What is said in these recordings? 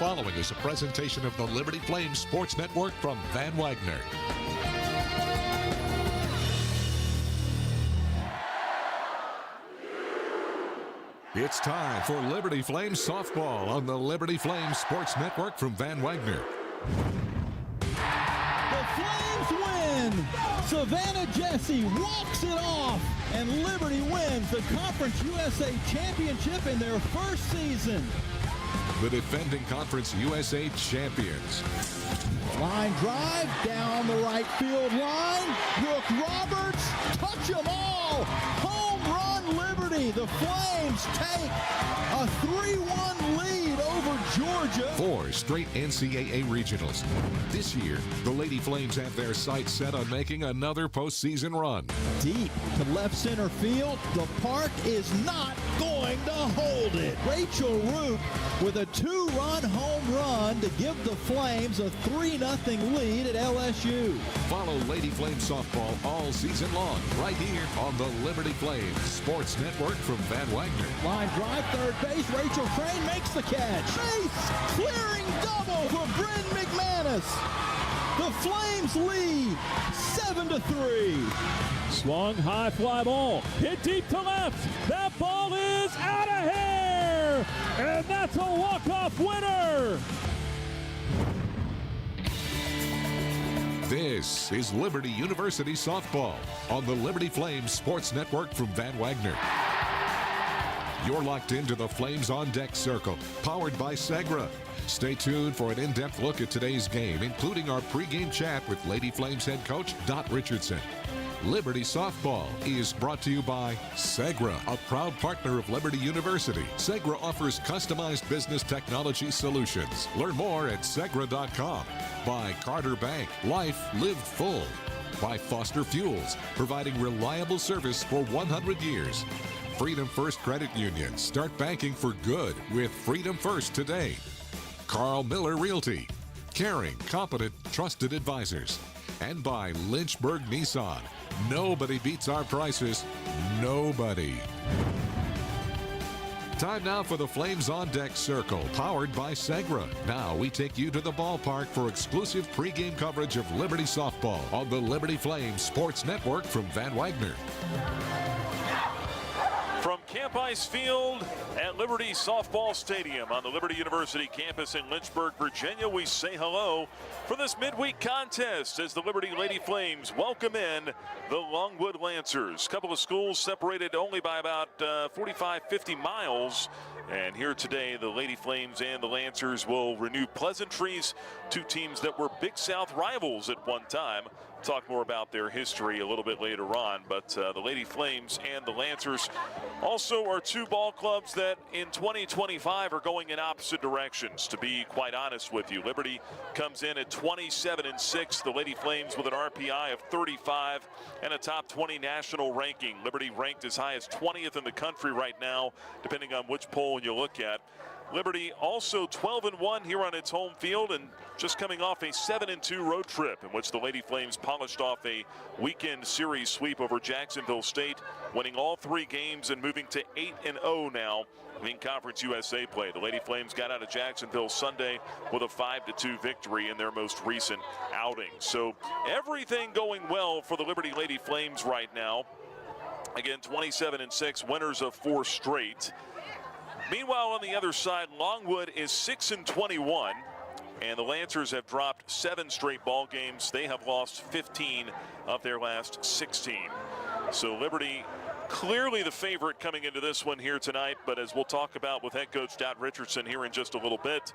following is a presentation of the Liberty Flames Sports Network from Van Wagner. It's time for Liberty Flames Softball on the Liberty Flames Sports Network from Van Wagner. The Flames win! Savannah Jesse walks it off, and Liberty wins the Conference USA Championship in their first season. The defending Conference USA champions. Line drive down the right field line. Brooke Roberts, touch them all. Home run Liberty. The Flames take a 3-1 lead over Georgia. 4 straight NCAA regionals. This year, the Lady Flames have their sights set on making another postseason run. Deep to left center field. The park is not going to hold it. Rachel Root with a 2-run home run to give the Flames a 3-0 lead at LSU. Follow Lady Flames softball all season long right here on the Liberty Flames Sports Network from Van Wagner. Line drive, third base. Rachel Crane makes the catch. Base clearing double for Bryn McManus. The Flames lead 7-3. Swung high fly ball, hit deep to left. That ball is out of here, and that's a walk-off winner. This is Liberty University Softball on the Liberty Flames Sports Network from Van Wagner. You're locked into the Flames on Deck Circle, powered by Segra. Stay tuned for an in-depth look at today's game, including our pregame chat with Lady Flames head coach Dot Richardson. Liberty Softball is brought to you by Segra, a proud partner of Liberty University. Segra offers customized business technology solutions. Learn more at Segra.com. By Carter Bank, life lived full. By Foster Fuels, providing reliable service for 100 years. Freedom First Credit Union, start banking for good with Freedom First today. Carl Miller Realty, caring, competent, trusted advisors. And by Lynchburg Nissan. Nobody beats our prices. Nobody. Time now for the Flames on Deck Circle, powered by Segra. Now we take you to the ballpark for exclusive pregame coverage of Liberty Softball on the Liberty Flames Sports Network from Van Wagner. From Camp Ice Field at Liberty Softball Stadium on the Liberty University campus in Lynchburg, Virginia, we say hello for this midweek contest as the Liberty Lady Flames welcome in the Longwood Lancers. A couple of schools separated only by about 45-50 miles. And here today, the Lady Flames and the Lancers will renew pleasantries, two teams that were Big South rivals at one time. Talk more about their history a little bit later on, but the Lady Flames and the Lancers also are two ball clubs that in 2025 are going in opposite directions, to be quite honest with you. Liberty comes in at 27-6, the Lady Flames with an RPI of 35 and a top 20 national ranking. Liberty ranked as high as 20th in the country right now, depending on which poll you look at. Liberty also 12-1 here on its home field and just coming off a 7-2 road trip in which the Lady Flames polished off a weekend series sweep over Jacksonville State, winning all 3 games and moving to 8-0 now in Conference USA play. The Lady Flames got out of Jacksonville Sunday with a 5-2 victory in their most recent outing. So everything going well for the Liberty Lady Flames right now. Again, 27-6, winners of 4 straight. Meanwhile, on the other side, Longwood is 6-21, and the Lancers have dropped 7 straight ball games. They have lost 15 of their last 16. So Liberty clearly the favorite coming into this one here tonight, but as we'll talk about with head coach Dot Richardson here in just a little bit,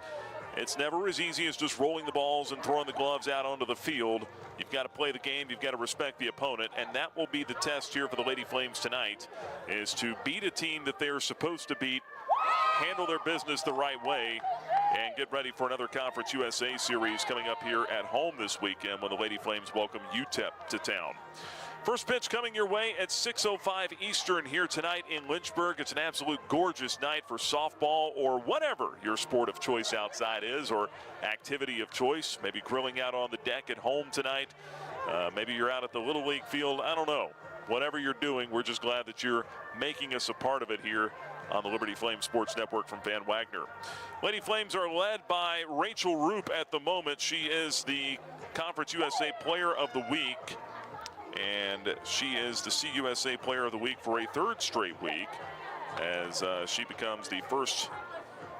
it's never as easy as just rolling the balls and throwing the gloves out onto the field. You've got to play the game. You've got to respect the opponent, and that will be the test here for the Lady Flames tonight, is to beat a team that they're supposed to beat, handle their business the right way, and get ready for another Conference USA series coming up here at home this weekend when the Lady Flames welcome UTEP to town. First pitch coming your way at 6:05 Eastern here tonight in Lynchburg. It's an absolute gorgeous night for softball or whatever your sport of choice outside is, or activity of choice. Maybe grilling out on the deck at home tonight. Maybe you're out at the Little League field. I don't know. Whatever you're doing, we're just glad that you're making us a part of it here on the Liberty Flames Sports Network from Van Wagner. Lady Flames are led by Rachel Roop at the moment. She is the Conference USA Player of the Week, and she is the CUSA Player of the Week for a third straight week, as she becomes the first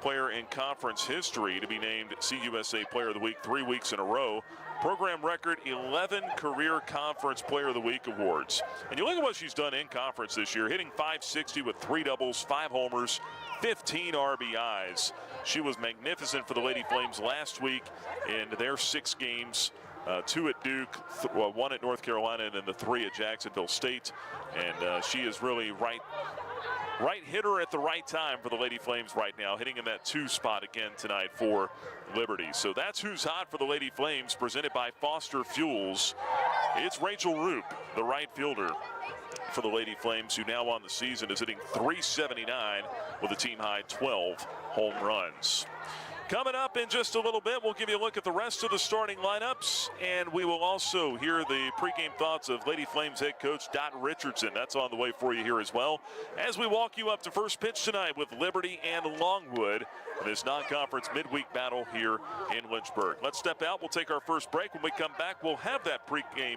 player in conference history to be named CUSA Player of the Week 3 weeks in a row. Program record 11 career Conference Player of the Week awards. And you look at what she's done in conference this year, hitting .560 with 3 doubles, 5 homers, 15 RBIs. She was magnificent for the Lady Flames last week in their 6 games. 2 at Duke, 1 at North Carolina, and then the 3 at Jacksonville State. And she is really right hitter at the right time for the Lady Flames right now, hitting in that 2 spot again tonight for Liberty. So that's who's hot for the Lady Flames, presented by Foster Fuels. It's Rachel Roop, the right fielder for the Lady Flames, who now on the season is hitting .379 with a team-high 12 home runs. Coming up in just a little bit, we'll give you a look at the rest of the starting lineups, and we will also hear the pregame thoughts of Lady Flames head coach Dot Richardson. That's on the way for you here as well, as we walk you up to first pitch tonight with Liberty and Longwood in this non-conference midweek battle here in Lynchburg. Let's step out. We'll take our first break. When we come back, we'll have that pregame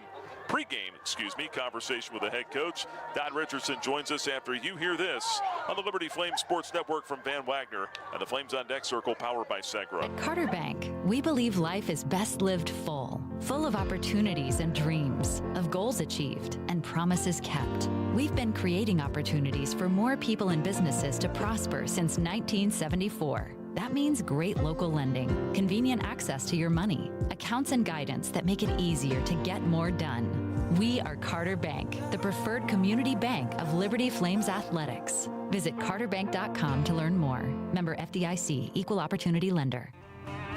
conversation with the head coach. Dot Richardson joins us after you hear this on the Liberty Flames Sports Network from Van Wagner and the Flames on Deck Circle, powered by Segra. At Carter Bank, we believe life is best lived full of opportunities and dreams, of goals achieved and promises kept. We've been creating opportunities for more people and businesses to prosper since 1974. That means great local lending, convenient access to your money, accounts and guidance that make it easier to get more done. We are Carter Bank, the preferred community bank of Liberty Flames Athletics. Visit carterbank.com to learn more. Member FDIC, Equal Opportunity Lender.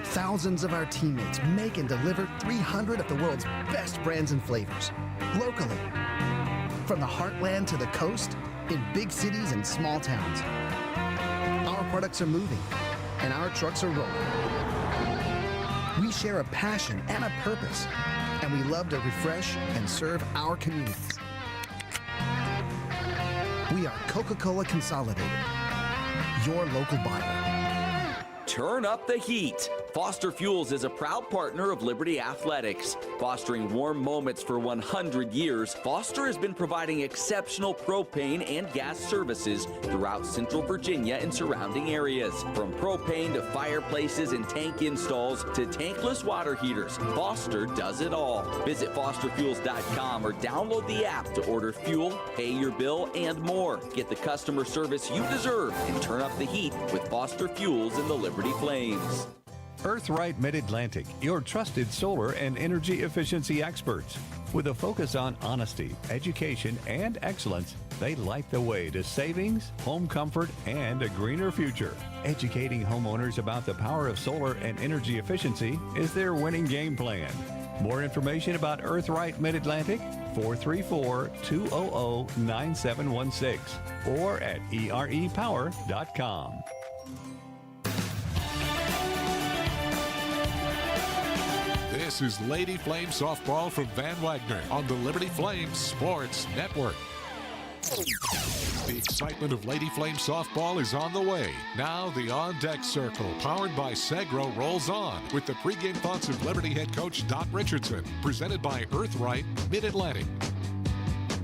Thousands of our teammates make and deliver 300 of the world's best brands and flavors, locally. From the heartland to the coast, in big cities and small towns. Our products are moving, and our trucks are rolling. We share a passion and a purpose, and we love to refresh and serve our communities. We are Coca-Cola Consolidated, your local bottler. Turn up the heat. Foster Fuels is a proud partner of Liberty Athletics. Fostering warm moments for 100 years, Foster has been providing exceptional propane and gas services throughout Central Virginia and surrounding areas. From propane to fireplaces and tank installs to tankless water heaters, Foster does it all. Visit fosterfuels.com or download the app to order fuel, pay your bill, and more. Get the customer service you deserve and turn up the heat with Foster Fuels and the Liberty Flames. Earthright Mid-Atlantic, your trusted solar and energy efficiency experts. With a focus on honesty, education, and excellence, they light the way to savings, home comfort, and a greener future. Educating homeowners about the power of solar and energy efficiency is their winning game plan. More information about Earthright Mid-Atlantic, 434-200-9716 or at erepower.com. This is Lady Flame Softball from Van Wagner on the Liberty Flames Sports Network. The excitement of Lady Flame Softball is on the way. Now the on-deck circle, powered by Segra, rolls on with the pregame thoughts of Liberty head coach Dot Richardson, presented by Earthright Mid-Atlantic.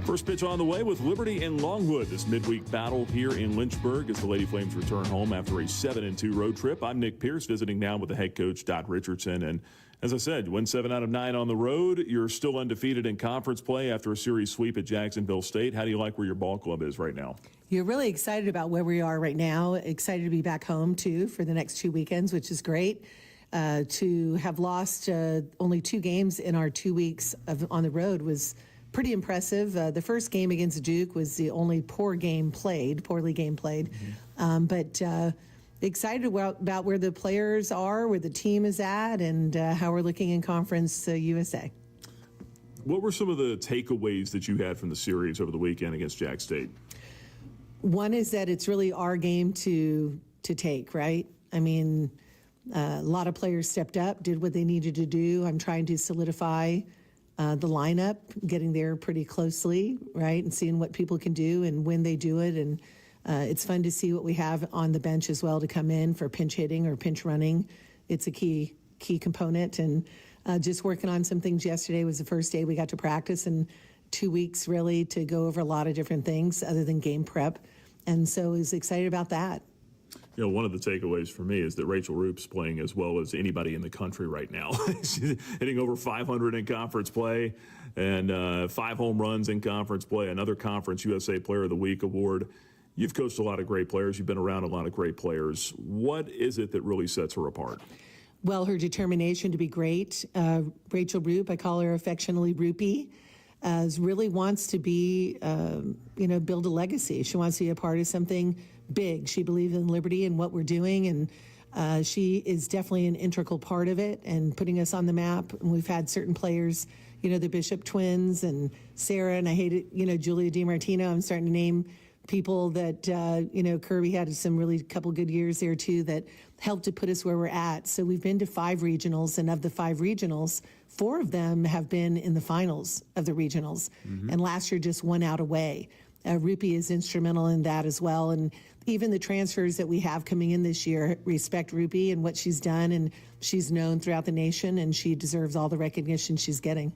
First pitch on the way with Liberty and Longwood. This midweek battle here in Lynchburg as the Lady Flames return home after a 7-2 road trip. I'm Nick Pierce, visiting now with the head coach Dot Richardson. And as I said, win 7 out of 9 on the road. You're still undefeated in conference play after a series sweep at Jacksonville State. How do you like where your ball club is right now? You're really excited about where we are right now. Excited to be back home, too, for the next 2 weekends, which is great. To have lost only 2 games in our 2 weeks on the road was pretty impressive. The first game against Duke was the only poorly game played. But excited about where the players are, where the team is at, and how we're looking in Conference USA. What were some of the takeaways that you had from the series over the weekend against Jack State? One is that it's really our game to take, right? I mean, a lot of players stepped up, did what they needed to do. I'm trying to solidify the lineup, getting there pretty closely, right, and seeing what people can do and when they do it. And It's fun to see what we have on the bench as well to come in for pinch hitting or pinch running. It's a key component. And just working on some things yesterday was the first day we got to practice in 2 weeks, really, to go over a lot of different things other than game prep. And so I was excited about that. You know, one of the takeaways for me is that Rachel Roop's playing as well as anybody in the country right now. She's hitting over 500 in conference play and 5 home runs in conference play, another Conference USA Player of the Week award. You've coached a lot of great players. You've been around a lot of great players. What is it that really sets her apart? Well, her determination to be great. Rachel Roop, I call her affectionately Roopy, really wants to be, build a legacy. She wants to be a part of something big. She believes in Liberty and what we're doing, and she is definitely an integral part of it and putting us on the map. And we've had certain players, the Bishop twins and Sarah, and I hate it, Julia DiMartino. I'm starting to name people that, Kirby had some really couple good years there too that helped to put us where we're at. So we've been to 5 regionals, and of the 5 regionals, 4 of them have been in the finals of the regionals. Mm-hmm. And last year, just 1 out away. Rupi is instrumental in that as well. And even the transfers that we have coming in this year respect Rupi and what she's done, and she's known throughout the nation, and she deserves all the recognition she's getting.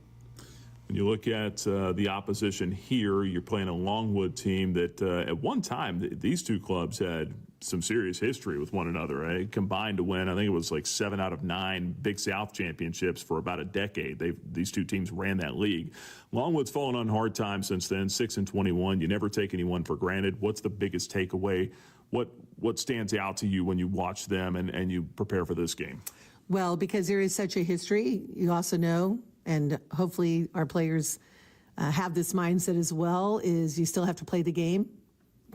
When you look at the opposition here, you're playing a Longwood team that at one time, these two clubs had some serious history with one another, right? Combined to win, I think it was like 7 out of 9 Big South championships for about a decade. These two teams ran that league. Longwood's fallen on hard times since then, 6-21. You never take anyone for granted. What's the biggest takeaway? What stands out to you when you watch them and you prepare for this game? Well, because there is such a history, you also know, and hopefully our players have this mindset as well, is you still have to play the game.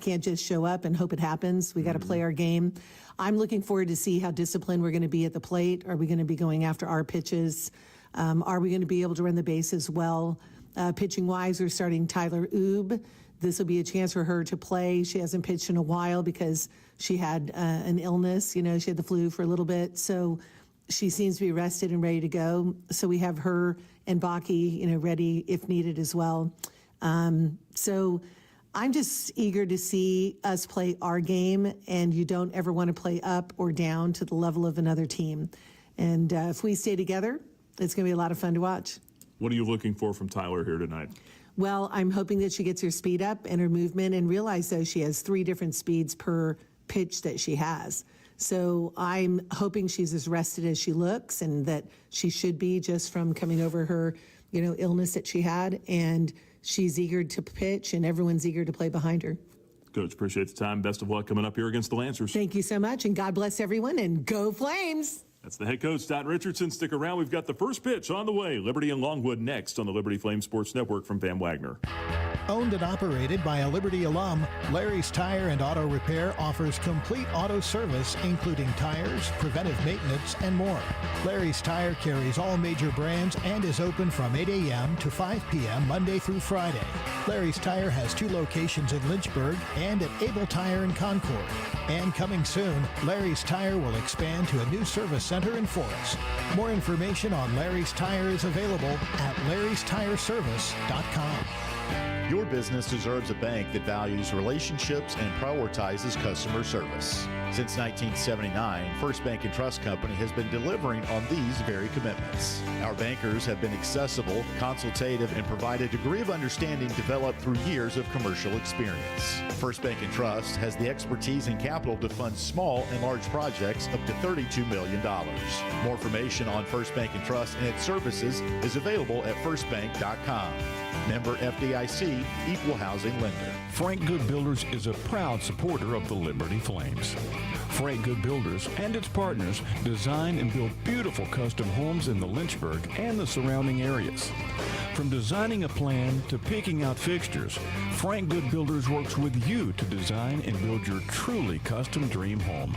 Can't just show up and hope it happens. We got to play our game. I'm looking forward to see how disciplined we're going to be at the plate. Are we going to be going after our pitches? Are we going to be able to run the bases well? Pitching-wise, we're starting Tyler Oob. This will be a chance for her to play. She hasn't pitched in a while because she had an illness. She had the flu for a little bit. So she seems to be rested and ready to go. So we have her and Baki, ready if needed as well. So I'm just eager to see us play our game, and you don't ever want to play up or down to the level of another team. And if we stay together, it's going to be a lot of fun to watch. What are you looking for from Tyler here tonight? Well, I'm hoping that she gets her speed up and her movement, and realize, though, she has 3 different speeds per pitch that she has. So I'm hoping she's as rested as she looks, and that she should be just from coming over her, illness that she had. And she's eager to pitch, and everyone's eager to play behind her. Coach, appreciate the time. Best of luck coming up here against the Lancers. Thank you so much, and God bless everyone, and go Flames! That's the head coach, Dot Richardson. Stick around. We've got the first pitch on the way. Liberty and Longwood next on the Liberty Flames Sports Network from Van Wagner. Owned and operated by a Liberty alum, Larry's Tire and Auto Repair offers complete auto service, including tires, preventive maintenance, and more. Larry's Tire carries all major brands and is open from 8 a.m. to 5 p.m. Monday through Friday. Larry's Tire has 2 locations in Lynchburg and at Able Tire in Concord. And coming soon, Larry's Tire will expand to a new service center in Forest. More information on Larry's Tire is available at larrystireservice.com. Your business deserves a bank that values relationships and prioritizes customer service. Since 1979, First Bank & Trust Company has been delivering on these very commitments. Our bankers have been accessible, consultative, and provide a degree of understanding developed through years of commercial experience. First Bank & Trust has the expertise and capital to fund small and large projects up to $32 million. More information on First Bank & Trust and its services is available at firstbank.com. Member FDIC, Equal Housing Lender. Frank Good Builders is a proud supporter of the Liberty Flames. Frank Good Builders and its partners design and build beautiful custom homes in the Lynchburg and the surrounding areas. From designing a plan to picking out fixtures, Frank Good Builders works with you to design and build your truly custom dream home.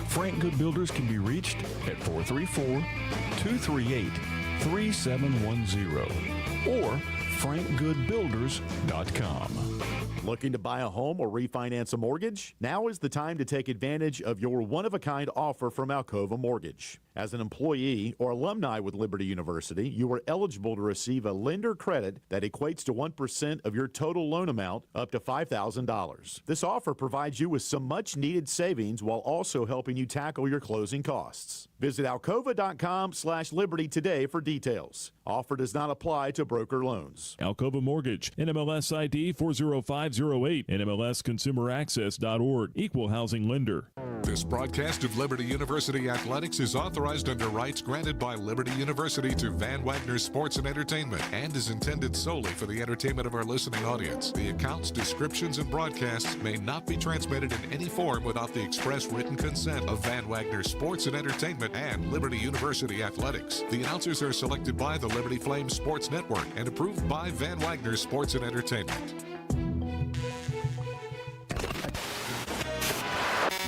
Frank Good Builders can be reached at 434-238-3710 or frankgoodbuilders.com. Looking to buy a home or refinance a mortgage? Now is the time to take advantage of your one-of-a-kind offer from Alcova Mortgage. As an employee or alumni with Liberty University, you are eligible to receive a lender credit that equates to 1% of your total loan amount up to $5,000. This offer provides you with some much-needed savings while also helping you tackle your closing costs. Visit alcova.com/liberty today for details. Offer does not apply to broker loans. Alcova Mortgage, NMLS ID 40508, NMLSconsumeraccess.org, Equal Housing Lender. This broadcast of Liberty University Athletics is authorized under rights granted by Liberty University to Van Wagner Sports and Entertainment and is intended solely for the entertainment of our listening audience. The accounts, descriptions, and broadcasts may not be transmitted in any form without the express written consent of Van Wagner Sports and Entertainment and Liberty University Athletics. The announcers are selected by the Liberty Flames Sports Network and approved by Van Wagner Sports and Entertainment.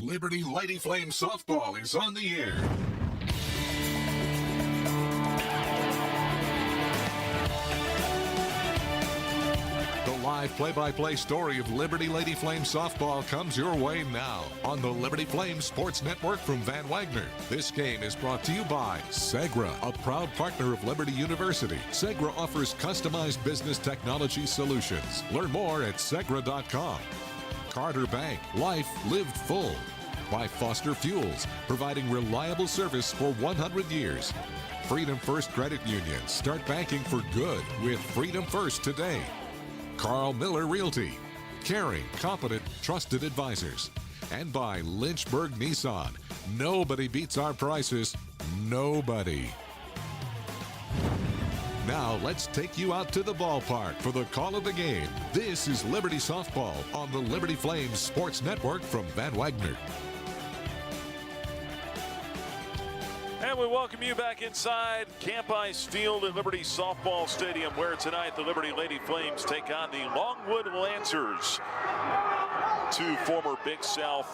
Liberty Lady Flame Softball is on the air. The live play-by-play story of Liberty Lady Flame Softball comes your way now on the Liberty Flame Sports Network from Van Wagner. This game is brought to you by Segra, a proud partner of Liberty University. Segra offers customized business technology solutions. Learn more at segra.com. Carter Bank, life lived full. By Foster Fuels, providing reliable service for 100 years. Freedom First Credit Union, start banking for good with Freedom First today. Carl Miller Realty, caring, competent, trusted advisors. And by Lynchburg Nissan, nobody beats our prices, nobody. Now let's take you out to the ballpark for the call of the game. This is Liberty Softball on the Liberty Flames Sports Network from Van Wagner. And we welcome you back inside Camp Ice Field at Liberty Softball Stadium, where tonight the Liberty Lady Flames take on the Longwood Lancers. Two former Big South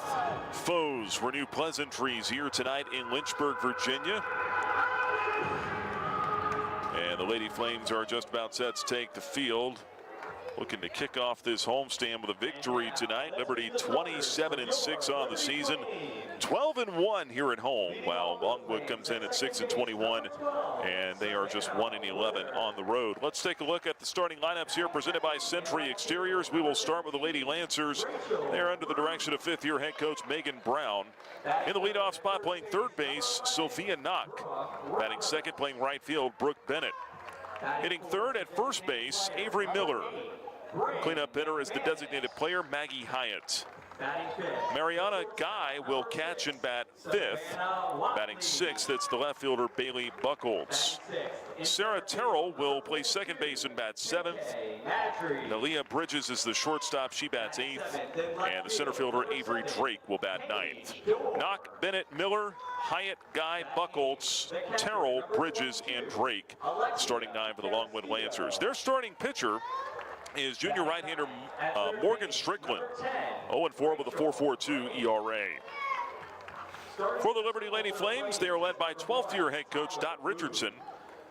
foes renew pleasantries here tonight in Lynchburg, Virginia. And the Lady Flames are just about set to take the field. Looking to kick off this homestand with a victory tonight. Liberty 27-6 on the season, 12-1 here at home, while Longwood comes in at 6-21, and they are just 1-11 on the road. Let's take a look at the starting lineups here, presented by Century Exteriors. We will start with the Lady Lancers. They are under the direction of fifth-year head coach Megan Brown. In the leadoff spot, playing third base, Sophia Knock. Batting second, playing right field, Brooke Bennett. Hitting third at first base, Avery Miller. Cleanup hitter is the designated player, Maggie Hyatt. Mariana Guy will catch and bat fifth. Batting sixth, it's the left fielder, Bailey Buckholz. Sarah Terrell will play second base and bat seventh. Nalia Bridges is the shortstop. She bats eighth. And the center fielder, Avery Drake, will bat ninth. Knock, Bennett, Miller, Hyatt, Guy, Buckholz, Terrell, Bridges, and Drake. Starting nine for the Longwood Lancers. Their starting pitcher is junior right-hander Morgan Strickland, 0-4 with a 4.42 ERA. For the Liberty Lady Flames, they are led by 12th-year head coach Dot Richardson.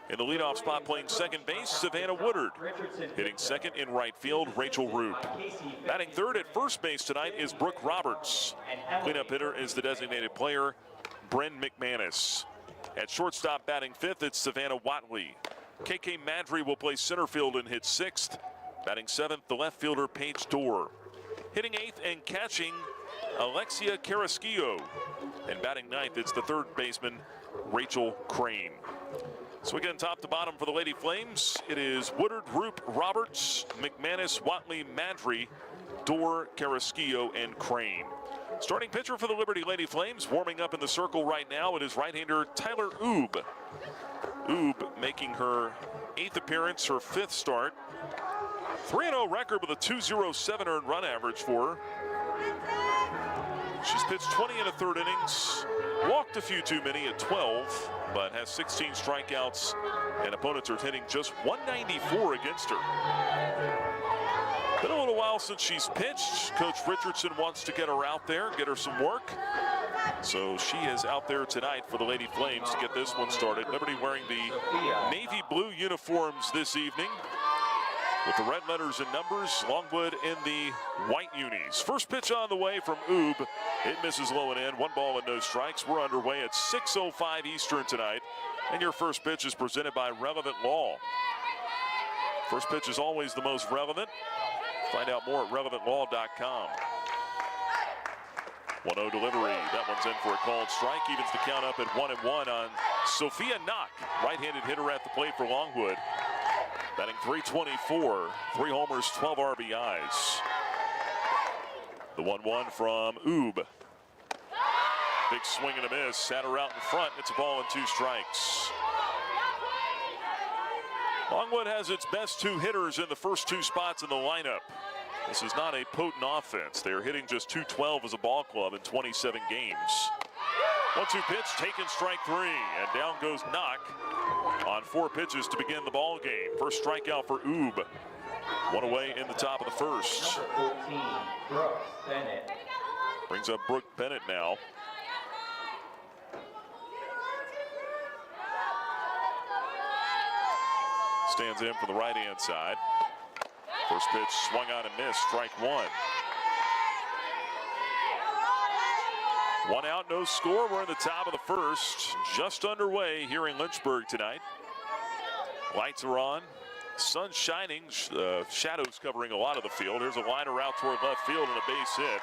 In the leadoff spot, playing second base, Savannah Woodard. Hitting second in right field, Rachel Roop. Batting third at first base tonight is Brooke Roberts. Cleanup hitter is the designated player, Bren McManus. At shortstop, batting fifth, it's Savannah Watley. KK Madry will play center field and hit sixth. Batting seventh, the left fielder, Paige Dorr. Hitting eighth and catching, Alexia Carrasquillo. And batting ninth, it's the third baseman, Rachel Crane. So again, top to bottom for the Lady Flames, it is Woodard, Roop, Roberts, McManus, Watley, Madry, Dorr, Carrasquillo, and Crane. Starting pitcher for the Liberty Lady Flames, warming up in the circle right now, it is right-hander Tyler Oob. Oob making her eighth appearance, her fifth start. 3-0 record with a 2.07 earned run average for her. She's pitched 20 and a third innings, walked a few too many at 12, but has 16 strikeouts, and opponents are hitting just 194 against her. Been a little while since she's pitched. Coach Richardson wants to get her out there, get her some work. So she is out there tonight for the Lady Flames to get this one started. Liberty wearing the navy blue uniforms this evening. with the red letters and numbers. Longwood in the white unis. First pitch on the way from Oob. It misses low and in. 1 ball and no strikes. We're underway at 6:05 Eastern tonight. And your first pitch is presented by Relevant Law. First pitch is always the most relevant. Find out more at relevantlaw.com. 1-0 delivery. That one's in for a called strike. Evens the count up at 1-1 on Sophia Knock. Right-handed hitter at the plate for Longwood. Batting .324, 3 homers, 12 RBIs. The 1-1 from Oob. Big swing and a miss. Sat her out in front. It's a ball and 2 strikes. Longwood has its best 2 hitters in the first 2 spots in the lineup. This is not a potent offense. They're hitting just .212 as a ball club in 27 games. 1-2 pitch, taken strike 3, and down goes Knock on 4 pitches to begin the ball game. First strikeout for Oob. 1 away in the top of the first. Number 14, Brooke Bennett. Brings up Brooke Bennett now. Stands in for the right-hand side. First pitch swung on and missed, strike 1. 1 out, no score. We're in the top of the first. Just underway here in Lynchburg tonight. Lights are on. Sun shining. Shadows covering a lot of the field. Here's a liner out toward left field and a base hit.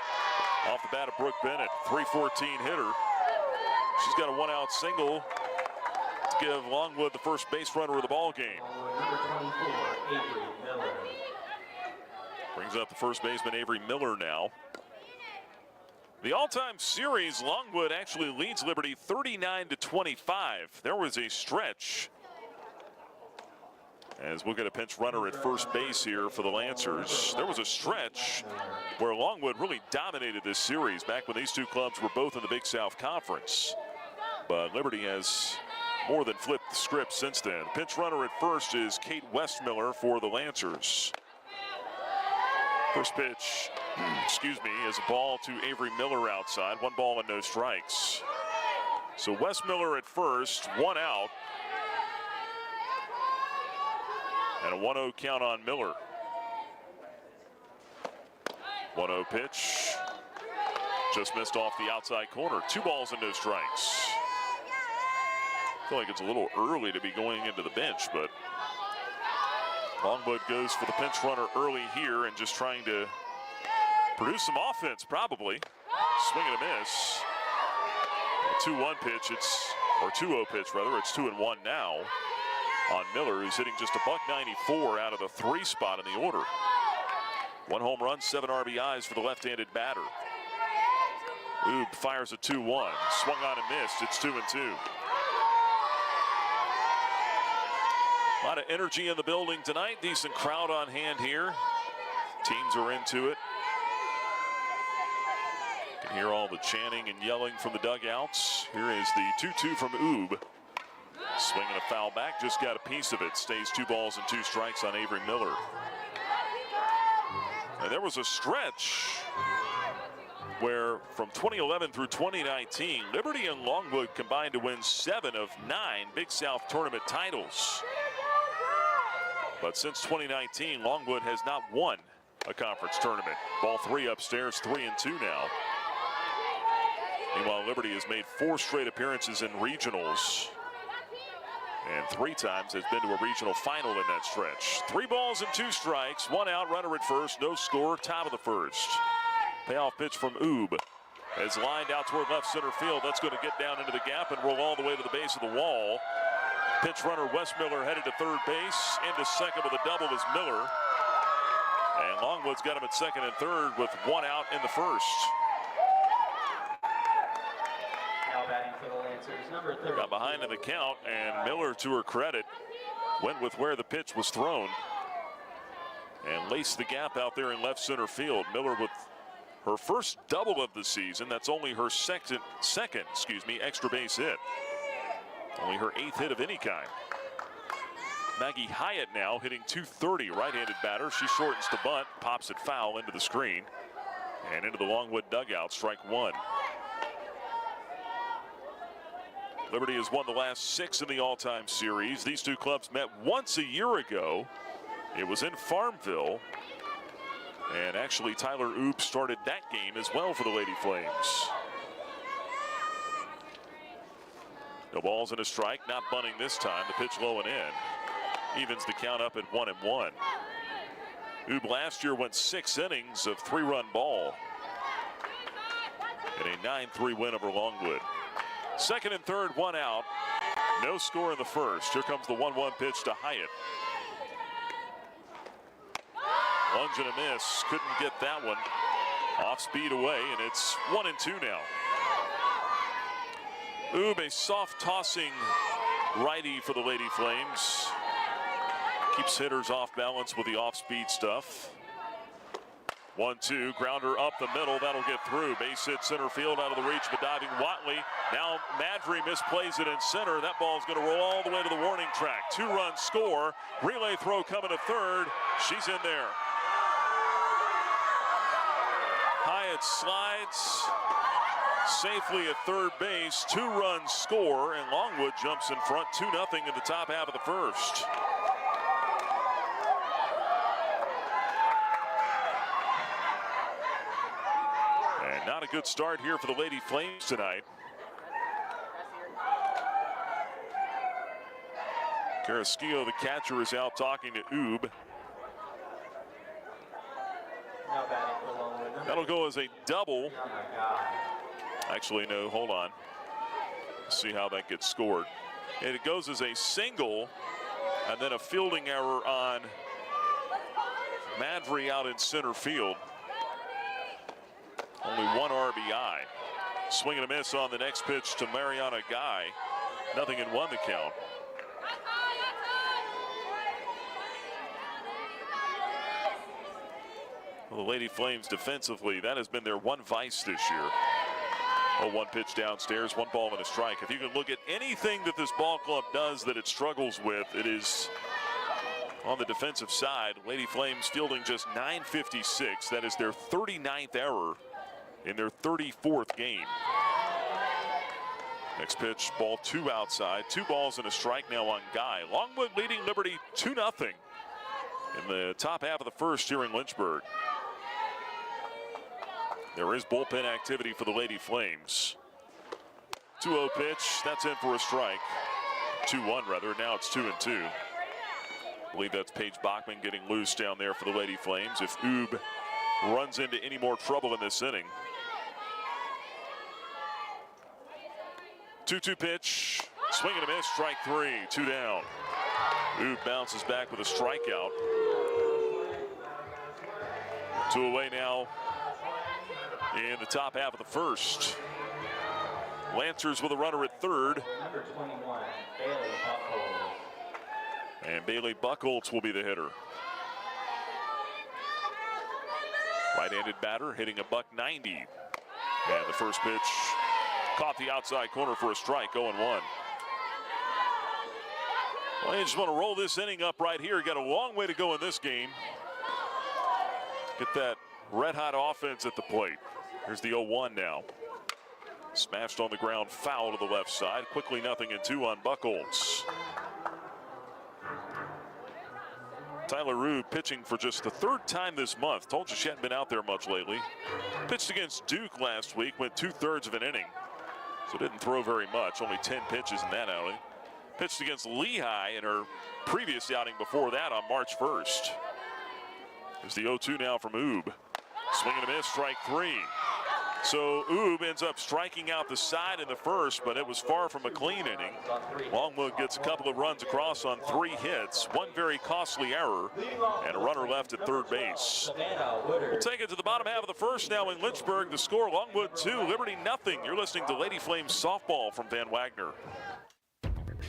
Off the bat of Brooke Bennett, .314 hitter. She's got a 1-out single to give Longwood the first base runner of the ball game. Number 24, Avery Miller. Brings up the first baseman, Avery Miller now. The all-time series, Longwood actually leads Liberty 39-25. There was a stretch, as we'll get a pinch runner at first base here for the Lancers. There was a stretch where Longwood really dominated this series back when these 2 clubs were both in the Big South Conference. But Liberty has more than flipped the script since then. Pinch runner at first is Kate Westmiller for the Lancers. First pitch, is a ball to Avery Miller outside. 1 ball and no strikes. So Westmiller at first, 1 out. And a 1-0 count on Miller. 1-0 pitch. Just missed off the outside corner. 2 balls and no strikes. I feel like it's a little early to be going into the bench, but Longwood goes for the pinch runner early here and just trying to produce some offense, probably. Swing and a miss. A 2-1 pitch, or 2-0 pitch rather. It's 2-1 now on Miller, who's hitting just a .194 out of the 3 spot in the order. 1 home run, 7 RBIs for the left-handed batter. Oob fires a 2-1. Swung on and missed. It's 2-2. A lot of energy in the building tonight. Decent crowd on hand here. Teams are into it. You can hear all the chanting and yelling from the dugouts. Here is the 2-2 from Oob. Swinging a foul back, just got a piece of it. Stays 2 balls and 2 strikes on Avery Miller. And there was a stretch where from 2011 through 2019, Liberty and Longwood combined to win 7 of 9 Big South tournament titles. But since 2019, Longwood has not won a conference tournament. Ball 3 upstairs, 3-2 now. Meanwhile, Liberty has made 4 straight appearances in regionals, and 3 times has been to a regional final in that stretch. 3 balls and 2 strikes, 1 out, runner at first, no score, top of the first. Payoff pitch from Oob is lined out toward left center field. That's going to get down into the gap and roll all the way to the base of the wall. Pitch runner Westmiller headed to third base. Into second with a double is Miller. And Longwood's got him at second and third with 1 out in the first. Now batting for the Lancers, number 30. Got behind in the count, and Miller, to her credit, went with where the pitch was thrown and laced the gap out there in left center field. Miller with her first double of the season. That's only her second extra base hit. Only her 8th hit of any kind. Maggie Hyatt now hitting .230, right-handed batter. She shortens the bunt, pops it foul into the screen, and into the Longwood dugout, strike 1. Liberty has won the last 6 in the all-time series. These 2 clubs met once a year ago It was in Farmville. And actually, Tyler Oop started that game as well for the Lady Flames. No balls and a strike, not bunting this time. The pitch low and in. Evens the count up at 1-1. Oop last year went 6 innings of 3-run ball in a 9-3 win over Longwood. Second and third, 1 out. No score in the first. Here comes the 1-1 pitch to Hyatt. Lunge and a miss. Couldn't get that one. Off speed away, and it's 1-2 now. Oob, a soft tossing righty for the Lady Flames. Keeps hitters off balance with the off-speed stuff. 1-2, grounder up the middle. That'll get through. Base hit center field out of the reach of a diving Watley. Now Madry misplays it in center. That ball's going to roll all the way to the warning track. 2-run score. Relay throw coming to third. She's in there. Hyatt slides safely at third base. 2-run score, and Longwood jumps in front 2-0 in the top half of the first. And not a good start here for the Lady Flames tonight. Carrasquillo, the catcher, is out talking to Oob. That'll go as a double. Actually, no, hold on. Let's see how that gets scored. And it goes as a single, and then a fielding error on Madry out in center field. Only 1 RBI. Swing and a miss on the next pitch to Mariana Guy. 0-1 the count. Well, the Lady Flames defensively, that has been their one vice this year. 0-1 pitch downstairs, 1 ball and a strike. If you can look at anything that this ball club does that it struggles with, it is on the defensive side. Lady Flames fielding just .956. That is their 39th error in their 34th game. Next pitch, ball 2 outside. 2 balls and a strike now on Guy. Longwood leading Liberty 2-0 in the top half of the first here in Lynchburg. There is bullpen activity for the Lady Flames. 2-0 pitch, that's in for a strike. 2-1 rather, now it's 2-2. I believe that's Paige Bachman getting loose down there for the Lady Flames. If Oob runs into any more trouble in this inning. 2-2 pitch, swing and a miss, strike 3, 2 down. Oob bounces back with a strikeout. 2 away now in the top half of the first. Lancers with a runner at third. Number 21, Bailey Buckholz. And Bailey Buckholz will be the hitter. Right-handed batter hitting a $190. And the first pitch caught the outside corner for a strike, 0-1. Well, you just want to roll this inning up right here. Got a long way to go in this game. Get that red-hot offense at the plate. Here's the 0-1 now. Smashed on the ground, foul to the left side. Quickly 0-2 on Buckholz. Tyler Rue pitching for just the 3rd time this month. Told you she hadn't been out there much lately. Pitched against Duke last week, went 2/3 of an inning. So didn't throw very much, only 10 pitches in that outing. Pitched against Lehigh in her previous outing before that on March 1st. There's the 0-2 now from Oob. Swing and a miss, strike 3. So Oob ends up striking out the side in the first, but it was far from a clean inning. Longwood gets a couple of runs across on 3 hits, 1 very costly error, and a runner left at third base. We'll take it to the bottom half of the first now in Lynchburg. The score, Longwood 2, Liberty 0. You're listening to Lady Flames Softball from Van Wagner.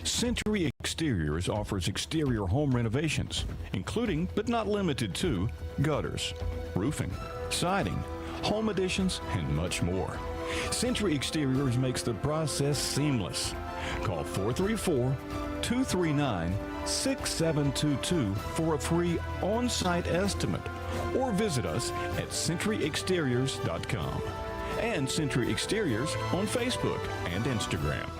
Century Exteriors offers exterior home renovations, including but not limited to gutters, roofing, siding, home additions, and much more. Century Exteriors makes the process seamless. Call 434-239-6722 for a free on-site estimate, or visit us at centuryexteriors.com and Century Exteriors on Facebook and Instagram.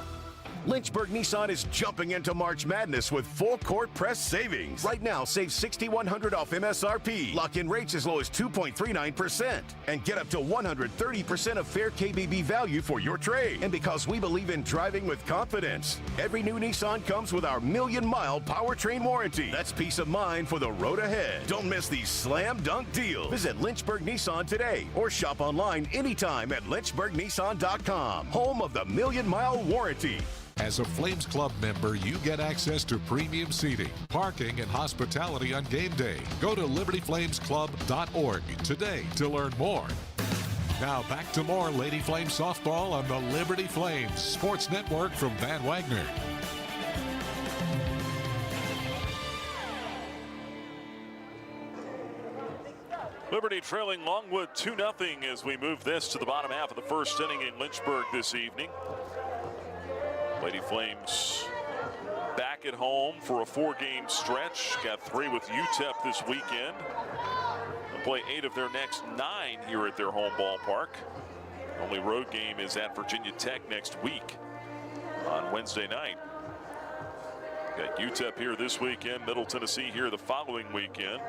Lynchburg Nissan is jumping into March Madness with full court press savings. Right now, save $6,100 off MSRP. Lock in rates as low as 2.39%. And get up to 130% of fair KBB value for your trade. And because we believe in driving with confidence, every new Nissan comes with our 1,000,000-mile powertrain warranty. That's peace of mind for the road ahead. Don't miss these slam dunk deals. Visit Lynchburg Nissan today or shop online anytime at lynchburgnissan.com. Home of the 1,000,000-mile warranty. As a Flames Club member, you get access to premium seating, parking, and hospitality on game day. Go to libertyflamesclub.org today to learn more. Now back to more Lady Flame softball on the Liberty Flames Sports Network from Van Wagner. Liberty trailing Longwood 2-0 as we move this to the bottom half of the first inning in Lynchburg this evening. Lady Flames back at home for a 4-game stretch. Got 3 with UTEP this weekend. They'll play 8 of their next 9 here at their home ballpark. Only road game is at Virginia Tech next week on Wednesday night. Got UTEP here this weekend, Middle Tennessee here the following weekend.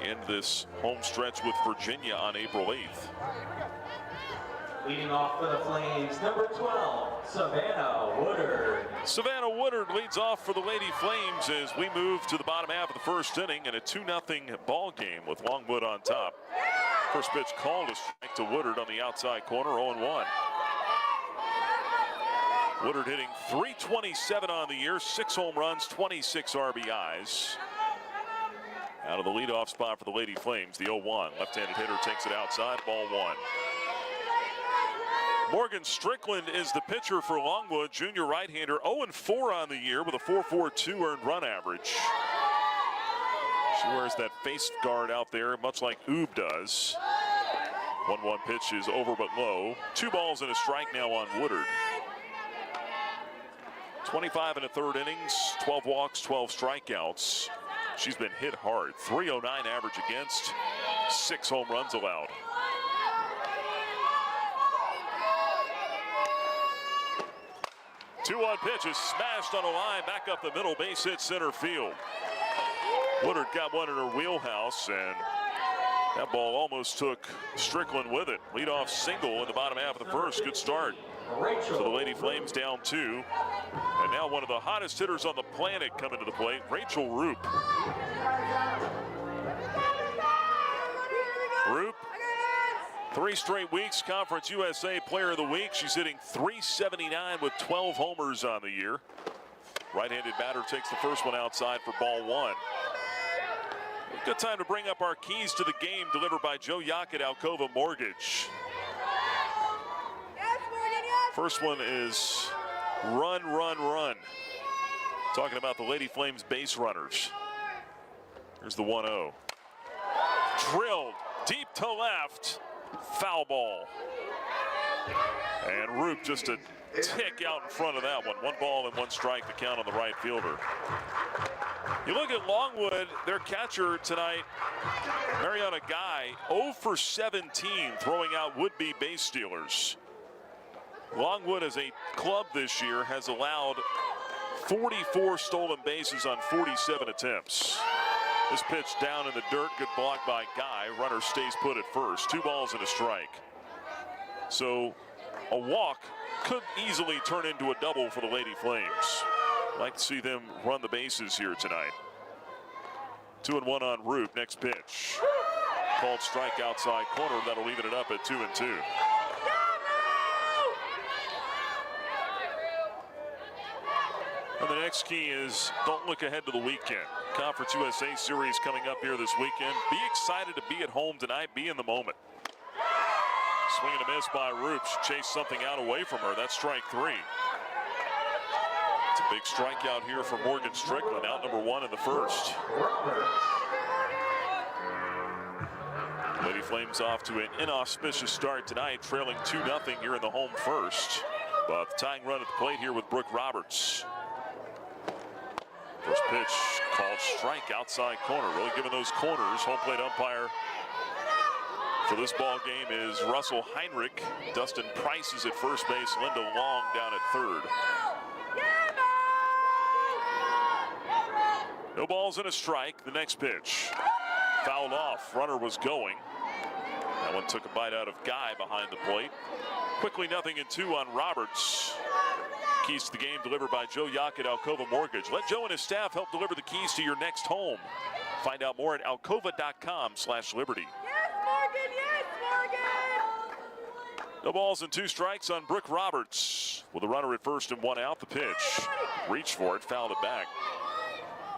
End this home stretch with Virginia on April 8th. Leading off for the Flames, number 12, Savannah Woodard. Savannah Woodard leads off for the Lady Flames as we move to the bottom half of the first inning in a 2-0 ball game with Longwood on top. First pitch called a strike to Woodard on the outside corner, 0-1. Woodard hitting .327 on the year, 6 home runs, 26 RBIs. Out of the leadoff spot for the Lady Flames, the 0-1. Left-handed hitter takes it outside, ball 1. Morgan Strickland is the pitcher for Longwood, junior right-hander, 0-4 on the year with a 4.42 earned run average. She wears that face guard out there, much like Oob does. 1-1 pitch is over but low. 2 balls and a strike now on Woodard. 25 1/3 innings, 12 walks, 12 strikeouts. She's been hit hard. 309 average against, 6 home runs allowed. Two-one pitch is smashed on a line back up the middle, base hit center field. Woodard got one in her wheelhouse, and that ball almost took Strickland with it. Leadoff single in the bottom half of the first. Good start. So the Lady Flames down 2. And now one of the hottest hitters on the planet coming to the plate, Rachel Roop. Roop, 3 straight weeks, Conference USA Player of the Week. She's hitting .379 with 12 homers on the year. Right-handed batter takes the first one outside for ball 1. Good time to bring up our keys to the game, delivered by Joe Yock at Alcova Mortgage. First one is run, run, run. Talking about the Lady Flames base runners. Here's the 1-0. Drilled deep to left. Foul ball. And Roop just a tick out in front of that one. 1 ball and 1 strike to count on the right fielder. You look at Longwood, their catcher tonight, Mariana Guy, 0 for 17 throwing out would-be base stealers. Longwood as a club this year has allowed 44 stolen bases on 47 attempts. This pitch down in the dirt, good block by Guy. Runner stays put at first. 2 balls and a strike. So a walk could easily turn into a double for the Lady Flames. Like to see them run the bases here tonight. 2-1 on Roop. Next pitch. Called strike outside corner. That'll even it up at 2-2. And the next key is don't look ahead to the weekend. Conference USA Series coming up here this weekend. Be excited to be at home tonight. Be in the moment. Swing and a miss by Roop. She chased something out away from her. That's strike 3. It's a big strikeout here for Morgan Strickland. Out number 1 in the first. Lady Flames off to an inauspicious start tonight, trailing 2-0 here in the home first. But the tying run at the plate here with Brooke Roberts. First pitch called strike outside corner. Really giving those corners. Home plate umpire for this ball game is Russell Heinrich. Dustin Price is at first base. Linda Long down at third. No balls and a strike. The next pitch. Fouled off. Runner was going. That one took a bite out of Guy behind the plate. Quickly 0-2 on Roberts. Keys to the game delivered by Joe Yock at Alcova Mortgage. Let Joe and his staff help deliver the keys to your next home. Find out more at alcova.com/liberty. Yes, Morgan! Yes, Morgan! No balls and 2 strikes on Brooke Roberts. With a runner at first and 1 out, the pitch. Reached for it, fouled it back.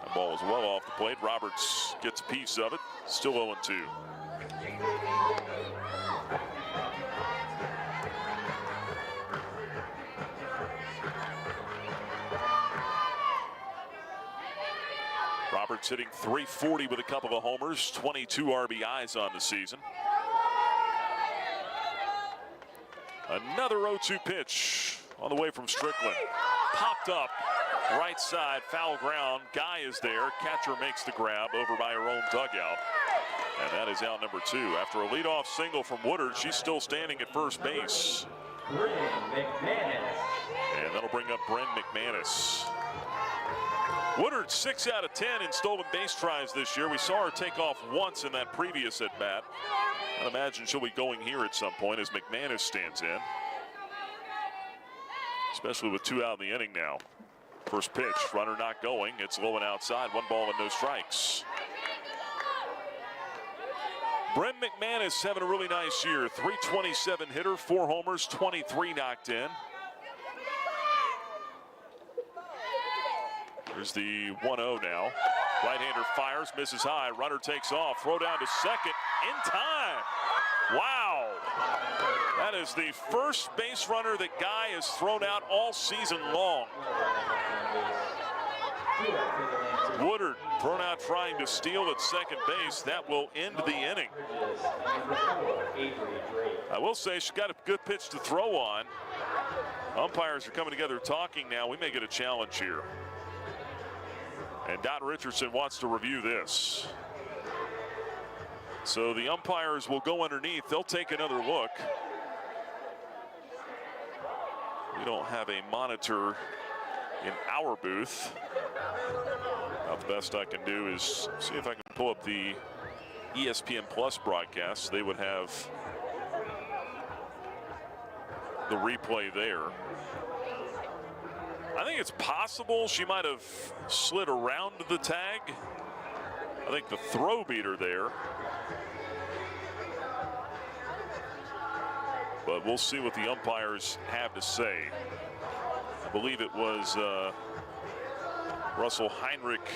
That ball is well off the plate. Roberts gets a piece of it. Still 0-2. Roberts hitting .340 with a couple of homers, 22 RBIs on the season. Another 0-2 pitch on the way from Strickland. Popped up, right side, foul ground. Guy is there. Catcher makes the grab over by her own dugout. And that is out number 2. After a leadoff single from Woodard, she's still standing at first base. Bryn McManus. And that'll bring up Bryn McManus. Woodard 6 out of 10 in stolen base tries this year. We saw her take off once in that previous at bat. I'd imagine she'll be going here at some point as McManus stands in. Especially with 2 out in the inning now. First pitch, runner not going. It's low and outside. 1 ball and no strikes. Bryn McManus having a really nice year. .327 hitter, 4 homers, 23 knocked in. Here's the 1-0 now. Right-hander fires, misses high. Runner takes off. Throw down to second in time. Wow. That is the first base runner that Guy has thrown out all season long. Woodard thrown out trying to steal at second base. That will end the inning. I will say she's got a good pitch to throw on. Umpires are coming together talking now. We may get a challenge here. And Don Richardson wants to review this. So the umpires will go underneath. They'll take another look. We don't have a monitor in our booth. Now, the best I can do is see if I can pull up the ESPN Plus broadcast. They would have the replay there. I think it's possible she might have slid around the tag. I think the throw beat her there. But we'll see what the umpires have to say. I believe it was Russell Heinrich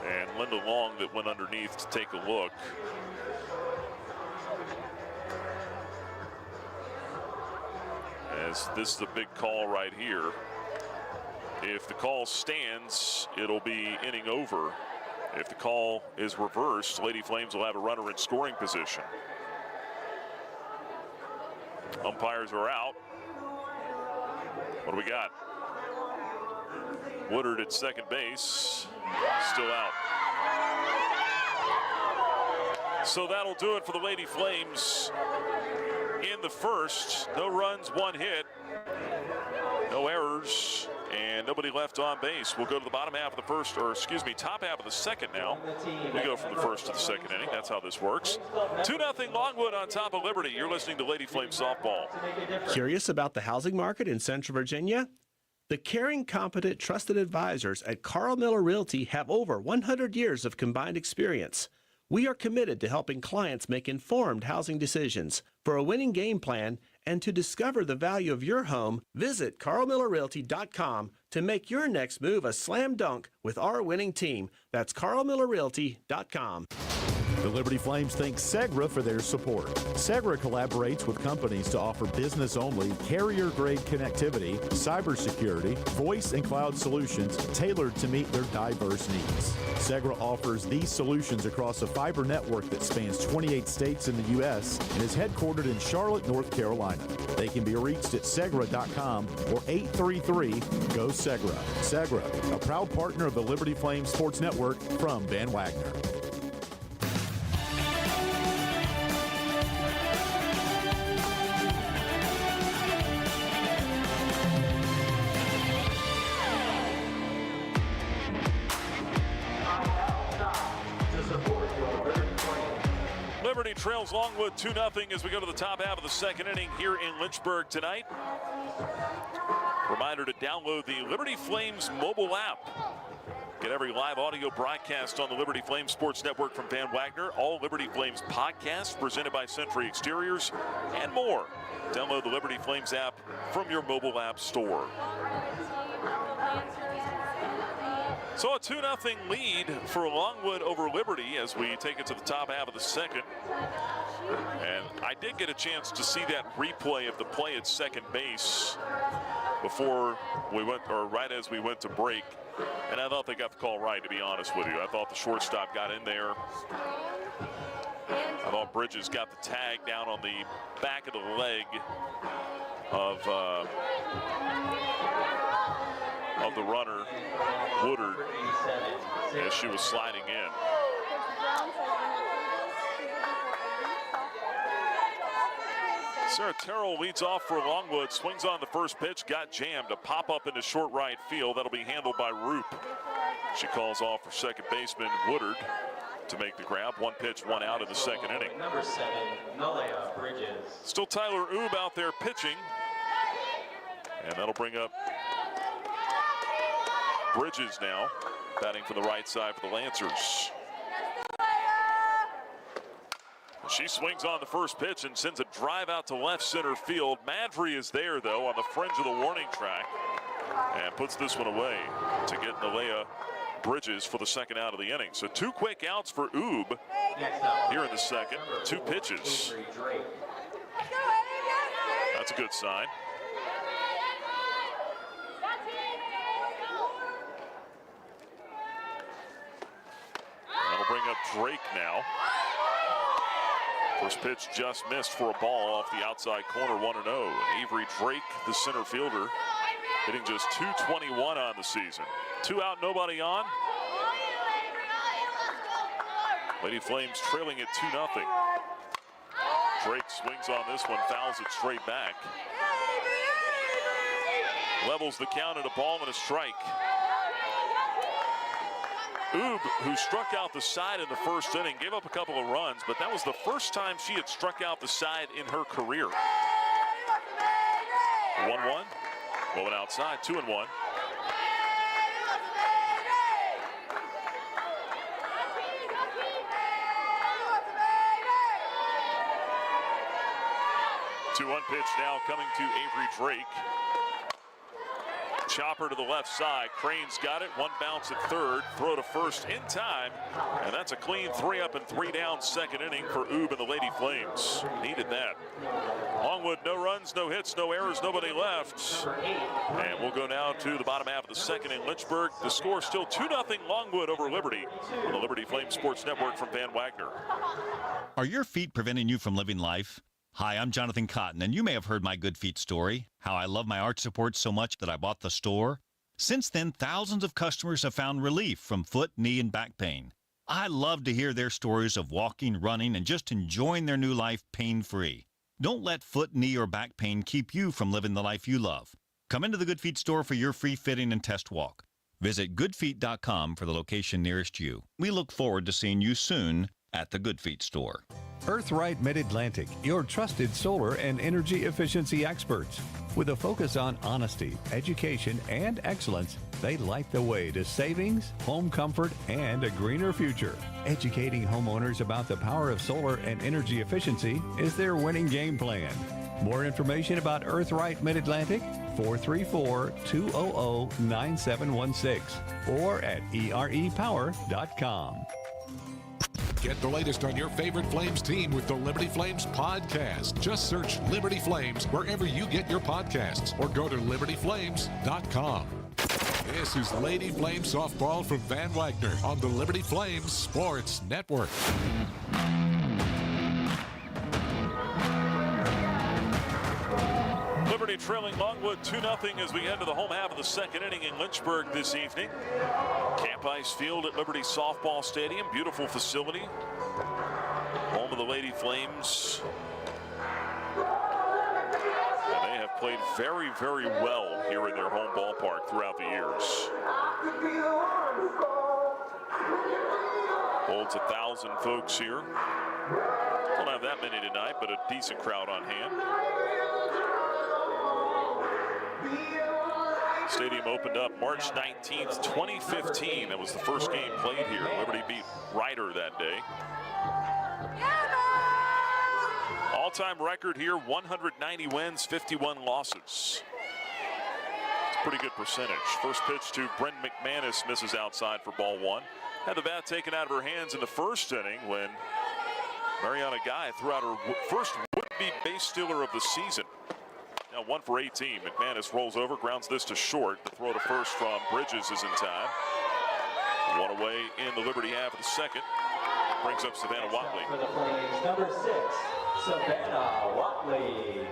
and Linda Long that went underneath to take a look. As this is a big call right here. If the call stands, it'll be inning over. If the call is reversed, Lady Flames will have a runner in scoring position. Umpires are out. What do we got? Woodard at second base, still out. So that'll do it for the Lady Flames in the first. No runs, 1 hit, no errors, and nobody left on base. We'll go to the bottom half of the first, or excuse me, top half of the second now. We go from the first to the second inning. That's how this works. 2-0 Longwood on top of Liberty. You're listening to Lady Flames Softball. Curious about the housing market in Central Virginia? The caring, competent, trusted advisors at Carl Miller Realty have over 100 years of combined experience. We are committed to helping clients make informed housing decisions. For a winning game plan and to discover the value of your home, visit carlmillerrealty.com to make your next move a slam dunk with our winning team. That's carlmillerrealty.com. The Liberty Flames thank Segra for their support. Segra collaborates with companies to offer business-only, carrier-grade connectivity, cybersecurity, voice and cloud solutions tailored to meet their diverse needs. Segra offers these solutions across a fiber network that spans 28 states in the U.S. and is headquartered in Charlotte, North Carolina. They can be reached at segra.com or 833-GO-SEGRA. Segra, a proud partner of the Liberty Flames Sports Network from Van Wagner. Liberty trails Longwood 2-0 as we go to the top half of the second inning here in Lynchburg tonight. Reminder to download the Liberty Flames mobile app. Get every live audio broadcast on the Liberty Flames Sports Network from Van Wagner, all Liberty Flames podcasts presented by Century Exteriors, and more. Download the Liberty Flames app from your mobile app store. So a 2-0 lead for Longwood over Liberty as we take it to the top half of the second. And I did get a chance to see that replay of the play at second base before we went, or right as we went to break. And I thought they got the call right, to be honest with you. I thought the shortstop got in there. I thought Bridges got the tag down on the back of the leg of the runner, Woodard, as she was sliding in. Sarah Terrell leads off for Longwood, swings on the first pitch, got jammed, a pop-up into short right field. That'll be handled by Roop. She calls off for second baseman Woodard to make the grab. One pitch, one out in the second inning. Number 7, Nalea Bridges. Still Tyler Oob out there pitching. And that'll bring up Bridges now, batting for the right side for the Lancers. She swings on the first pitch and sends a drive out to left center field. Madry is there, though, on the fringe of the warning track, and puts this one away to get Nalea Bridges for the second out of the inning. So 2 quick outs for Oob here in the second. 2 pitches. That's a good sign. That'll bring up Drake now. First pitch just missed for a ball off the outside corner, 1-0. Avery Drake, the center fielder, hitting just .221 on the season. 2 out, nobody on. Lady Flames trailing at 2-0. Drake swings on this one, fouls it straight back. Levels the count at a ball and a strike. Oob, who struck out the side in the first inning, gave up a couple of runs, but that was the first time she had struck out the side in her career. 1-1, going outside, 2-1. Two-one pitch now coming to Avery Drake. Chopper to the left side. Crane's got it. One bounce at third. Throw to first in time. And that's a clean 3 up and 3 down second inning for Oob and the Lady Flames. Needed that. Longwood, no runs, no hits, no errors, nobody left. And we'll go now to the bottom half of the second in Lynchburg. The score still 2-0 Longwood over Liberty on the Liberty Flames Sports Network from Van Wagner. Are your feet preventing you from living life? Hi, I'm Jonathan Cotton, and you may have heard my Good Feet story, how I love my arch support so much that I bought the store. Since then, thousands of customers have found relief from foot, knee, and back pain. I love to hear their stories of walking, running, and just enjoying their new life pain-free. Don't let foot, knee, or back pain keep you from living the life you love. Come into the Good Feet store for your free fitting and test walk. Visit goodfeet.com for the location nearest you. We look forward to seeing you soon at the Good Feet store. Earthright Mid-Atlantic, your trusted solar and energy efficiency experts. With a focus on honesty, education, and excellence, they light the way to savings, home comfort, and a greener future. Educating homeowners about the power of solar and energy efficiency is their winning game plan. More information about Earthright Mid-Atlantic, 434-200-9716 or at erepower.com. Get the latest on your favorite Flames team with the Liberty Flames podcast. Just search Liberty Flames wherever you get your podcasts or go to libertyflames.com. This is Lady Flames Softball from Van Wagner on the Liberty Flames Sports Network. Liberty trailing Longwood 2-0 as we head to the home half of the second inning in Lynchburg this evening. Camp Ice Field at Liberty Softball Stadium. Beautiful facility. Home of the Lady Flames. And they have played very, very well here in their home ballpark throughout the years. Holds 1,000 folks here. Don't have that many tonight, but a decent crowd on hand. Stadium opened up March 19th, 2015. That was the first game played here. Liberty beat Ryder that day. All-time record here, 190 wins, 51 losses. Pretty good percentage. First pitch to Bryn McManus, misses outside for ball one. Had the bat taken out of her hands in the first inning when Mariana Guy threw out her first would-be base stealer of the season. Now 1 for 18. McManus rolls over, grounds this to short. The throw to first from Bridges is in time. One away in the Liberty half of the second. Brings up Savannah Watley. For the Flames, number 6, Savannah Watley.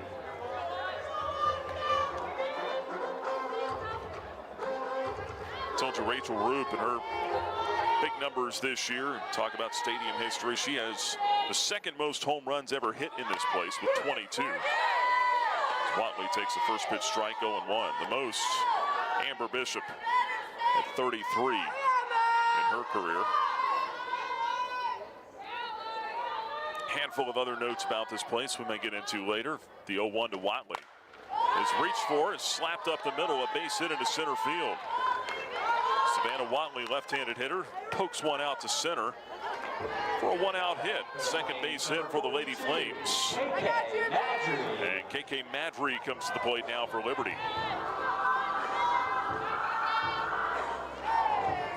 Told you Rachel Roop and her big numbers this year. Talk about stadium history. She has the second most home runs ever hit in this place with 22. Watley takes the first pitch strike, 0-1. The most, Amber Bishop at 33 in her career. Handful of other notes about this place we may get into later. The 0-1 to Watley is reached for, is slapped up the middle, a base hit into center field. Savannah Watley, left-handed hitter, pokes one out to center for a one-out hit. Second base hit for the Lady Flames. And KK Madry comes to the plate now for Liberty.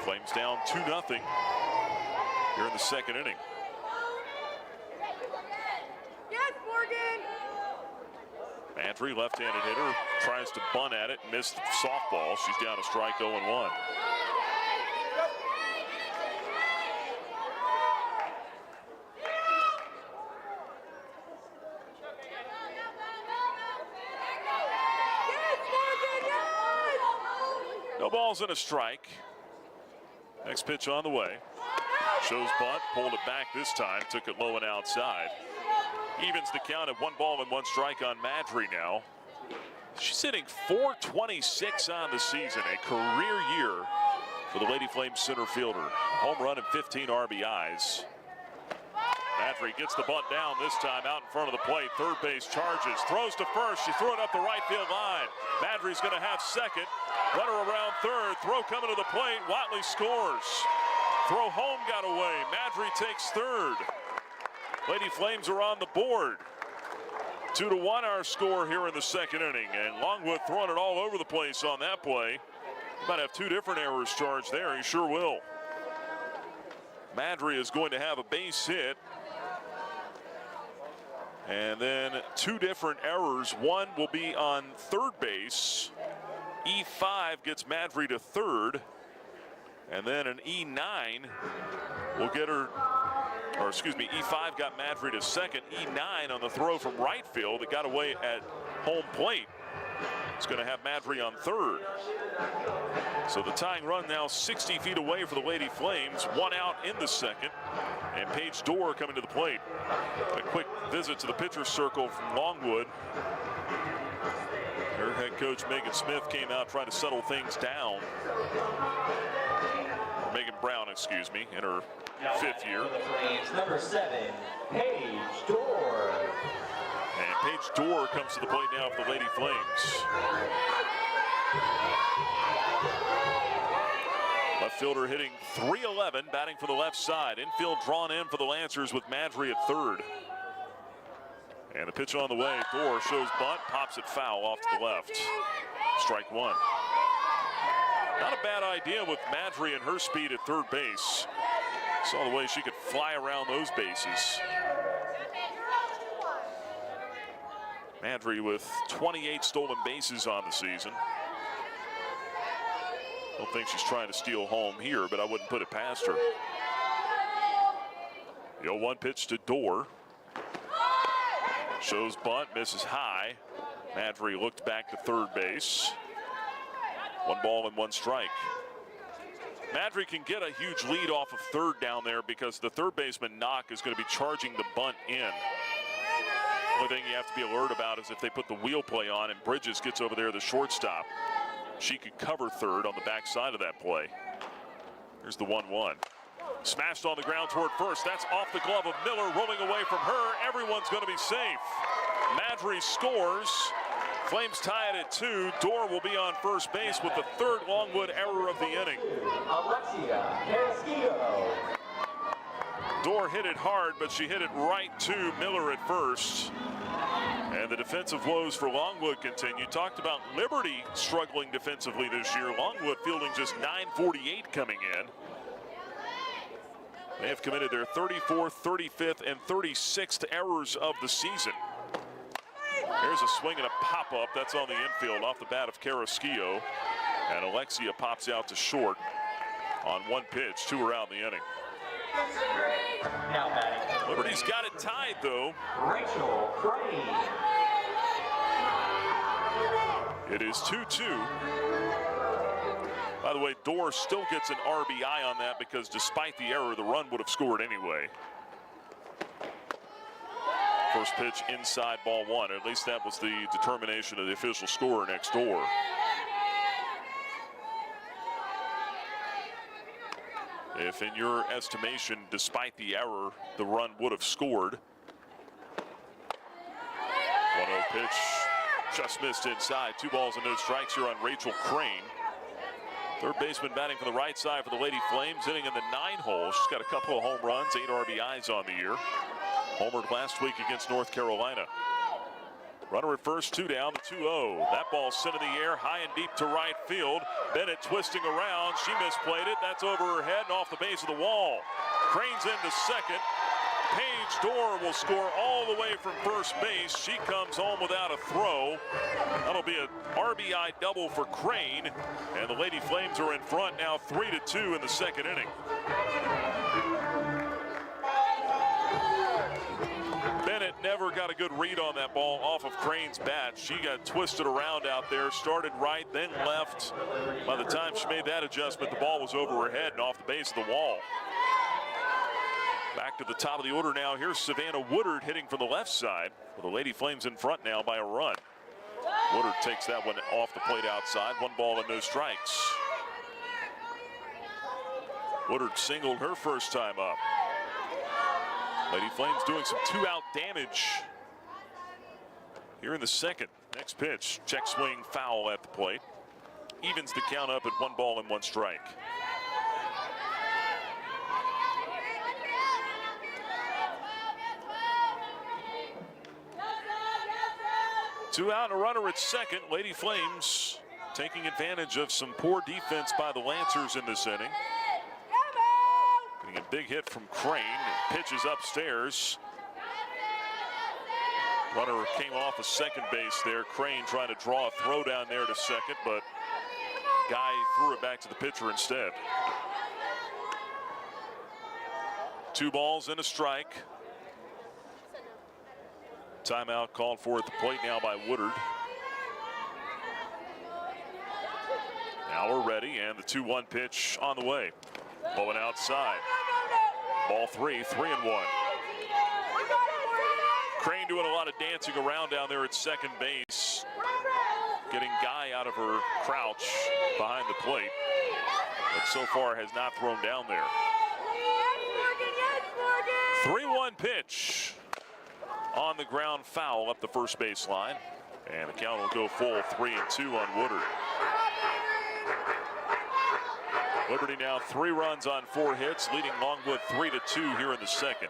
Flames down 2-0 here in the second inning. Yes, Morgan! Madry, left-handed hitter, tries to bunt at it, missed softball. She's down a strike, 0-1. No balls and a strike. Next pitch on the way. Shows bunt, pulled it back this time, took it low and outside. Evens the count at 1 ball and 1 strike on Madry now. She's hitting .426 on the season, a career year for the Lady Flames center fielder. Home run and 15 RBIs. Madry gets the bunt down this time out in front of the plate. Third base charges, throws to first. She threw it up the right field line. Madry's going to have second. Runner around third. Throw coming to the plate. Watley scores. Throw home got away. Madry takes third. Lady Flames are on the board. 2-1 our score here in the second inning. And Longwood throwing it all over the place on that play. Might have 2 different errors charged there. He sure will. Madry is going to have a base hit. And then 2 different errors. One will be on third base. E5 gets Madry to third. And then an E9 will get her, or excuse me, E5 got Madry to second. E9 on the throw from right field that got away at home plate. It's going to have Madry on third. So the tying run now 60 feet away for the Lady Flames. 1 out in the second. And Paige Dorr coming to the plate. A quick visit to the pitcher's circle from Longwood. Her head coach Megan Smith came out trying to settle things down. Megan Brown, excuse me, in her 5th year. Number 7, Paige Dorr. And Paige Dorr comes to the plate now for the Lady Flames. Left fielder hitting .311, batting for the left side. Infield drawn in for the Lancers with Madry at third. And the pitch on the way. Dorr shows bunt, pops it foul off to the left. Strike 1. Not a bad idea with Madry and her speed at third base. Saw the way she could fly around those bases. Madry with 28 stolen bases on the season. Don't think she's trying to steal home here, but I wouldn't put it past her. The 0-1 pitch to Dorr. Shows bunt, misses high. Madry looked back to third base. 1 ball and 1 strike. Madry can get a huge lead off of third down there because the third baseman Knock is going to be charging the bunt in. Only thing you have to be alert about is if they put the wheel play on and Bridges gets over there, the shortstop, she could cover third on the backside of that play. Here's the 1-1. Smashed on the ground toward first. That's off the glove of Miller, rolling away from her. Everyone's going to be safe. Madry scores. Flames tie it at 2. Dorr will be on first base with the third Longwood error of the inning. Dorr hit it hard, but she hit it right to Miller at first. And the defensive woes for Longwood continue. Talked about Liberty struggling defensively this year. Longwood fielding just .948 coming in. They have committed their 34th, 35th, and 36th errors of the season. Here's a swing and a pop-up. That's on the infield off the bat of Carrasquillo. And Alexia pops out to short on one pitch. 2 are out in the inning. Liberty's got it tied, though. Rachel Crane. It is 2-2. By the way, Dorr still gets an RBI on that because despite the error, the run would have scored anyway. First pitch inside, ball 1. Or at least that was the determination of the official scorer next door. If in your estimation, despite the error, the run would have scored. 1-0 pitch, just missed inside. 2 balls and no strikes here on Rachel Crane. Third baseman batting for the right side for the Lady Flames, hitting in the 9 hole. She's got a couple of home runs, 8 RBIs on the year. Homered last week against North Carolina. Runner at first, 2 down, the 2-0. That ball sent in the air, high and deep to right field. Bennett twisting around. She misplayed it. That's over her head and off the base of the wall. Crane's into second. Paige Dorr will score all the way from first base. She comes home without a throw. That'll be an RBI double for Crane. And the Lady Flames are in front now 3-2 in the second inning. Bennett never got a good read on that ball off of Crane's bat. She got twisted around out there, started right, then left. By the time she made that adjustment, the ball was over her head and off the base of the wall. Back to the top of the order now. Here's Savannah Woodard hitting from the left side. With the Lady Flames in front now by a run. Woodard takes that one off the plate outside. 1 ball and no strikes. Woodard singled her first time up. Lady Flames doing some 2-out damage here in the second. Next pitch, check swing foul at the plate. Evens the count up at 1 ball and 1 strike. Two out and a runner at second. Lady Flames taking advantage of some poor defense by the Lancers in this inning. Getting a big hit from Crane. Pitches upstairs. Runner came off of second base there. Crane trying to draw a throw down there to second, but Guy threw it back to the pitcher instead. 2 balls and a strike. Timeout called for at the plate now by Woodard. Now we're ready, and the 2-1 pitch on the way. Blowing outside. Ball 3, 3-1. Crane doing a lot of dancing around down there at second base. Getting Guy out of her crouch behind the plate. But so far has not thrown down there. 3-1 pitch. On the ground, foul up the first base line. And the count will go full 3-2 on Woodard. Liberty now 3 runs on 4 hits, leading Longwood 3-2 here in the second.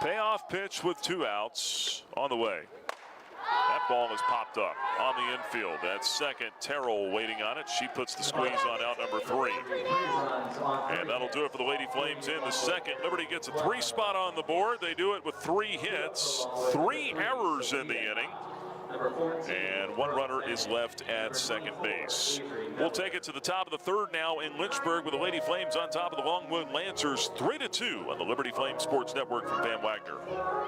Payoff pitch with 2 outs on the way. That ball has popped up on the infield. That's second. Terrell waiting on it. She puts the squeeze on out number 3. And that'll do it for the Lady Flames in the second. Liberty gets a 3 spot on the board. They do it with 3 hits, 3 errors in the inning. And 1 runner is left at second base. We'll take it to the top of the third now in Lynchburg with the Lady Flames on top of the Longwood Lancers 3-2 on the Liberty Flames Sports Network from Van Wagner.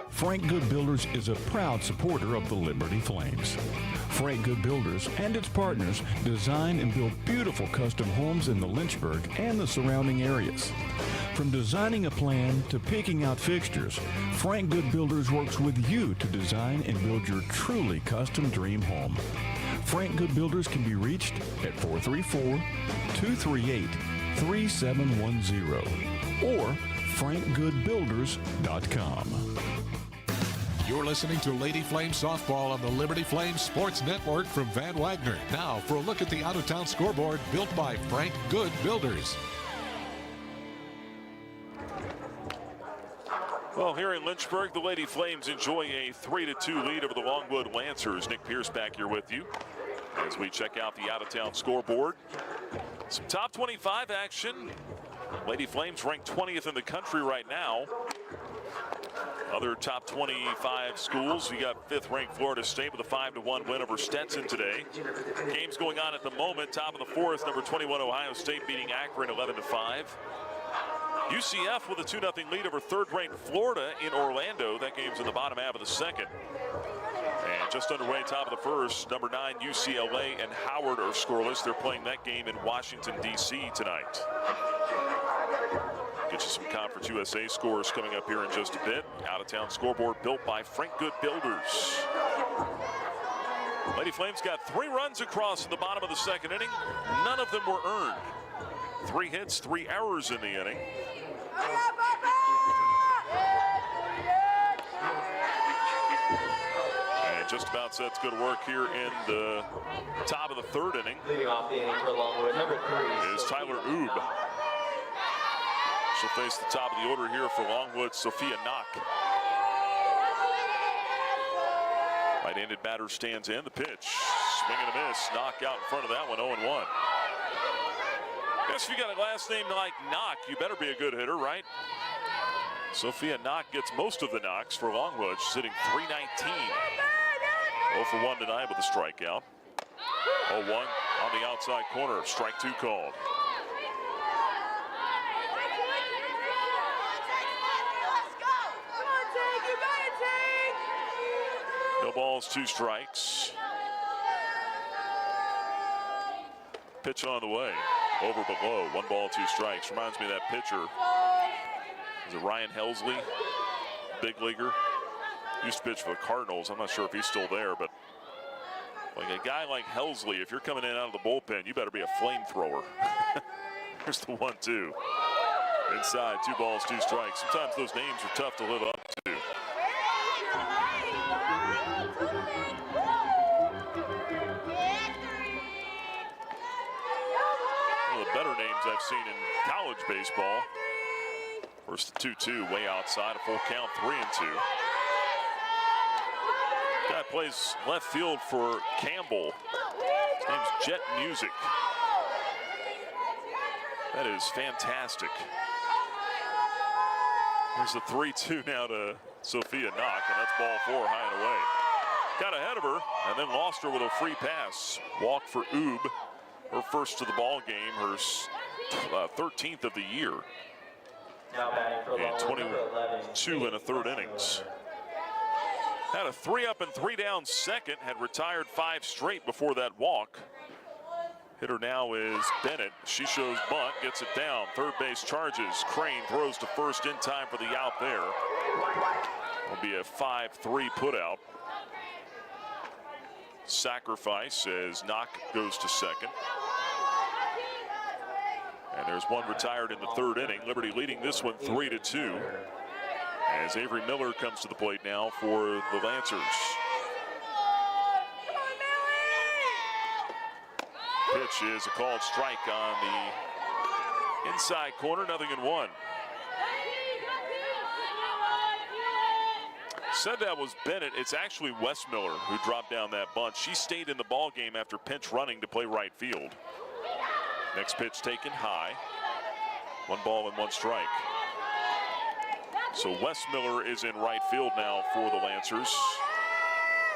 Frank Good Builders is a proud supporter of the Liberty Flames. Frank Good Builders and its partners design and build beautiful custom homes in the Lynchburg and the surrounding areas. From designing a plan to picking out fixtures, Frank Good Builders works with you to design and build your truly custom custom dream home. Frank Good Builders can be reached at 434-238-3710 or frankgoodbuilders.com. You're listening to Lady Flame Softball on the Liberty Flames Sports Network from Van Wagner. Now for a look at the out-of-town scoreboard built by Frank Good Builders. Well, here in Lynchburg, the Lady Flames enjoy a 3-2 lead over the Longwood Lancers. Nick Pierce back here with you as we check out the out-of-town scoreboard. Some top 25 action. Lady Flames ranked 20th in the country right now. Other top 25 schools, we got 5th ranked Florida State with a 5-1 win over Stetson today. Games going on at the moment. Top of the 4th, number 21 Ohio State beating Akron 11-5. UCF with a 2-0 lead over 3rd ranked Florida in Orlando. That game's in the bottom half of the 2nd. And just underway, top of the 1st, number 9 UCLA and Howard are scoreless. They're playing that game in Washington, D.C. tonight. Get you some Conference USA scores coming up here in just a bit. Out-of-town scoreboard built by Frank Good Builders. Lady Flames got 3 runs across in the bottom of the 2nd inning. None of them were earned. 3 hits, 3 errors in the inning. And just about sets good work here in the top of the 3rd inning. Leading off the inning for Longwood, number 3 is Tyler Oob. She'll face the top of the order here for Longwood, Sophia Knock. Right-handed batter stands in. The pitch, swing and a miss. Knock out in front of that one, 0-1. Guess if you got a last name like Knock, you better be a good hitter, right? Sophia Knock gets most of the knocks for Longwood. She's hitting .319. 0 for 1 tonight with a strikeout. 0-1 on the outside corner. Strike 2 called. No balls, 2 strikes. Pitch on the way. Over below. 1 ball, 2 strikes. Reminds me of that pitcher. Is it Ryan Helsley? Big leaguer. Used to pitch for the Cardinals. I'm not sure if he's still there, but like a guy like Helsley, if you're coming in out of the bullpen, you better be a flamethrower. Here's the 1-2. Inside, 2 balls, 2 strikes. Sometimes those names are tough to live up to. One of the better names I've seen in college baseball. First the 2-2, way outside, a full count, 3-2. Guy plays left field for Campbell. His name's Jet Music. That is fantastic. Here's the 3-2 now to Sophia Knock, and that's ball 4, high and away. Got ahead of her and then lost her with a free pass. Walk for Oob, her first to the ball game, her 13th of the year. And 22 in the 3rd innings. Had a 3-up and 3-down second, had retired 5 straight before that walk. Hitter now is Bennett. She shows bunt, gets it down. 3rd base charges. Crane throws to first in time for the out there. Will be a 5-3 putout. Sacrifice as Knock goes to second. And there's 1 retired in the 3rd inning. Liberty leading this one 3-2. As Avery Miller comes to the plate now for the Lancers. Pitch is a called strike on the inside corner, 0-1. Said that was Bennett. It's actually Wes Miller who dropped down that bunt. She stayed in the ball game after pinch running to play right field. Next pitch taken high. 1 ball and 1 strike. So Wes Miller is in right field now for the Lancers.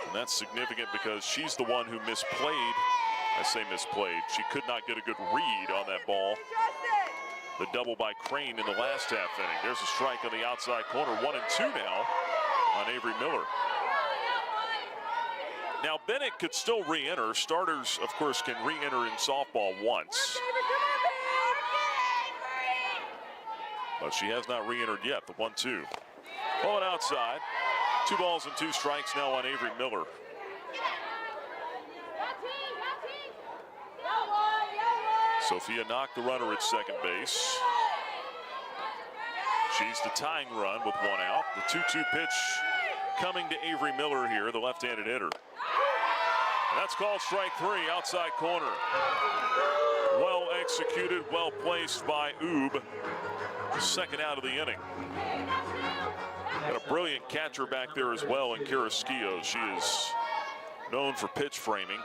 And that's significant because she's the one who misplayed. I say misplayed. She could not get a good read on that ball. The double by Crane in the last half inning. There's a strike on the outside corner. 1-2 now on Avery Miller. Now Bennett could still re-enter. Starters, of course, can re-enter in softball once. But she has not re-entered yet. The 1-2. Pulling outside. 2 balls and 2 strikes now on Avery Miller. Sophia knocked the runner at second base. She's the tying run with one out. The 2-2 pitch coming to Avery Miller here, the left-handed hitter. And that's called strike three, outside corner. Well executed, well placed by Oob. The second out of the inning. And a brilliant catcher back there as well in Carrasquillo. She is known for pitch framing.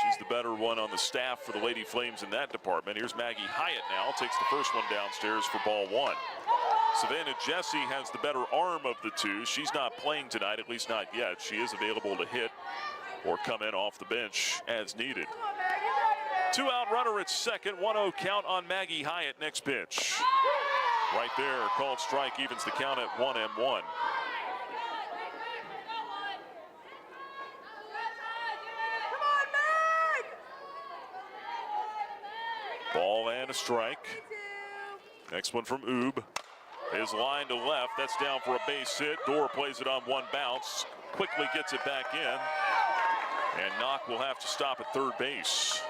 She's the better one on the staff for the Lady Flames in that department. Here's Maggie Hyatt now, takes the first one downstairs for ball one. Savannah Jesse has the better arm of the two. She's not playing tonight, at least not yet. She is available to hit or come in off the bench as needed. 2-out runner at second, 1-0 count on Maggie Hyatt. Next pitch. Right there, called strike, evens the count at 1-1. Ball and a strike. Next one from Oob. His line to left. That's down for a base hit. Dorr plays it on one bounce. Quickly gets it back in. And Knock will have to stop at third base.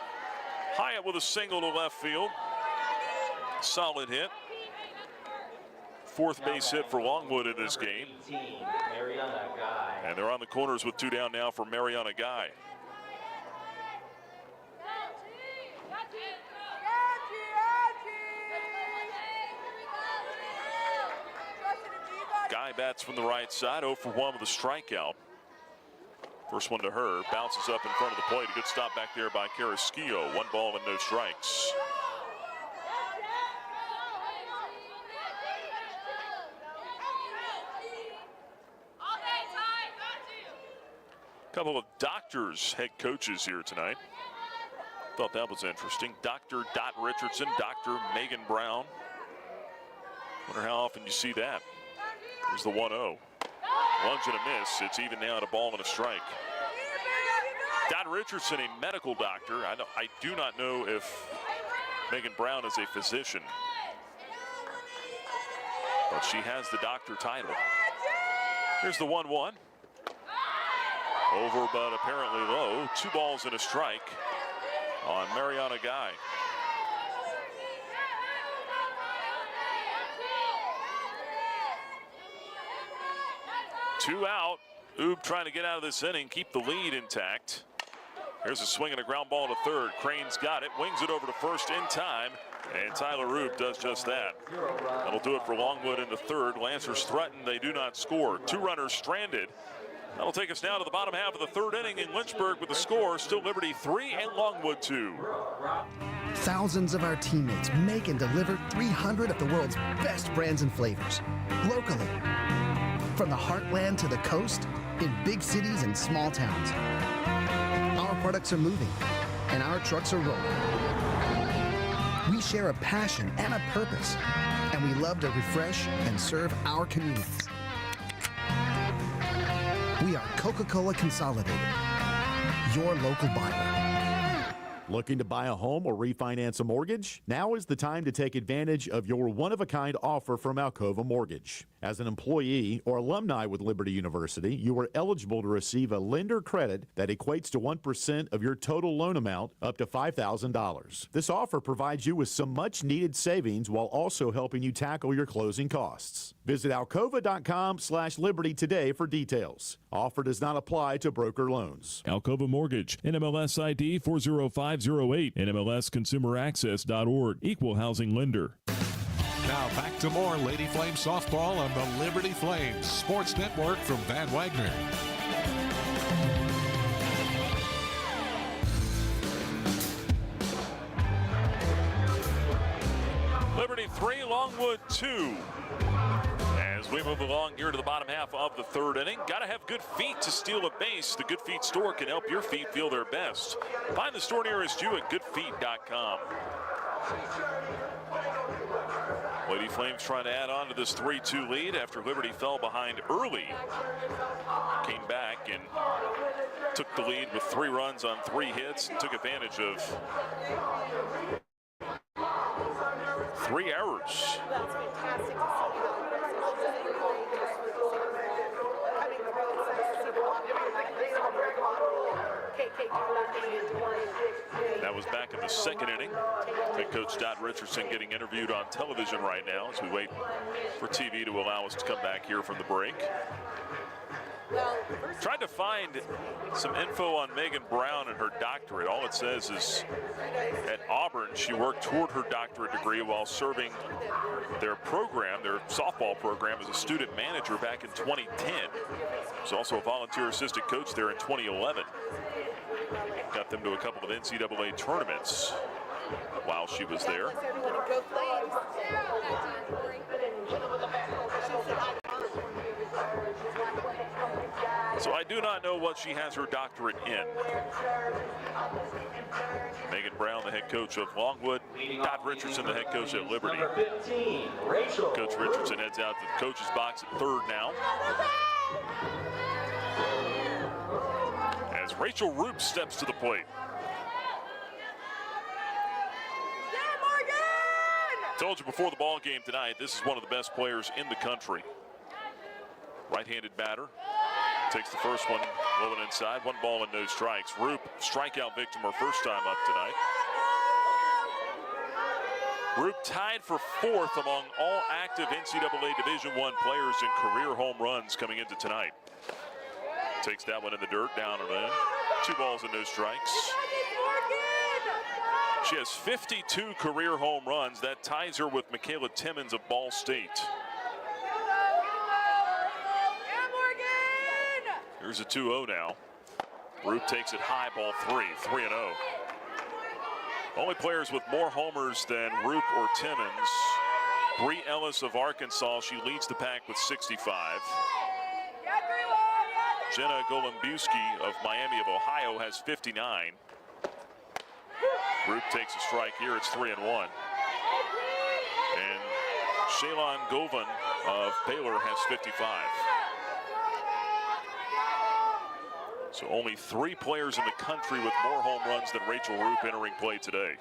Hyatt with a single to left field. Solid hit. Fourth base hit for Longwood in this game. And they're on the corners with two down now for Mariana Guy. Guy bats from the right side, 0 for 1 with a strikeout. First one to her, bounces up in front of the plate. A good stop back there by Carrasquillo. 1 ball and no strikes. Couple of Doctors head coaches here tonight. Thought that was interesting. Dr. Dot Richardson, Dr. Megan Brown. Wonder how often you see that. Here's the 1-0. Lunge and a miss. It's even now at a ball and a strike. Dot Richardson, a medical doctor. I do not know if Megan Brown is a physician, but she has the doctor title. Here's the 1-1. Over, but apparently low. 2 balls and a strike on Mariana Guy. Two out. Oob trying to get out of this inning, keep the lead intact. Here's a swing and a ground ball to third. Crane's got it, wings it over to first in time, and Tyler Oob does just that. That'll do it for Longwood into third. Lancers threaten, they do not score. 2 runners stranded. That'll take us now to the bottom half of the third inning in Lynchburg with the score still Liberty 3 and Longwood 2. Thousands of our teammates make and deliver 300 of the world's best brands and flavors, locally. From the heartland to the coast, in big cities and small towns. Our products are moving, and our trucks are rolling. We share a passion and a purpose, and we love to refresh and serve our communities. We are Coca-Cola Consolidated, your local buyer. Looking to buy a home or refinance a mortgage? Now is the time to take advantage of your one-of-a-kind offer from Alcova Mortgage. As an employee or alumni with Liberty University, you are eligible to receive a lender credit that equates to 1% of your total loan amount up to $5,000. This offer provides you with some much-needed savings while also helping you tackle your closing costs. Visit alcova.com/liberty today for details. Offer does not apply to broker loans. Alcova Mortgage, NMLS ID 40508, NMLSconsumeraccess.org, Equal Housing Lender. Now back to more Lady Flame softball on the Liberty Flames Sports Network from Van Wagner. Liberty 3, Longwood 2. As we move along here to the bottom half of the third inning, got to have good feet to steal a base. The Good Feet store can help your feet feel their best. Find the store nearest you at goodfeet.com. Lady Flames trying to add on to this 3-2 lead after Liberty fell behind early. Came back and took the lead with 3 runs on 3 hits and took advantage of 3 errors. That's fantastic to see how That was back in the second inning. Head coach Dot Richardson getting interviewed on television right now as we wait for TV to allow us to come back here from the break. Tried to find some info on Megan Brown and her doctorate. All it says is at Auburn, she worked toward her doctorate degree while serving their program, their softball program, as a student manager back in 2010. Was also a volunteer assistant coach there in 2011. Got them to a couple of NCAA tournaments while she was there. So I do not know what she has her doctorate in. Megan Brown, the head coach of Longwood. Todd Richardson, the head coach at Liberty. Coach Richardson heads out to the coach's box at third now. As Rachel Roop steps to the plate. Told you before the ball game tonight, this is one of the best players in the country. Right-handed batter. Takes the first one, low and inside. 1 ball and no strikes. Roop, strikeout victim, her first time up tonight. Roop tied for 4th among all active NCAA Division I players in career home runs coming into tonight. Takes that one in the dirt, down and in. 2 balls and no strikes. She has 52 career home runs. That ties her with Michaela Timmons of Ball State. Here's a 2-0 now. Roop takes it high, ball 3-0. Only players with more homers than Roop or Timmons. Bree Ellis of Arkansas, she leads the pack with 65. Jenna Golombiewski of Miami of Ohio has 59. Roop takes a strike here, it's 3-1. And Shaylon Govan of Baylor has 55. So only 3 players in the country with more home runs than Rachel Roop entering play today.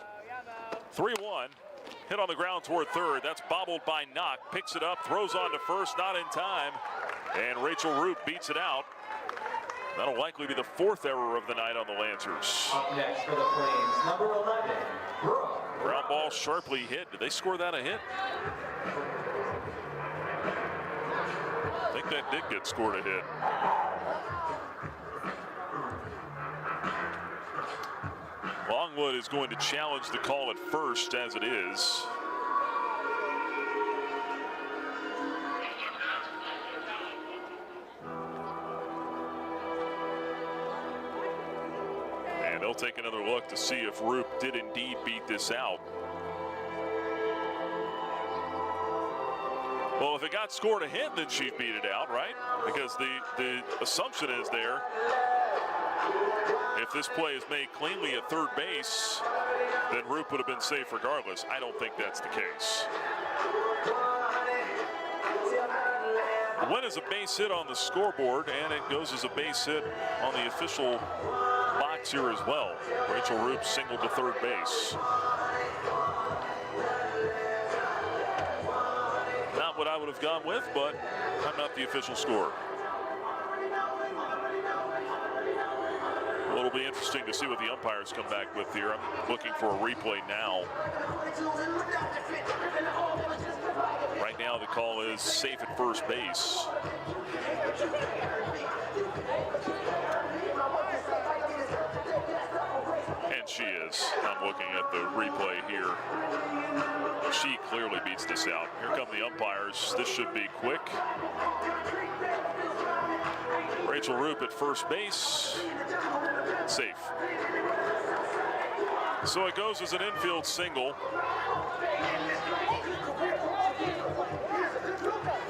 3-1, hit on the ground toward third. That's bobbled by Knock, picks it up, throws on to first, not in time. And Rachel Roop beats it out. That'll likely be the 4th error of the night on the Lancers. Up next for the Flames, number 11, Brooke. Ground ball sharply hit. Did they score that a hit? I think that did get scored a hit. Longwood is going to challenge the call at first as it is. And they'll take another look to see if Roop did indeed beat this out. Well, if it got scored a hit, then she'd beat it out, right? Because the assumption is there, if this play is made cleanly at third base, then Roop would have been safe regardless. I don't think that's the case. The win is a base hit on the scoreboard, and it goes as a base hit on the official box here as well. Rachel Roop singled to third base. Not what I would have gone with, but I'm not the official scorer. Well, it'll be interesting to see what the umpires come back with here. I'm looking for a replay now. Right now, the call is safe at first base. And she is. I'm looking at the replay here. She clearly beats this out. Here come the umpires. This should be quick. Rachel Roop at first base. Safe. So it goes as an infield single.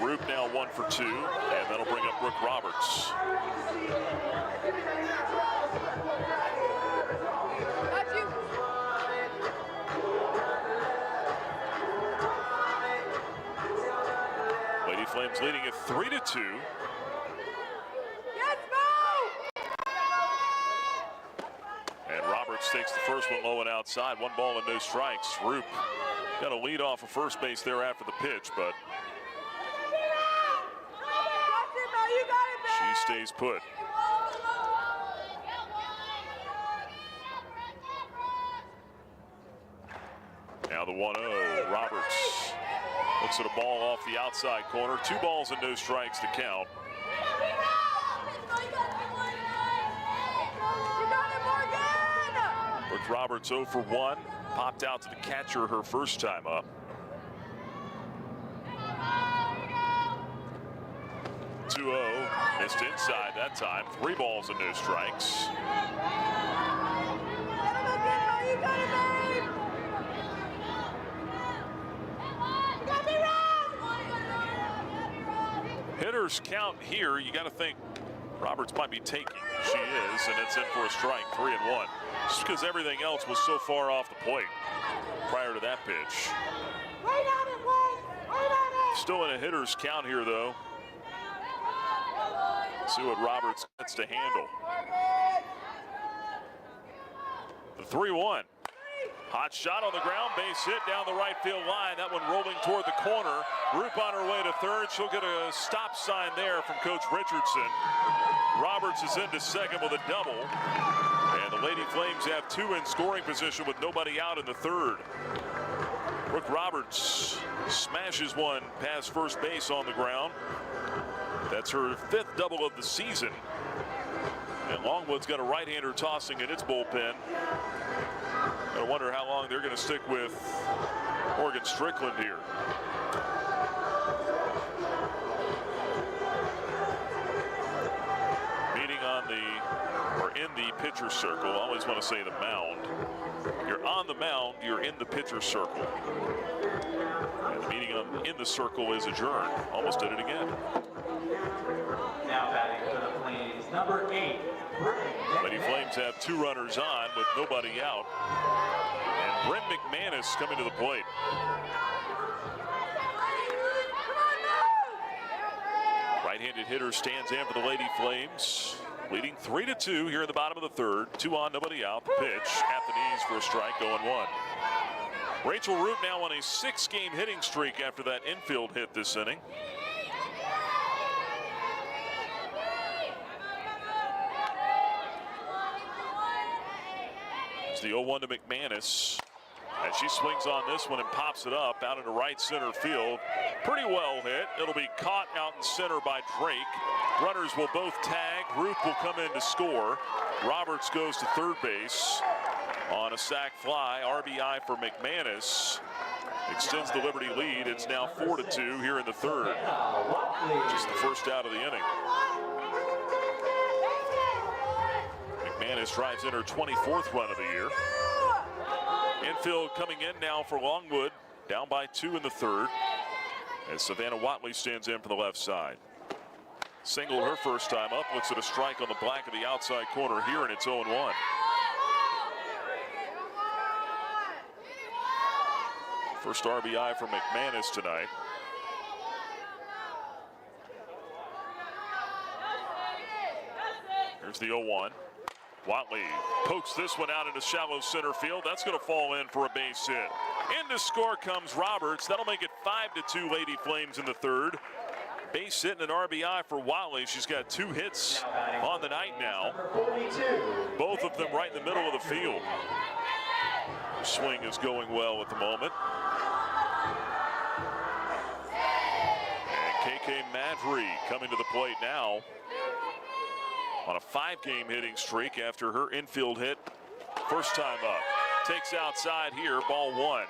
Roop now 1 for 2, and that'll bring up Brooke Roberts. Lady Flames leading at 3-2. Takes the first one low and outside. 1 ball and no strikes. Roop got a lead off of first base there after the pitch, but she stays put. Now the 1-0. Roberts looks at a ball off the outside corner. 2 balls and no strikes to count. Brooke Roberts 0 for 1. Popped out to the catcher her first time up. 2-0. Missed inside that time. 3 balls and no strikes. Hitters count here. You got to think Roberts might be taking. She is, and it's in for a strike, 3-1. Just because everything else was so far off the plate prior to that pitch. Still in a hitter's count here, though. See what Roberts gets to handle. The 3-1. Hot shot on the ground, base hit down the right field line. That one rolling toward the corner. Roop on her way to third. She'll get a stop sign there from Coach Richardson. Roberts is into second with a double. And the Lady Flames have 2 in scoring position with nobody out in the third. Brooke Roberts smashes one past first base on the ground. That's her 5th double of the season. And Longwood's got a right-hander tossing in its bullpen. I wonder how long they're going to stick with Morgan Strickland here. Meeting on the, or in the pitcher circle. I always want to say the mound. You're on the mound, you're in the pitcher circle. And the meeting in the circle is adjourned. Almost did it again. Now batting for the Flames, number 8. Lady Flames have 2 runners on with nobody out. And Bryn McManus coming to the plate. Right-handed hitter stands in for the Lady Flames. Leading 3-2 here in the bottom of the third. 2 on, nobody out. The pitch at the knees for a strike, 0-1. Rachel Root now on a 6-game hitting streak after that infield hit this inning. It's the 0-1 to McManus. And she swings on this one and pops it up out into right center field. Pretty well hit. It'll be caught out in center by Drake. Runners will both tag. Ruth will come in to score. Roberts goes to third base on a sac fly. RBI for McManus. Extends the Liberty lead. It's now 4-2 here in the third. Just the first out of the inning. McManus drives in her 24th run of the year. Infield coming in now for Longwood, down by 2 in the third, as Savannah Watley stands in for the left side. Singled her first time up, looks at a strike on the black of the outside corner here, and it's 0-1. First RBI for McManus tonight. Here's the 0-1. Watley pokes this one out into shallow center field. That's going to fall in for a base hit. In to score comes Roberts. That'll make it 5-2 Lady Flames in the third. Base hit and an RBI for Watley. She's got 2 hits on the night now. Both of them right in the middle of the field. Swing is going well at the moment. And KK Madry coming to the plate now on a 5-game hitting streak after her infield hit first time up. Takes outside here, ball 1.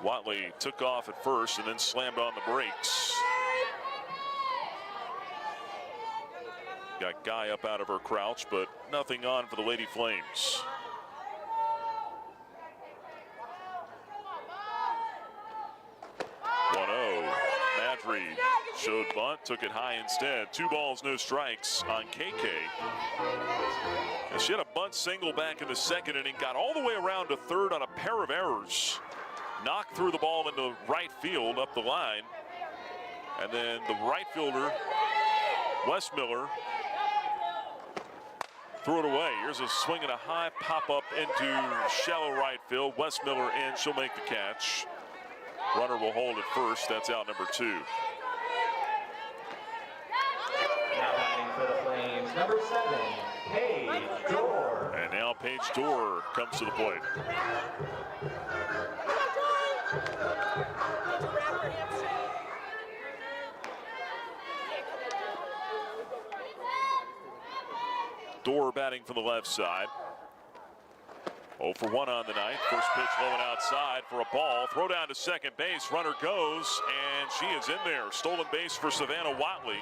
Watley took off at first and then slammed on the brakes. Got Guy up out of her crouch, but nothing on for the Lady Flames. Madry showed bunt, took it high instead. 2 balls, no strikes on KK. And she had a bunt single back in the second inning, got all the way around to third on a pair of errors. Knocked through the ball into right field up the line. And then the right fielder, Wes Miller, threw it away. Here's a swing and a high pop-up into shallow right field. Wes Miller in, she'll make the catch. Runner will hold at first. That's out number 2. Now batting for the Flames, number 7, Paige Dorr. And now Paige Dorr comes to the plate. Dorr batting from the left side. 0 for 1 on the night. First pitch low and outside for a ball. Throw down to second base. Runner goes, and she is in there. Stolen base for Savannah Watley.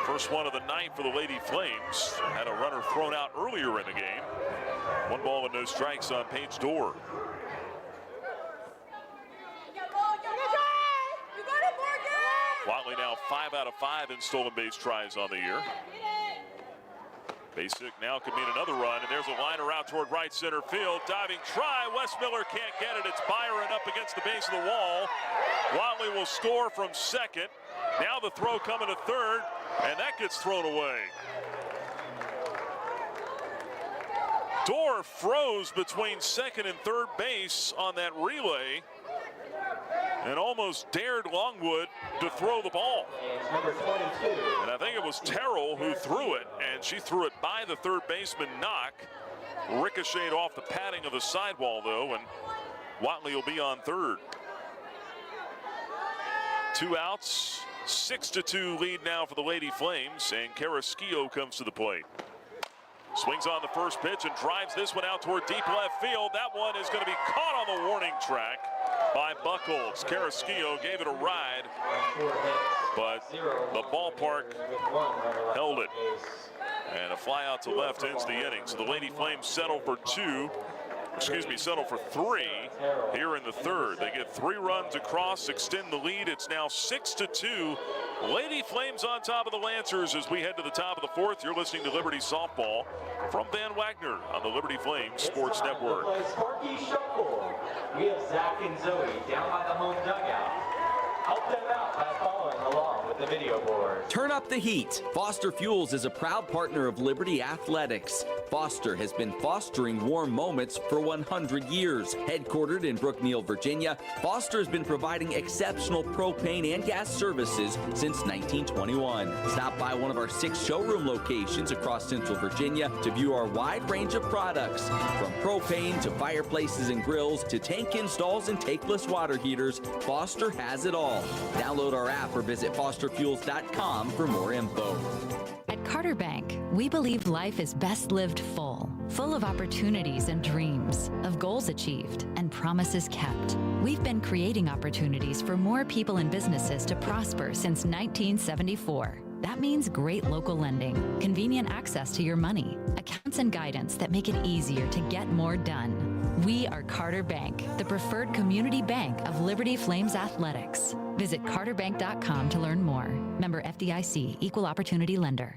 First one of the night for the Lady Flames. Had a runner thrown out earlier in the game. 1 ball and no strikes on Paige Dorr. Watley now 5 out of 5 in stolen base tries on the year. Base hit now could mean another run, and there's a liner out toward right center field. Diving try, Wes Miller can't get it. It's Byron up against the base of the wall. Watley will score from second. Now the throw coming to third, and that gets thrown away. Dorr froze between second and third base on that relay and almost dared Longwood to throw the ball. And I think it was Terrell who threw it, and she threw it by the third baseman knock. Ricocheted off the padding of the sidewall, though, and Watley will be on third. 2 outs, 6-2 lead now for the Lady Flames, and Carrasquillo comes to the plate. Swings on the first pitch and drives this one out toward deep left field. That one is going to be caught on the warning track by Buckholz. Carrasquillo gave it a ride, but the ballpark held it. And a fly out to left ends the inning. So the Lady Flames settle for 3 here in the third. They get 3 runs across, extend the lead. It's now 6-2. Lady Flames on top of the Lancers as we head to the top of the fourth. You're listening to Liberty Softball from Van Wagner on the Liberty Flames Sports Network. We have Zach and Zoe down by the home dugout. Help them out by following along with the video board. Turn up the heat. Foster Fuels is a proud partner of Liberty Athletics. Foster has been fostering warm moments for 100 years. Headquartered in Brookneal, Virginia, Foster has been providing exceptional propane and gas services since 1921. Stop by one of our 6 showroom locations across Central Virginia to view our wide range of products, from propane to fireplaces and grills to tank installs and tankless water heaters. Foster has it all. Download our app or visit fosterfuels.com for more info. At Carter Bank, we believe life is best lived full of opportunities and dreams, of goals achieved and promises kept. We've been creating opportunities for more people and businesses to prosper since 1974. That means great local lending, convenient access to your money, accounts and guidance that make it easier to get more done. We are Carter Bank, the preferred community bank of Liberty Flames Athletics. Visit carterbank.com to learn more. Member FDIC, Equal Opportunity Lender.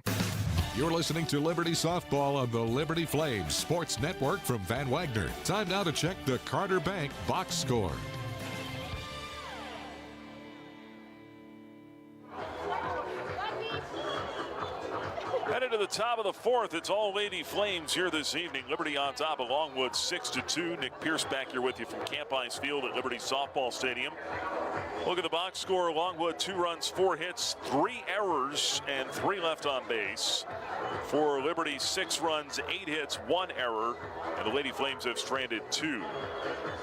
You're listening to Liberty Softball on the Liberty Flames Sports Network from Van Wagner. Time now to check the Carter Bank box score. Headed to the top of the fourth, it's all Lady Flames here this evening. Liberty on top of Longwood 6-2. Nick Pierce back here with you from Camp Ice Field at Liberty Softball Stadium. Look at the box score. Longwood 2 runs, 4 hits, 3 errors, and 3 left on base. For Liberty, 6 runs, 8 hits, 1 error, and the Lady Flames have stranded 2.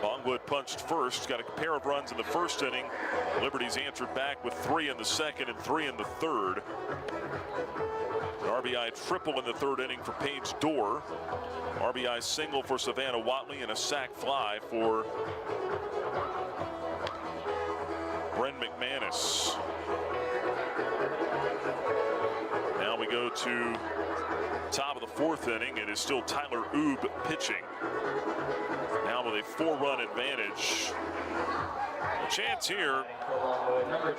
Longwood punched first, got a pair of runs in the first inning. Liberty's answered back with 3 in the second and 3 in the third. An RBI triple in the third inning for Paige Dorr. RBI single for Savannah Watley and a sac fly for Bren McManus. Now we go to top of the fourth inning. It is still Tyler Oob pitching. Now with a 4-run advantage. A chance here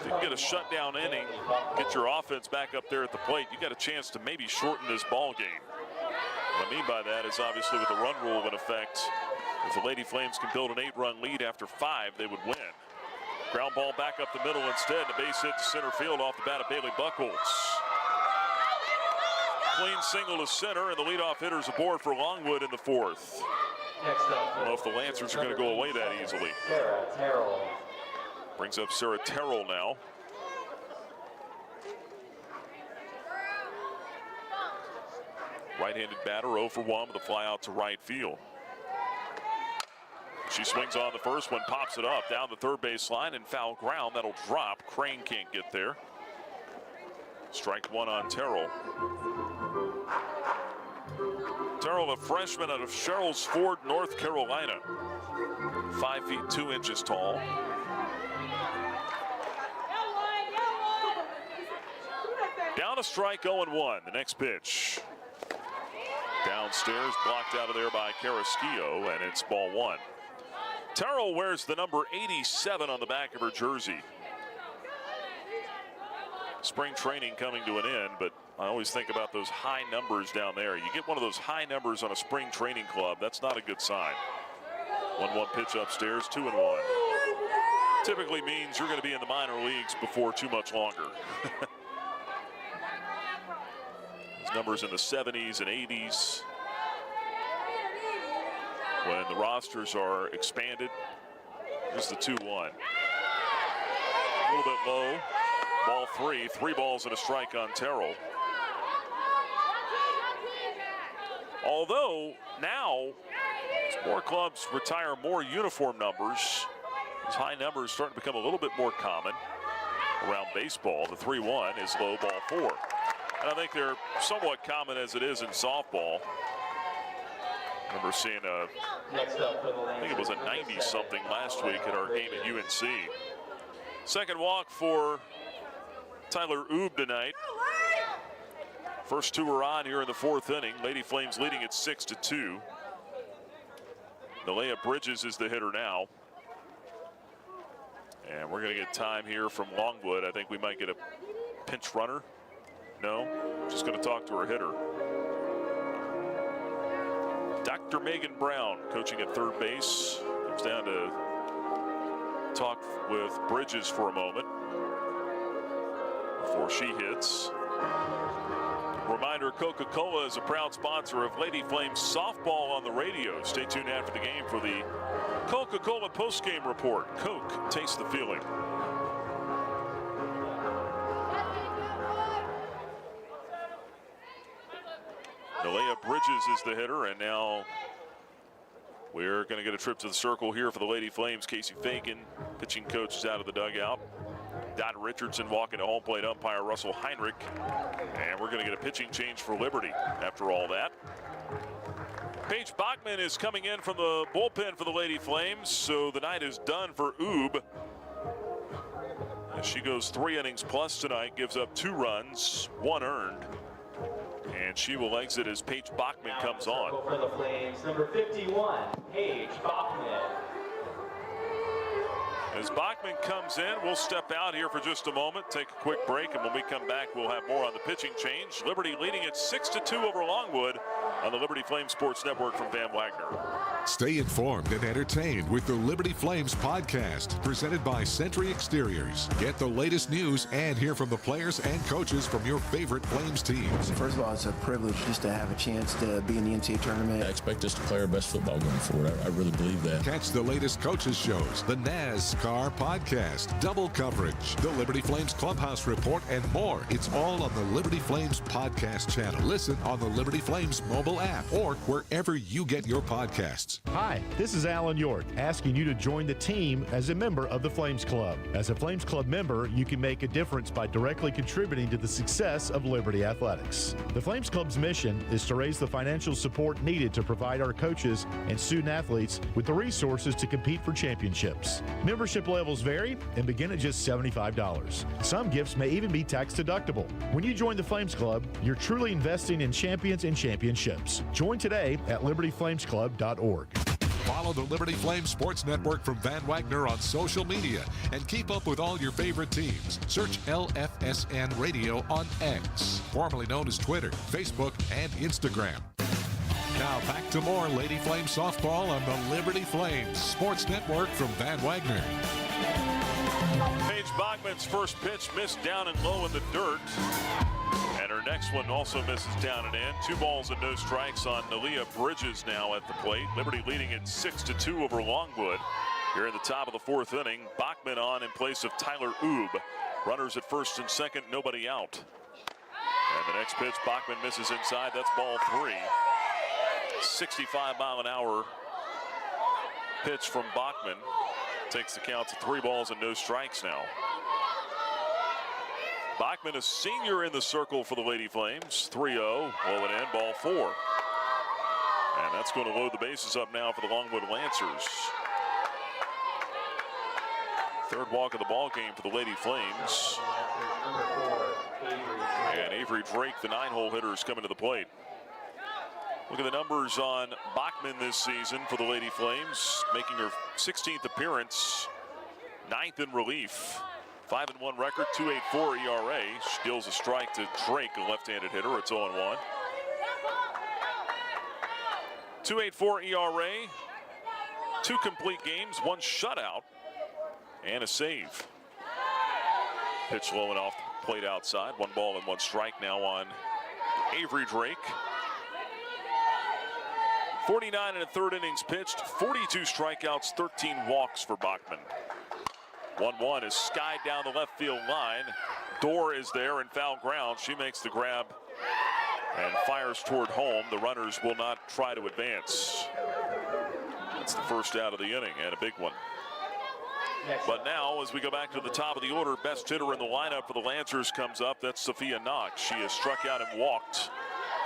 to get a shutdown inning, get your offense back up there at the plate. You got a chance to maybe shorten this ball game. What I mean by that is obviously with the run rule in effect, if the Lady Flames can build an 8-run lead after 5, they would win. Ground ball back up the middle instead, and a base hit to center field off the bat of Bailey Buckholz. Clean single to center, and the leadoff hitter's aboard for Longwood in the fourth. I don't know if the Lancers are going to go away that easily. Brings up Sarah Terrell now. Right-handed batter, 0 for 1 with a fly out to right field. She swings on the first one, pops it up down the third base line and foul ground. That'll drop. Crane can't get there. Strike one on Terrell. Terrell, a freshman out of Sherrills Ford, North Carolina. 5 feet 2 inches tall. Down a strike, 0-1. The next pitch. Downstairs, blocked out of there by Carrasquillo, and it's ball one. Terrell wears the number 87 on the back of her jersey. Spring training coming to an end, but I always think about those high numbers down there. You get one of those high numbers on a spring training club, that's not a good sign. 1-1 pitch upstairs, 2-1. Typically means you're going to be in the minor leagues before too much longer. Numbers in the 70s and 80s when the rosters are expanded. Here's the 2-1. A little bit low. Ball 3. 3 balls and a strike on Terrell. Although now, as more clubs retire more uniform numbers, these high numbers starting to become a little bit more common around baseball. The 3-1 is low, ball 4. And I think they're somewhat common as it is in softball. I remember seeing I think it was a 90-something last week at our game at UNC. Second walk for Tyler Oob tonight. First two are on here in the fourth inning. Lady Flames leading at 6-2. Nalea Bridges is the hitter now. And we're going to get time here from Longwood. I think we might get a pinch runner. No, just going to talk to her hitter. Dr. Megan Brown coaching at third base. Comes down to talk with Bridges for a moment before she hits. Reminder, Coca-Cola is a proud sponsor of Lady Flames softball on the radio. Stay tuned after the game for the Coca-Cola postgame report. Coke, taste the feeling. Nalea Bridges is the hitter, and now we're going to get a trip to the circle here for the Lady Flames. Casey Fagan, pitching coach, is out of the dugout. Dot Richardson walking to home plate umpire Russell Heinrich. And we're going to get a pitching change for Liberty after all that. Paige Bachman is coming in from the bullpen for the Lady Flames, so the night is done for Oob. As she goes 3 innings plus tonight, gives up 2 runs, 1 earned. And she will exit as Paige Bachman comes on. For the Flames, number 51, Paige Bachman. As Bachman comes in, we'll step out here for just a moment, take a quick break, and when we come back, we'll have more on the pitching change. Liberty leading at 6-2 over Longwood on the Liberty Flames Sports Network from Van Wagner. Stay informed and entertained with the Liberty Flames podcast, presented by Sentry Exteriors. Get the latest news and hear from the players and coaches from your favorite Flames teams. First of all, it's a privilege just to have a chance to be in the NCAA tournament. I expect us to play our best football going forward. I really believe that. Catch the latest coaches shows, the NASCAR podcast, double coverage, the Liberty Flames Clubhouse Report, and more. It's all on the Liberty Flames podcast channel. Listen on the Liberty Flames mobile app or wherever you get your podcasts. Hi, this is Alan York, asking you to join the team as a member of the Flames Club. As a Flames Club member, you can make a difference by directly contributing to the success of Liberty Athletics. The Flames Club's mission is to raise the financial support needed to provide our coaches and student athletes with the resources to compete for championships. Membership levels vary and begin at just $75. Some gifts may even be tax deductible. When you join the Flames Club, you're truly investing in champions and championships. Join today at libertyflamesclub.org. Follow the Liberty Flames Sports Network from Van Wagner on social media and keep up with all your favorite teams. Search LFSN Radio on X, formerly known as Twitter, Facebook, and Instagram. Now back to more Lady Flames softball on the Liberty Flames Sports Network from Van Wagner. Paige Bachman's first pitch missed down and low in the dirt. And her next one also misses down and in. 2 balls and no strikes on Nalea Bridges now at the plate. Liberty leading at 6-2 over Longwood. Here in the top of the 4th inning, Bachman on in place of Tyler Oob. Runners at first and second, nobody out. And the next pitch, Bachman misses inside. That's ball 3. 65-mile-an-hour pitch from Bachman. Takes the count to 3 balls and no strikes now. Bachman, a senior in the circle for the Lady Flames. 3-0, low and in, ball 4. And that's going to load the bases up now for the Longwood Lancers. Third walk of the ball game for the Lady Flames. And Avery Drake, the 9-hole hitter, is coming to the plate. Look at the numbers on Bachman this season for the Lady Flames, making her 16th appearance, 9th in relief. 5-1 record, 2.84 ERA. She deals a strike to Drake, a left-handed hitter. It's 0-1. 2.84 ERA, 2 complete games, 1 shutout, and a save. Pitch low and off the plate outside. 1 ball and 1 strike now on Avery Drake. 49 1/3 innings pitched, 42 strikeouts, 13 walks for Bachman. 1-1 is skied down the left field line. Dorr is there in foul ground. She makes the grab and fires toward home. The runners will not try to advance. That's the first out of the inning, and a big one. But now, as we go back to the top of the order, best hitter in the lineup for the Lancers comes up. That's Sophia Knox. She has struck out and walked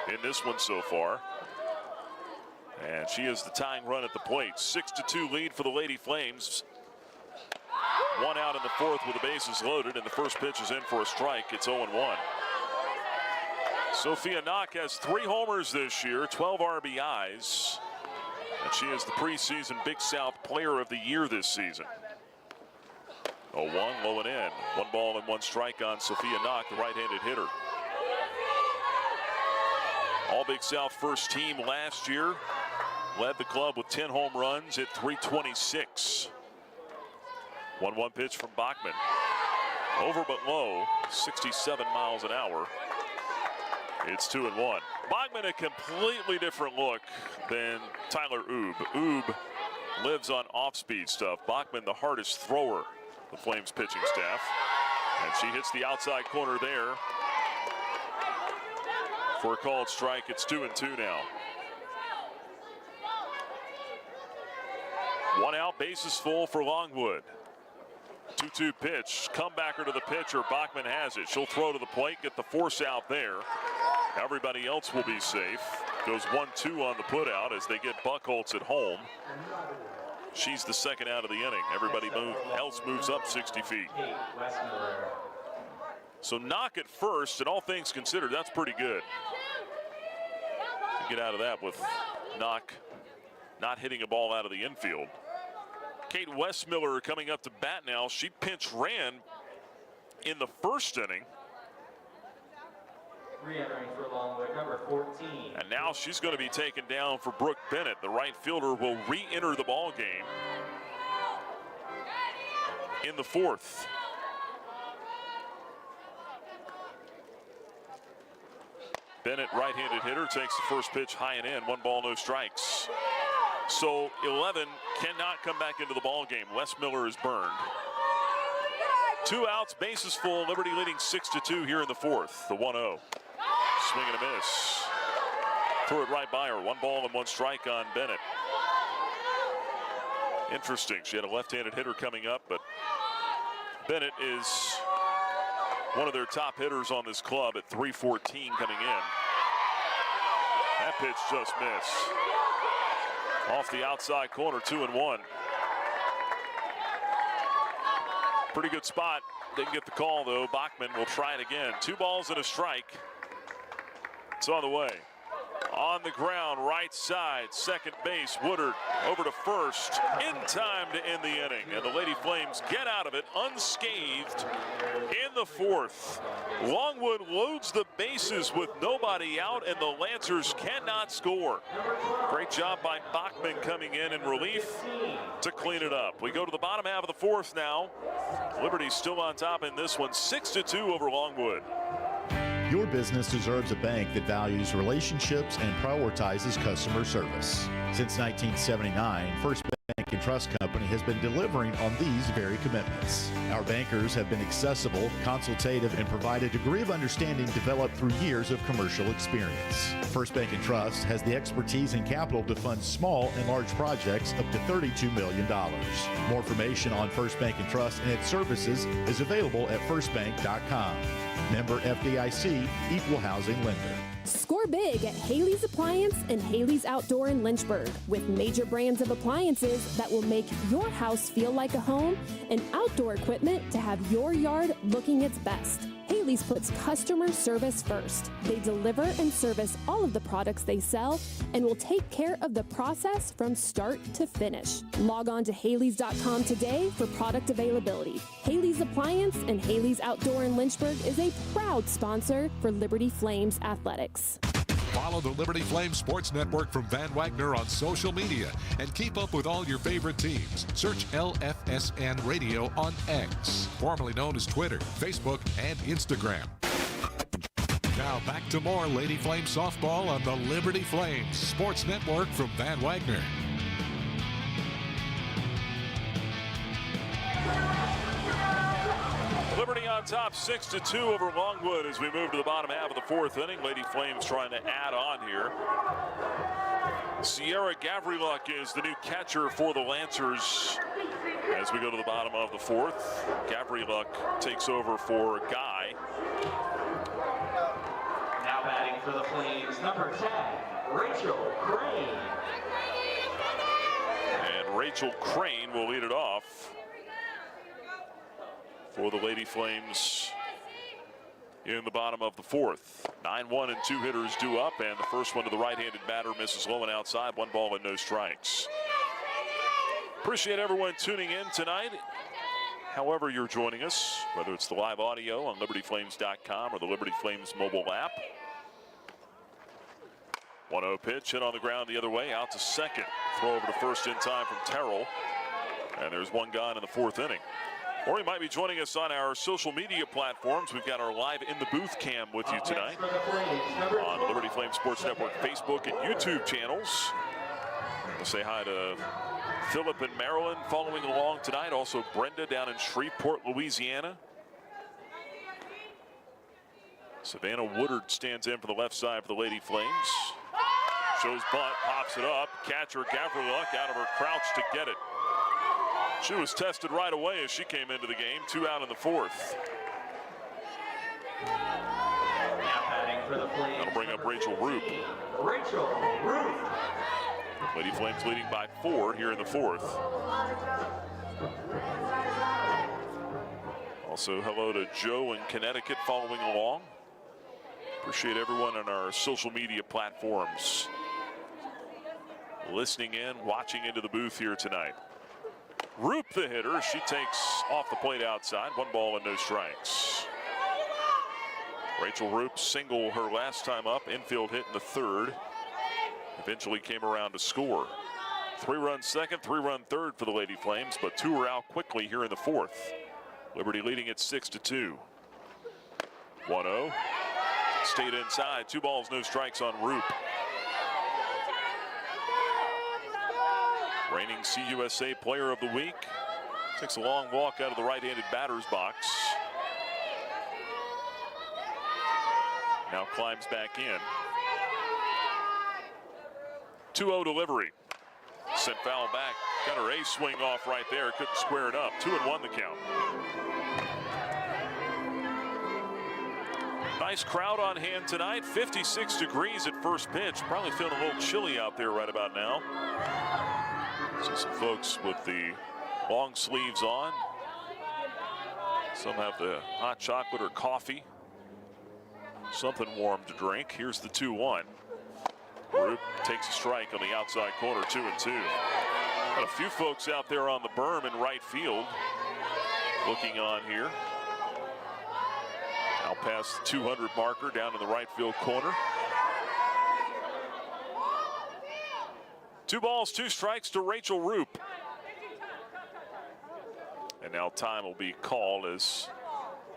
in this one so far. And she is the tying run at the plate. 6-2 lead for the Lady Flames. 1 out in the 4th with the bases loaded, and the first pitch is in for a strike. It's 0-1. Sophia Knock has 3 homers this year, 12 RBIs, and she is the preseason Big South Player of the Year this season. 0-1, low and in. 1 ball and 1 strike on Sophia Knock, the right-handed hitter. All Big South first team last year. Led the club with 10 home runs at .326. 1-1 pitch from Bachman. Over but low, 67 miles an hour. It's 2-1. Bachman, a completely different look than Tyler Oob. Oob lives on off-speed stuff. Bachman, the hardest thrower, the Flames pitching staff. And she hits the outside corner there for a called strike. It's 2-2 now. 1 out, bases full for Longwood. 2-2 pitch, comebacker to the pitcher. Bachman has it. She'll throw to the plate, get the force out there. Everybody else will be safe. Goes 1-2 on the putout as they get Buckholtz at home. She's the second out of the inning. Everybody else moves up 60 feet. So Knock at first, and all things considered, that's pretty good. Get out of that with Knock not hitting a ball out of the infield. Kate Westmiller coming up to bat now. She pinch ran in the first inning. Re-entering for Longwood, number 14. And now she's going to be taken down for Brooke Bennett. The right fielder will re-enter the ball game in the 4th. Bennett, right-handed hitter, takes the first pitch high and in. 1 ball, no strikes. So 11 cannot come back into the ball game. Westmiller is burned. 2 outs, bases full. Liberty leading 6-2 here in the 4th. The 1-0. Swing and a miss. Threw it right by her. 1 ball and 1 strike on Bennett. Interesting. She had a left-handed hitter coming up, but Bennett is one of their top hitters on this club at .314 coming in. That pitch just missed. Off the outside corner, 2-1. Pretty good spot. Didn't get the call, though. Bachman will try it again. 2 balls and a strike. It's on the way. On the ground, right side, second base. Woodard over to first. In time to end the inning. And the Lady Flames get out of it unscathed in the 4th. Longwood loads the bases with nobody out, and the Lancers cannot score. Great job by Bachman coming in relief to clean it up. We go to the bottom half of the 4th now. Liberty's still on top in this one, 6-2 over Longwood. Your business deserves a bank that values relationships and prioritizes customer service. Since 1979, First Bank and Trust Company Company has been delivering on these very commitments. Our bankers have been accessible, consultative, and provide a degree of understanding developed through years of commercial experience. First Bank & Trust has the expertise and capital to fund small and large projects up to $32 million. More information on First Bank & Trust and its services is available at firstbank.com. Member FDIC, Equal Housing Lender. Score big at Haley's Appliance and Haley's Outdoor in Lynchburg with major brands of appliances that will make your house feel like a home and outdoor equipment to have your yard looking its best. Haley's puts customer service first. They deliver and service all of the products they sell and will take care of the process from start to finish. Log on to Haleys.com today for product availability. Haley's Appliance and Haley's Outdoor in Lynchburg is a proud sponsor for Liberty Flames Athletics. Follow the Liberty Flames Sports Network from Van Wagner on social media and keep up with all your favorite teams. Search LFSN Radio on X, formerly known as Twitter, Facebook, and Instagram. Now back to more Lady Flames softball on the Liberty Flames Sports Network from Van Wagner. Liberty on top 6-2 over Longwood as we move to the bottom half of the fourth inning. Lady Flames trying to add on here. Sierra Gavriluk is the new catcher for the Lancers as we go to the bottom of the fourth. Gavriluk takes over for Guy. Now batting for the Flames, number 10, Rachel Crane. And Rachel Crane will lead it off for the Lady Flames in the bottom of the fourth. 9-1 and 2 hitters due up, and the first one to the right-handed batter misses low and outside. 1 ball and no strikes. Appreciate everyone tuning in tonight. However you're joining us, whether it's the live audio on libertyflames.com or the Liberty Flames mobile app. 1-0 pitch, hit on the ground the other way, out to second. Throw over to first in time from Terrell. And there's one gone in the fourth inning. Or you might be joining us on our social media platforms. We've got our live in the booth cam with you tonight on the Liberty Flames Sports Network Facebook and YouTube channels. We'll say hi to Philip in Maryland following along tonight. Also Brenda down in Shreveport, Louisiana. Savannah Woodard stands in for the left side for the Lady Flames. Shows bunt, pops it up. Catcher Gavriluk out of her crouch to get it. She was tested right away as she came into the game. 2 out in the fourth. That'll bring up Rachel Roop. Lady Flames leading by 4 here in the fourth. Also, hello to Joe in Connecticut following along. Appreciate everyone on our social media platforms listening in, watching into the booth here tonight. Roop, the hitter, she takes off the plate outside. 1 ball and no strikes. Rachel Roop single her last time up, infield hit in the third. Eventually came around to score. 3-run second, 3-run third for the Lady Flames, but 2 are out quickly here in the fourth. Liberty leading at 6-2. 1-0. Stayed inside. 2 balls, no strikes on Roop. Reigning CUSA Player of the Week. Takes a long walk out of the right-handed batter's box. Now climbs back in. 2-0 delivery. Sent foul back. Got her ace swing off right there. Couldn't square it up. 2-1 the count. Nice crowd on hand tonight. 56 degrees at first pitch. Probably feeling a little chilly out there right about now. See some folks with the long sleeves on. Some have the hot chocolate or coffee. Something warm to drink. Here's the 2-1. Roop takes a strike on the outside corner, 2-2. Got a few folks out there on the berm in right field looking on here. Now past the 200 marker down in the right field corner. 2 balls, 2 strikes to Rachel Roop. And now time will be called as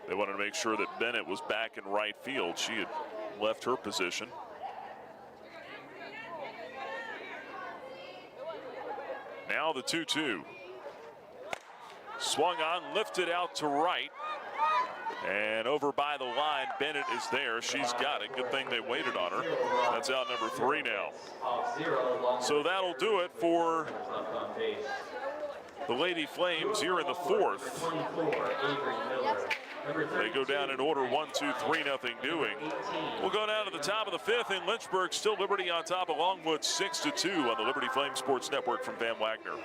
they wanted to make sure that Bennett was back in right field. She had left her position. Now the 2-2. Swung on, lifted out to right. And over by the line, Bennett is there. She's got it. Good thing they waited on her. That's out number 3 now. So that'll do it for the Lady Flames here in the 4th. They go down in order, 1-2, 3-0 doing. We'll go down to the top of the 5th in Lynchburg. Still Liberty on top of Longwood, 6-2 on the Liberty Flames Sports Network from Van Wagner.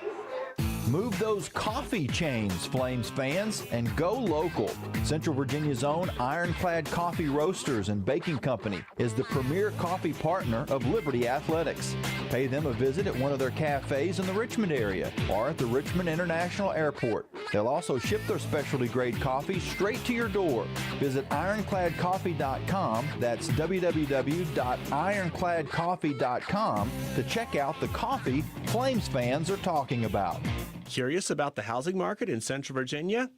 Move those coffee chains, Flames fans, and go local. Central Virginia's own Ironclad Coffee Roasters and Baking Company is the premier coffee partner of Liberty Athletics. Pay them a visit at one of their cafes in the Richmond area or at the Richmond International Airport. They'll also ship their specialty grade coffee straight to your door. Visit ironcladcoffee.com, that's www.ironcladcoffee.com, to check out the coffee Flames fans are talking about. Curious about the housing market in Central Virginia?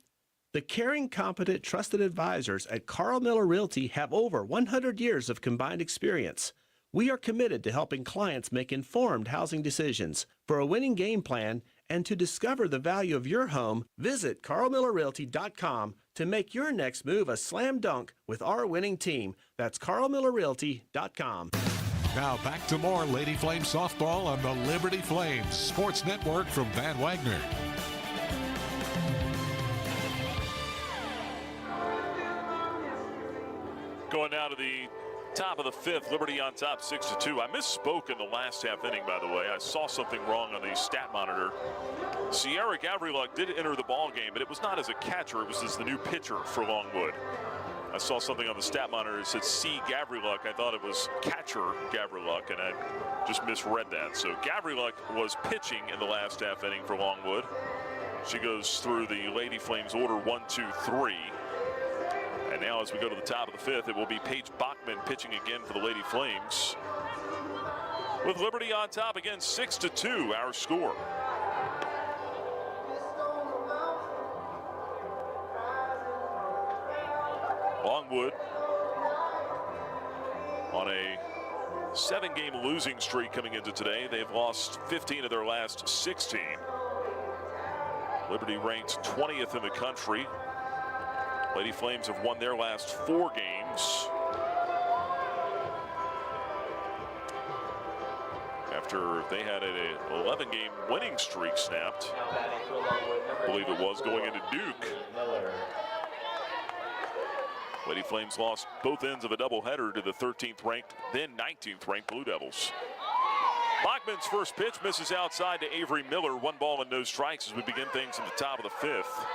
The caring, competent, trusted advisors at Carl Miller Realty have over 100 years of combined experience. We are committed to helping clients make informed housing decisions. For a winning game plan and to discover the value of your home, visit carlmillerrealty.com to make your next move a slam dunk with our winning team. That's carlmillerrealty.com. Now back to more Lady Flame softball on the Liberty Flames Sports Network from Van Wagner. Going now to the top of the 5th, Liberty on top 6-2. I misspoke in the last half inning, by the way. I saw something wrong on the stat monitor. Sierra Gavriluk did enter the ball game, but it was not as a catcher. It was as the new pitcher for Longwood. I saw something on the stat monitor that said C. Gavriluk. I thought it was catcher Gavriluk, and I just misread that. So Gavriluk was pitching in the last half inning for Longwood. She goes through the Lady Flames order 1, 2, 3. And now as we go to the top of the 5th, it will be Paige Bachman pitching again for the Lady Flames. With Liberty on top again, 6-2, our score. Longwood on a 7-game losing streak coming into today. They've lost 15 of their last 16. Liberty ranked 20th in the country. Lady Flames have won their last 4 games. After they had an 11-game winning streak snapped. I believe it was going into Duke. Lady Flames lost both ends of a doubleheader to the 13th ranked, then 19th ranked Blue Devils. Bachman's first pitch misses outside to Avery Miller. 1 ball and no strikes as we begin things in the top of the 5th.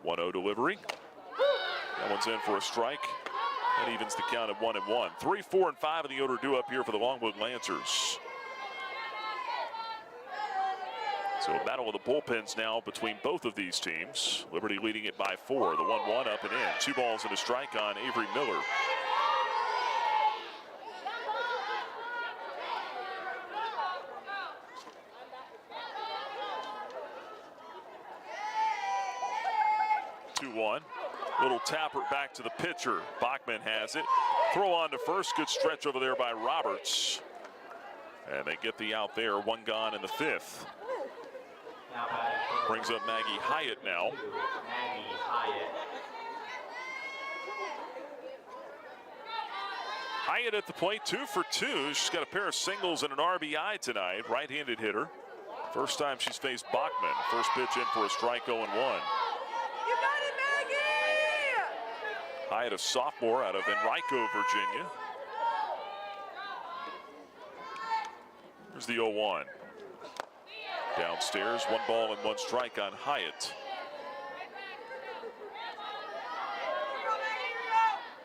.0 delivery. That one's in for a strike. That evens the count at 1-1. 3, 4, and 5 in the order due up here for the Longwood Lancers. So a battle of the bullpens now between both of these teams. Liberty leading it by 4. The 1-1 up and in. 2 balls and a strike on Avery Miller. Little tapper back to the pitcher. Bachman has it. Throw on to first. Good stretch over there by Roberts. And they get the out there. 1 gone in the 5th. Brings up Maggie Hyatt now. Hyatt at the plate, 2 for 2. She's got a pair of singles and an RBI tonight. Right-handed hitter. First time she's faced Bachman. First pitch in for a strike, 0-1. Hyatt, a sophomore out of Enrico, Virginia. Here's the 0-1. Downstairs, 1 ball and 1 strike on Hyatt.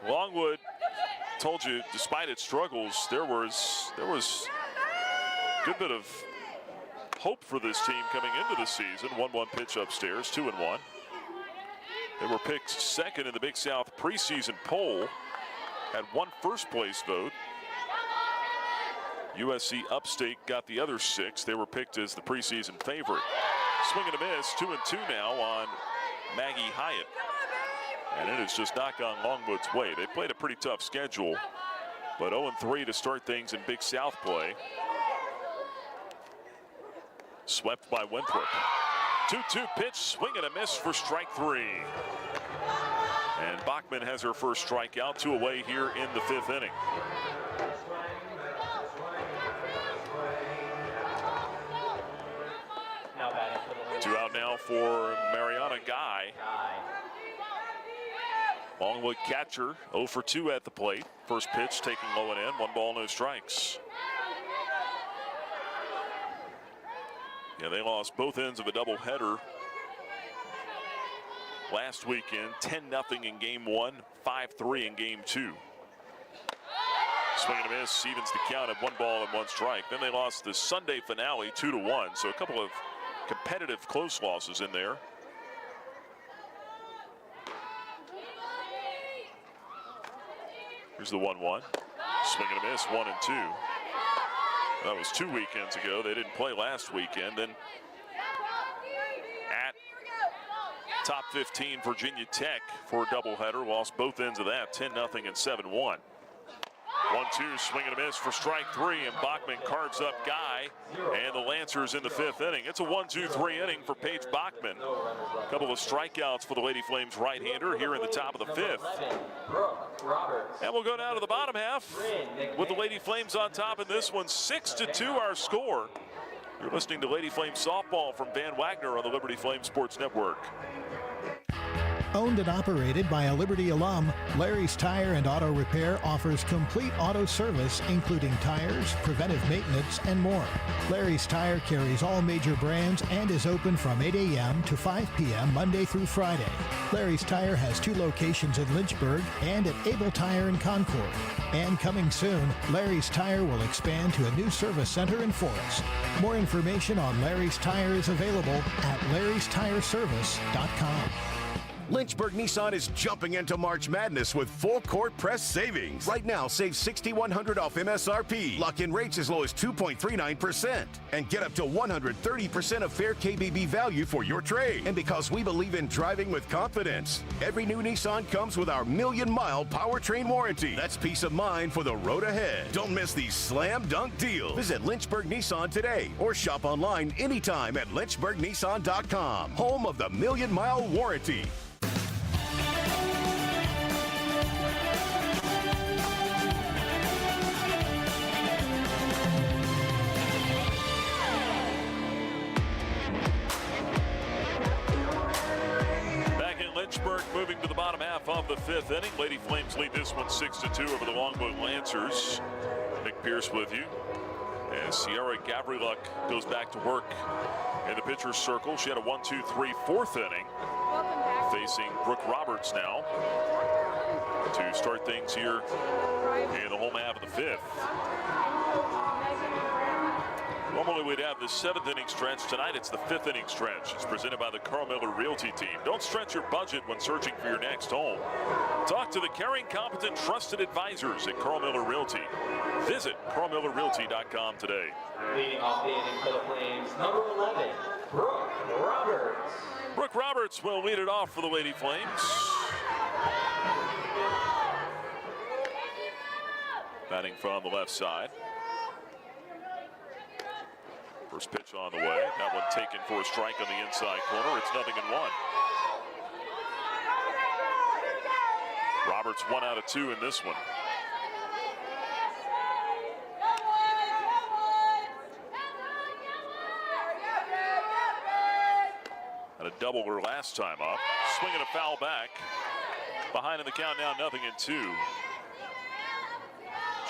Longwood, told you, despite its struggles, there was a good bit of hope for this team coming into the season. 1-1 pitch upstairs, 2-1. They were picked 2nd in the Big South preseason poll, had 1 first place vote. USC Upstate got the other 6. They were picked as the preseason favorite. Swing and a miss, 2-2 now on Maggie Hyatt. And it has just not gone Longwood's way. They played a pretty tough schedule, but 0-3 to start things in Big South play. Swept by Winthrop. 2-2 pitch, swing and a miss for strike 3. And Bachman has her first strikeout, 2 away here in the 5th inning. Two out now for Mariana Guy. Longwood catcher 0 for 2 at the plate. First pitch taken low and in, 1 ball, no strikes. Yeah, they lost both ends of a doubleheader last weekend. 10-0 in game 1, 5-3 in game 2. Swing and a miss, evens the count at 1 ball and 1 strike. Then they lost the Sunday finale 2-1, so a couple of competitive close losses in there. Here's the 1-1. Swing and a miss, 1 and 2. That was 2 weekends ago. They didn't play last weekend. Then at top 15, Virginia Tech for a doubleheader. Lost both ends of that, 10-0 and 7-1. 1-2, swing and a miss for strike 3, and Bachman carves up Guy, and the Lancers in the 5th inning. It's a 1-2-3 inning for Paige Bachman. A couple of strikeouts for the Lady Flames right-hander here in the top of the 5th. And we'll go down to the bottom half with the Lady Flames on top in this one, 6-2 our score. You're listening to Lady Flames Softball from Van Wagner on the Liberty Flames Sports Network. Owned and operated by a Liberty alum, Larry's Tire and Auto Repair offers complete auto service, including tires, preventive maintenance, and more. Larry's Tire carries all major brands and is open from 8 a.m. to 5 p.m. Monday through Friday. Larry's Tire has 2 locations in Lynchburg and at Able Tire in Concord. And coming soon, Larry's Tire will expand to a new service center in Forest. More information on Larry's Tire is available at larrystireservice.com. Lynchburg Nissan is jumping into March Madness with full court press savings. Right now, save $6,100 off MSRP. Lock in rates as low as 2.39% and get up to 130% of fair KBB value for your trade. And because we believe in driving with confidence, every new Nissan comes with our 1,000,000-mile powertrain warranty. That's peace of mind for the road ahead. Don't miss these slam dunk deals. Visit Lynchburg Nissan today or shop online anytime at lynchburgnissan.com. Home of the 1,000,000-mile warranty. Lynchburg moving to the bottom half of the 5th inning. Lady Flames lead this one 6-2 over the Longwood Lancers. Nick Pierce with you. And Sierra Gavriluk goes back to work in the pitcher's circle. She had a 1-2-3 4th inning. Facing Brooke Roberts now to start things here in the home half of the 5th. Normally we'd have the 7th inning stretch. Tonight it's the 5th inning stretch. It's presented by the Carl Miller Realty team. Don't stretch your budget when searching for your next home. Talk to the caring, competent, trusted advisors at Carl Miller Realty. Visit carlmillerrealty.com today. Leading off the inning for the Flames, number 11, Brooke Roberts. Brooke Roberts will lead it off for the Lady Flames. Batting from the left side. First pitch on the way. That one taken for a strike on the inside corner. It's 0-1. Roberts 1 out of 2 in this one. Had a double her last time up. Swinging a foul back. Behind in the count now, 0-2.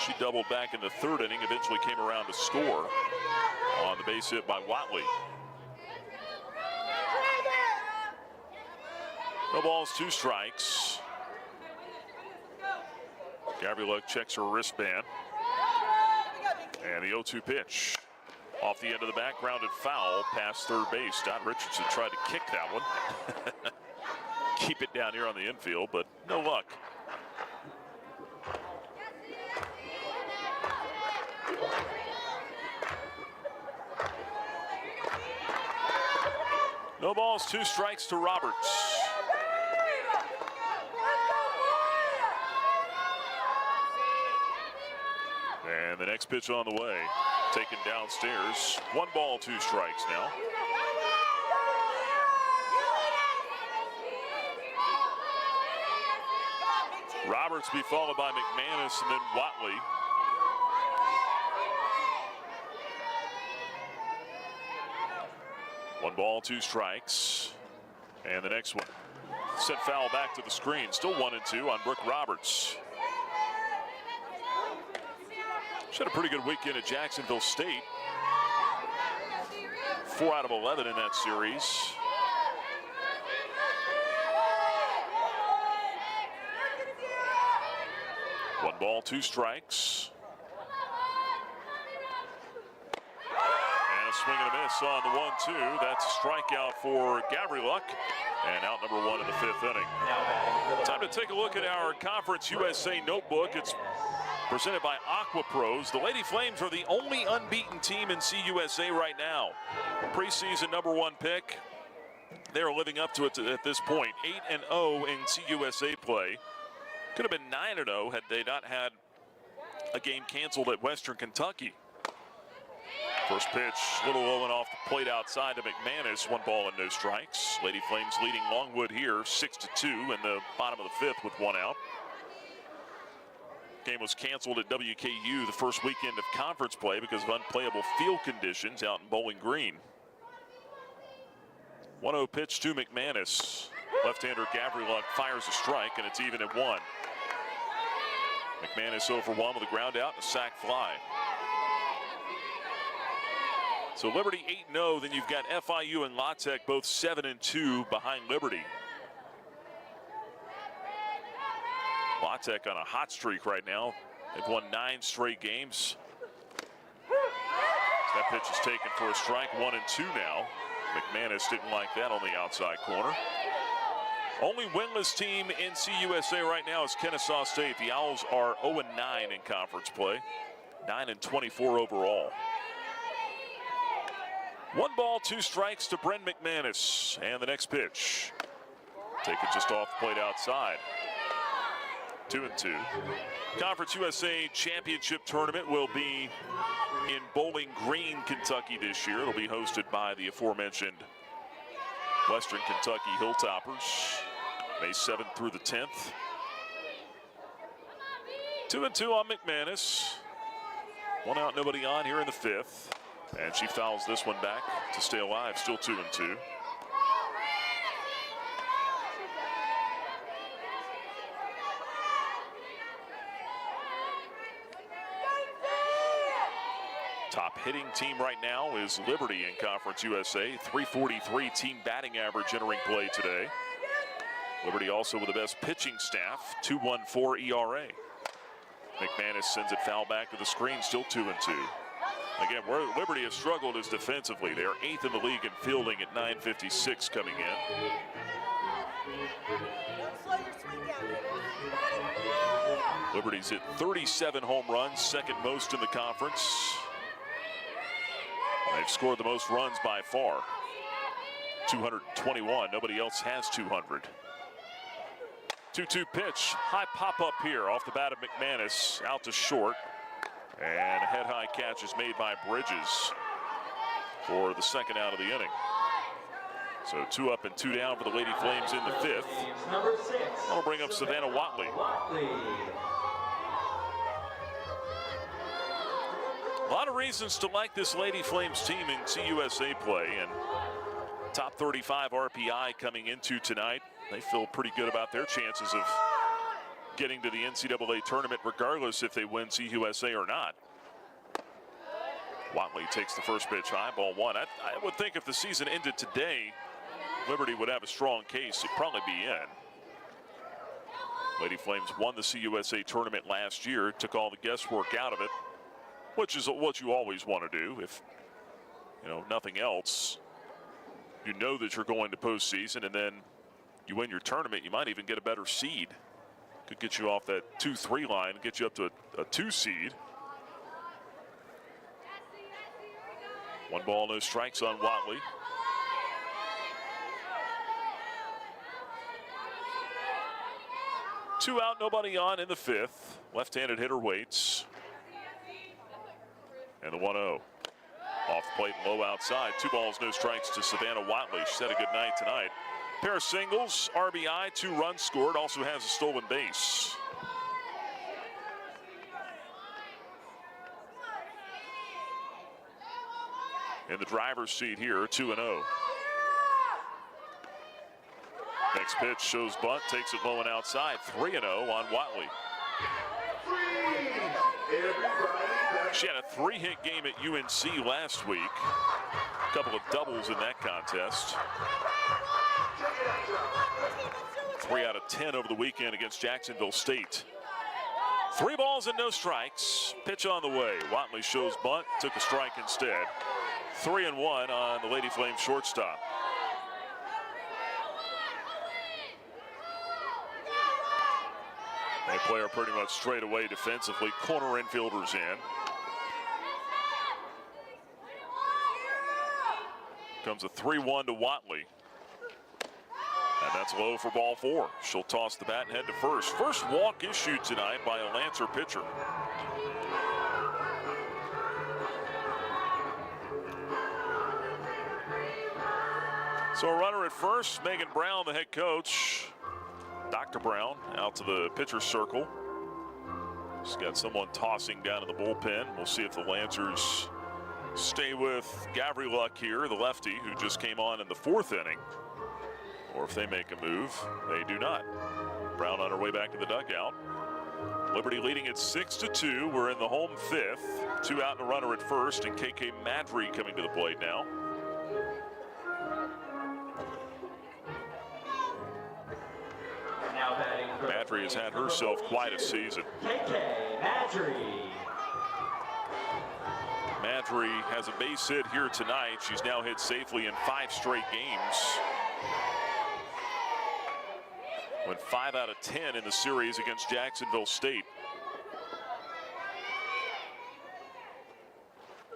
She doubled back in the 3rd inning, eventually came around to score on the base hit by Watley. No balls, 2 strikes. Gavriluk checks her wristband. And the 0-2 pitch. Off the end of the back, grounded foul past third base. Don Richardson tried to kick that one. Keep it down here on the infield, but no luck. No balls, 2 strikes to Roberts. And the next pitch on the way, taken downstairs. 1 ball, 2 strikes now. Roberts be followed by McManus and then Watley. One ball, 2 strikes. And the next one. Sent foul back to the screen. Still 1-2 on Brooke Roberts. She had a pretty good weekend at Jacksonville State. 4 out of 11 in that series. One ball, 2 strikes. And a swing and a miss on the 1-2. That's a strikeout for Gavriluk. And out number 1 in the 5th inning. Time to take a look at our Conference USA notebook. It's presented by Aqua Pros. The Lady Flames are the only unbeaten team in CUSA right now. Preseason number 1 pick. They're living up to it at this point. 8-0 in CUSA play. Could have been 9-0 had they not had a game canceled at Western Kentucky. First pitch, a little low and off the plate outside to McManus. 1 ball and no strikes. Lady Flames leading Longwood here 6-2 in the bottom of the 5th with 1 out. Game was canceled at WKU the first weekend of conference play because of unplayable field conditions out in Bowling Green. 1-0 pitch to McManus. Left-hander Gavriluk fires a strike, and it's even at 1. McManus 0 for 1 with a ground out and a sac fly. So Liberty 8-0, then you've got FIU and La Tech both 7-2 behind Liberty. La Tech on a hot streak right now. They've won 9 straight games. That pitch is taken for a strike, 1-2 now. McManus didn't like that on the outside corner. Only winless team in CUSA right now is Kennesaw State. The Owls are 0-9 in conference play, 9-24 overall. 1 ball, 2 strikes to Bren McManus. And the next pitch, taken just off the plate outside. 2-2. Conference USA Championship Tournament will be in Bowling Green, Kentucky this year. It'll be hosted by the aforementioned Western Kentucky Hilltoppers, May 7th through the 10th. 2-2 on McManus. 1 out, nobody on here in the 5th. And she fouls this one back to stay alive, still 2-2. Top hitting team right now is Liberty in Conference USA. 343 team batting average entering play today. Liberty also with the best pitching staff, 2.14 ERA. McManus sends it foul back to the screen, still 2-2. Again, where Liberty has struggled is defensively. They are 8th in the league in fielding at .956 coming in. Liberty's hit 37 home runs, 2nd most in the conference. They've scored the most runs by far, 221. Nobody else has 200. 2-2 pitch, high pop up here off the bat of McManus, out to short. And a head-high catch is made by Bridges for the 2nd out of the inning. So 2 up and 2 down for the Lady Flames in the 5th. That'll bring up Savannah Watley. A lot of reasons to like this Lady Flames team in CUSA play, and top 35 RPI coming into tonight. They feel pretty good about their chances of getting to the NCAA tournament regardless if they win CUSA or not. Watley takes the first pitch high, ball 1. I would think if the season ended today, Liberty would have a strong case. It'd probably be in. Lady Flames won the CUSA tournament last year, took all the guesswork out of it, which is what you always want to do. If, nothing else, you know that you're going to postseason, and then you win your tournament, you might even get a better seed. Could get you off that 2-3 line, get you up to a 2 seed. 1 ball, no strikes on Watley. Two out, nobody on in the 5th. Left-handed hitter waits. And the 1-0. Off the plate, low outside. 2 balls, no strikes to Savannah Watley. She's had a good night tonight. Pair of singles, RBI, 2 runs scored. Also has a stolen base. In the driver's seat here, 2-0. Next pitch shows bunt, takes it low and outside. 3-0 on Watley. She had a 3-hit game at UNC last week. A couple of doubles in that contest. 3 out of 10 over the weekend against Jacksonville State. 3 balls and no strikes. Pitch on the way. Watley shows bunt, took a strike instead. 3-1 on the Lady Flames shortstop. They play her pretty much straight away defensively. Corner infielders in. Comes a 3-1 to Watley. And that's low for ball 4. She'll toss the bat and head to first. First walk issued tonight by a Lancer pitcher. So a runner at first, Megan Brown, the head coach. Dr. Brown out to the pitcher's circle. She's got someone tossing down in the bullpen. We'll see if the Lancers stay with Gavriluk here, the lefty, who just came on in the 4th inning. Or if they make a move, they do not. Brown on her way back to the dugout. Liberty leading at 6-2. We're in the home 5th. 2 out and a runner at first, and KK Madry coming to the plate now. Madry has had herself quite a season. Madry has a base hit here tonight. She's now hit safely in 5 straight games. Went 5 out of 10 in the series against Jacksonville State.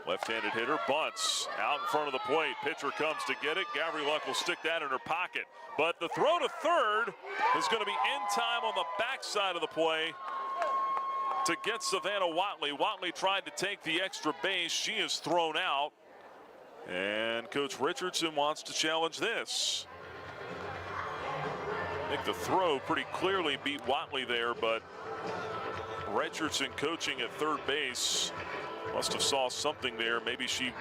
Left-handed hitter bunts out in front of the plate. Pitcher comes to get it. Gavriluk will stick that in her pocket. But the throw to third is going to be in time on the backside of the play to get Savannah Watley. Watley tried to take the extra base. She is thrown out. And Coach Richardson wants to challenge this. I think the throw pretty clearly beat Watley there, but Richardson coaching at third base must have saw something there. Maybe she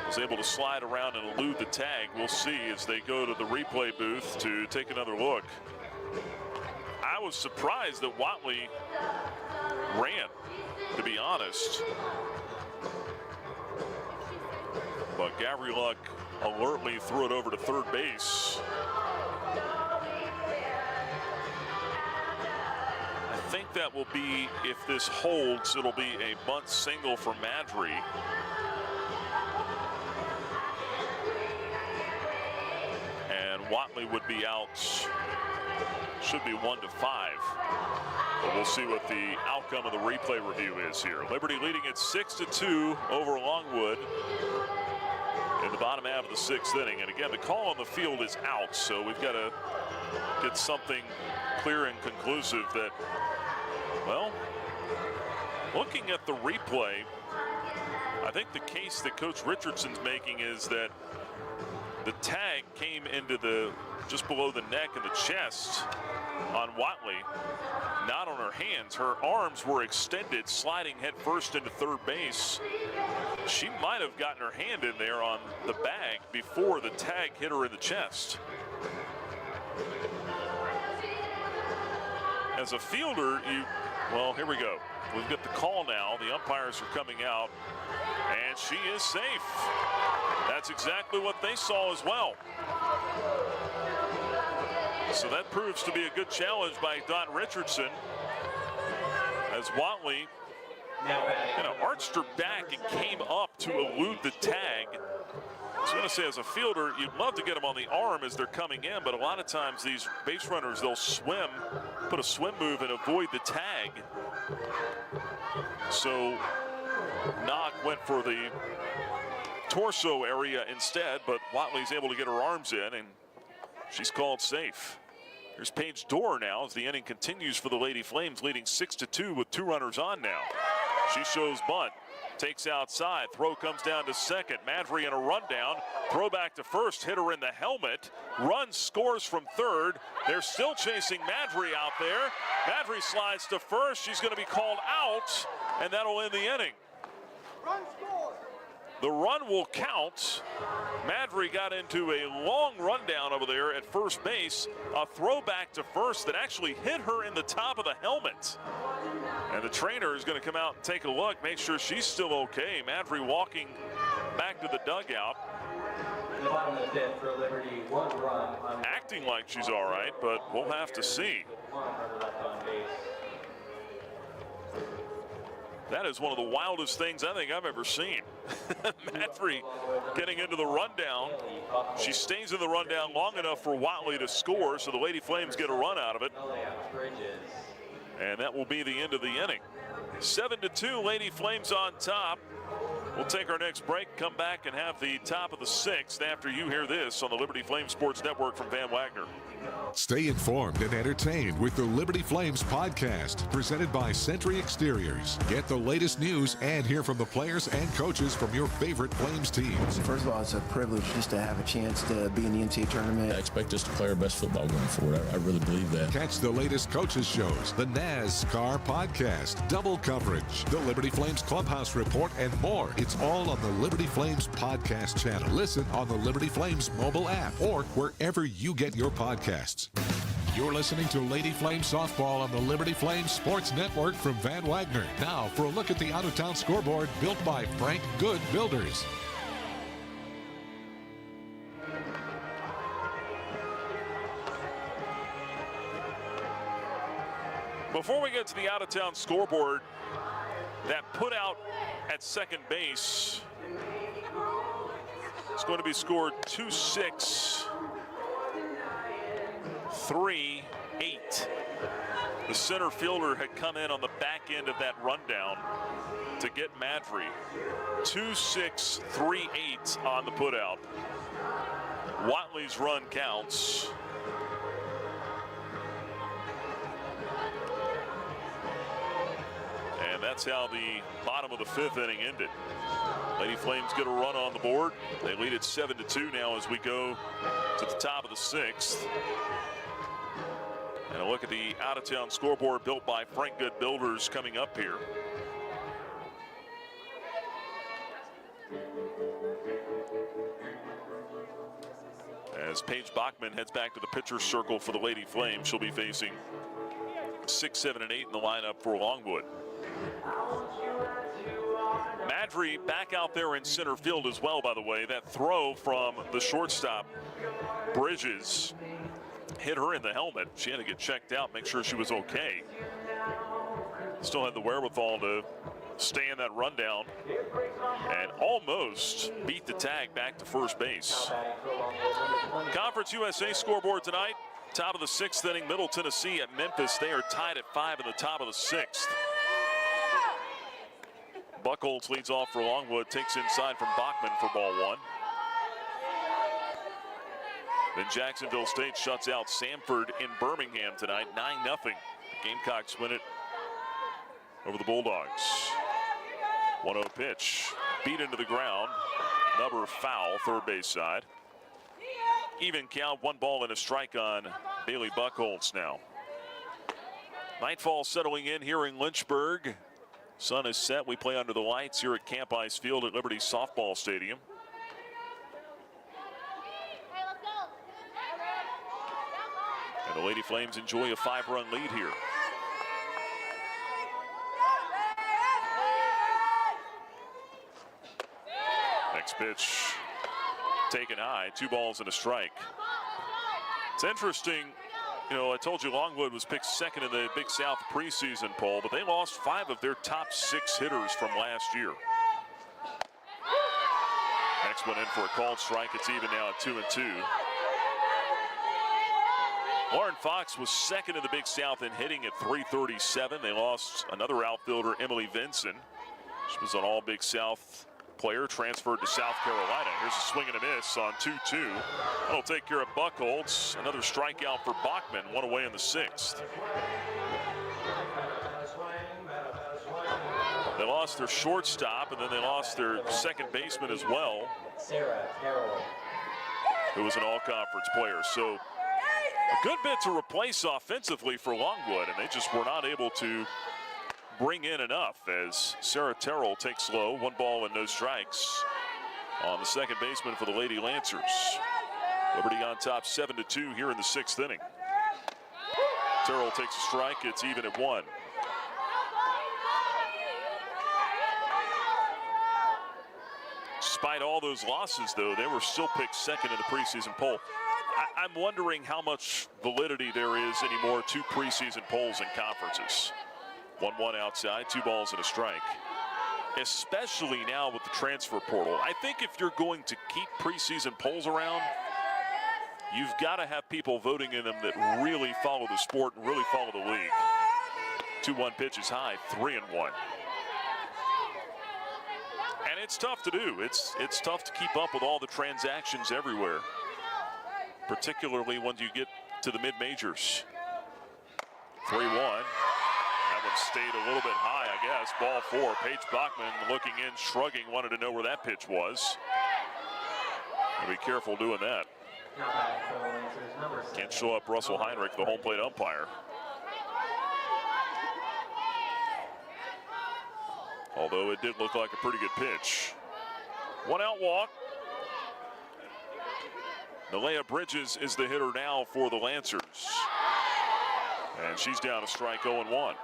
was able to slide around and elude the tag. We'll see as they go to the replay booth to take another look. I was surprised that Watley ran, to be honest. But Gavriluk alertly threw it over to third base. I think that will be, if this holds, it'll be a bunt single for Madry. And Watley would be out, should be 1-5. But we'll see what the outcome of the replay review is here. Liberty leading at 6-2 over Longwood in the bottom half of the 6th inning. And again, the call on the field is out, so we've got to get something clear and conclusive that, well, looking at the replay, I think the case that Coach Richardson's making is that the tag came into the just below the neck and the chest on Watley, not on her hands. Her arms were extended, sliding head first into third base. She might have gotten her hand in there on the bag before the tag hit her in the chest. As a fielder, well, here we go. We've got the call now. The umpires are coming out, and she is safe. That's exactly what they saw as well. So that proves to be a good challenge by Don Richardson, as Watley kind of arched her back and came up to elude the tag. I was going to say, as a fielder, you'd love to get them on the arm as they're coming in, but a lot of times these base runners, they'll swim, put a swim move and avoid the tag. So Knock went for the torso area instead, but Watley's able to get her arms in, and she's called safe. Here's Paige Dorr now as the inning continues for the Lady Flames, leading 6-2 with 2 runners on now. She shows bunt. Takes outside. Throw comes down to second. Madry in a rundown. Throw back to first. Hit her in the helmet. Run scores from third. They're still chasing Madry out there. Madry slides to first. She's going to be called out, and that'll end the inning. The run will count. Madry got into a long rundown over there at first base. A throw back to first that actually hit her in the top of the helmet. And the trainer is going to come out and take a look, make sure she's still okay. Madry walking back to the dugout. In the bottom of the fifth for Liberty, 1 run. Acting like she's all right, but we'll have to see. That is one of the wildest things I think I've ever seen. Madry getting into the rundown. She stays in the rundown long enough for Watley to score, so the Lady Flames get a run out of it. And that will be the end of the inning. 7-2, Lady Flames on top. We'll take our next break, come back and have the top of the 6th after you hear this on the Liberty Flames Sports Network from Van Wagner. Stay informed and entertained with the Liberty Flames podcast, presented by Sentry Exteriors. Get the latest news and hear from the players and coaches from your favorite Flames teams. First of all, it's a privilege just to have a chance to be in the NCAA tournament. I expect us to play our best football going forward. I really believe that. Catch the latest coaches shows, the NASCAR podcast, double coverage, the Liberty Flames Clubhouse Report, and more. It's all on the Liberty Flames podcast channel. Listen on the Liberty Flames mobile app or wherever you get your podcasts. You're listening to Lady Flames Softball on the Liberty Flames Sports Network from Van Wagner. Now for a look at the out-of-town scoreboard built by Frank Good Builders. Before we get to the out-of-town scoreboard, that put out at second base is going to be scored 2-6. 3-8. The center fielder had come in on the back end of that rundown to get Madry. 2-6, 3-8 on the putout. Watley's run counts. And that's how the bottom of the 5th inning ended. Lady Flames get a run on the board. They lead it 7-2 now as we go to the top of the 6th. And a look at the out-of-town scoreboard built by Frank Good Builders coming up here. As Paige Bachman heads back to the pitcher's circle for the Lady Flames, she'll be facing 6, 7, and 8 in the lineup for Longwood. Madry back out there in center field as well, by the way. That throw from the shortstop, Bridges, hit her in the helmet. She had to get checked out, make sure she was okay. Still had the wherewithal to stay in that rundown and almost beat the tag back to first base. Conference USA scoreboard tonight. Top of the 6th inning, Middle Tennessee at Memphis. They are tied at 5 in the top of the 6th. Buchholz leads off for Longwood, takes inside from Bachman for ball 1. Then Jacksonville State shuts out Samford in Birmingham tonight, 9-0. The Gamecocks win it over the Bulldogs. 1-0 pitch, beat into the ground. Another foul, third base side. Even count, 1 ball and a strike on Bailey Buchholz now. Nightfall settling in here in Lynchburg. Sun is set. We play under the lights here at Camp Ice Field at Liberty Softball Stadium. And the Lady Flames enjoy a 5-run lead here. Next pitch taken high, 2 balls and a strike. It's interesting, you know, I told you Longwood was picked 2nd in the Big South preseason poll, but they lost 5 of their top 6 hitters from last year. Next one in for a called strike. It's even now at 2-2. Lauren Fox was 2nd in the Big South in hitting at .337. They lost another outfielder, Emily Vinson. She was an all Big South player, transferred to South Carolina. Here's a swing and a miss on 2-2. That'll take care of Buchholz. Another strikeout for Bachman, 1 away in the 6th. They lost lost their shortstop, and then they lost their second baseman as well, who was an all-conference player. So a good bit to replace offensively for Longwood, and they just were not able to bring in enough as Sarah Terrell takes low, 1 ball and no strikes on the second baseman for the Lady Lancers. Liberty on top 7-2 here in the 6th inning. Terrell takes a strike. It's even at 1. Despite all those losses, though, they were still picked second in the preseason poll. I'm wondering how much validity there is anymore to preseason polls in conferences. 1-1 outside, 2 balls and a strike. Especially now with the transfer portal. I think if you're going to keep preseason polls around, you've got to have people voting in them that really follow the sport and really follow the league. 2-1 pitch is high, 3-1. And it's tough to do. It's tough to keep up with all the transactions everywhere, particularly when you get to the mid-majors. 3-1. That one stayed a little bit high, I guess. Ball 4. Paige Bachman looking in, shrugging, wanted to know where that pitch was. Be careful doing that. Can't show up Russell Heinrich, the home plate umpire. Although it did look like a pretty good pitch. 1 out walk. Nalea Bridges is the hitter now for the Lancers. And she's down a strike, 0-1.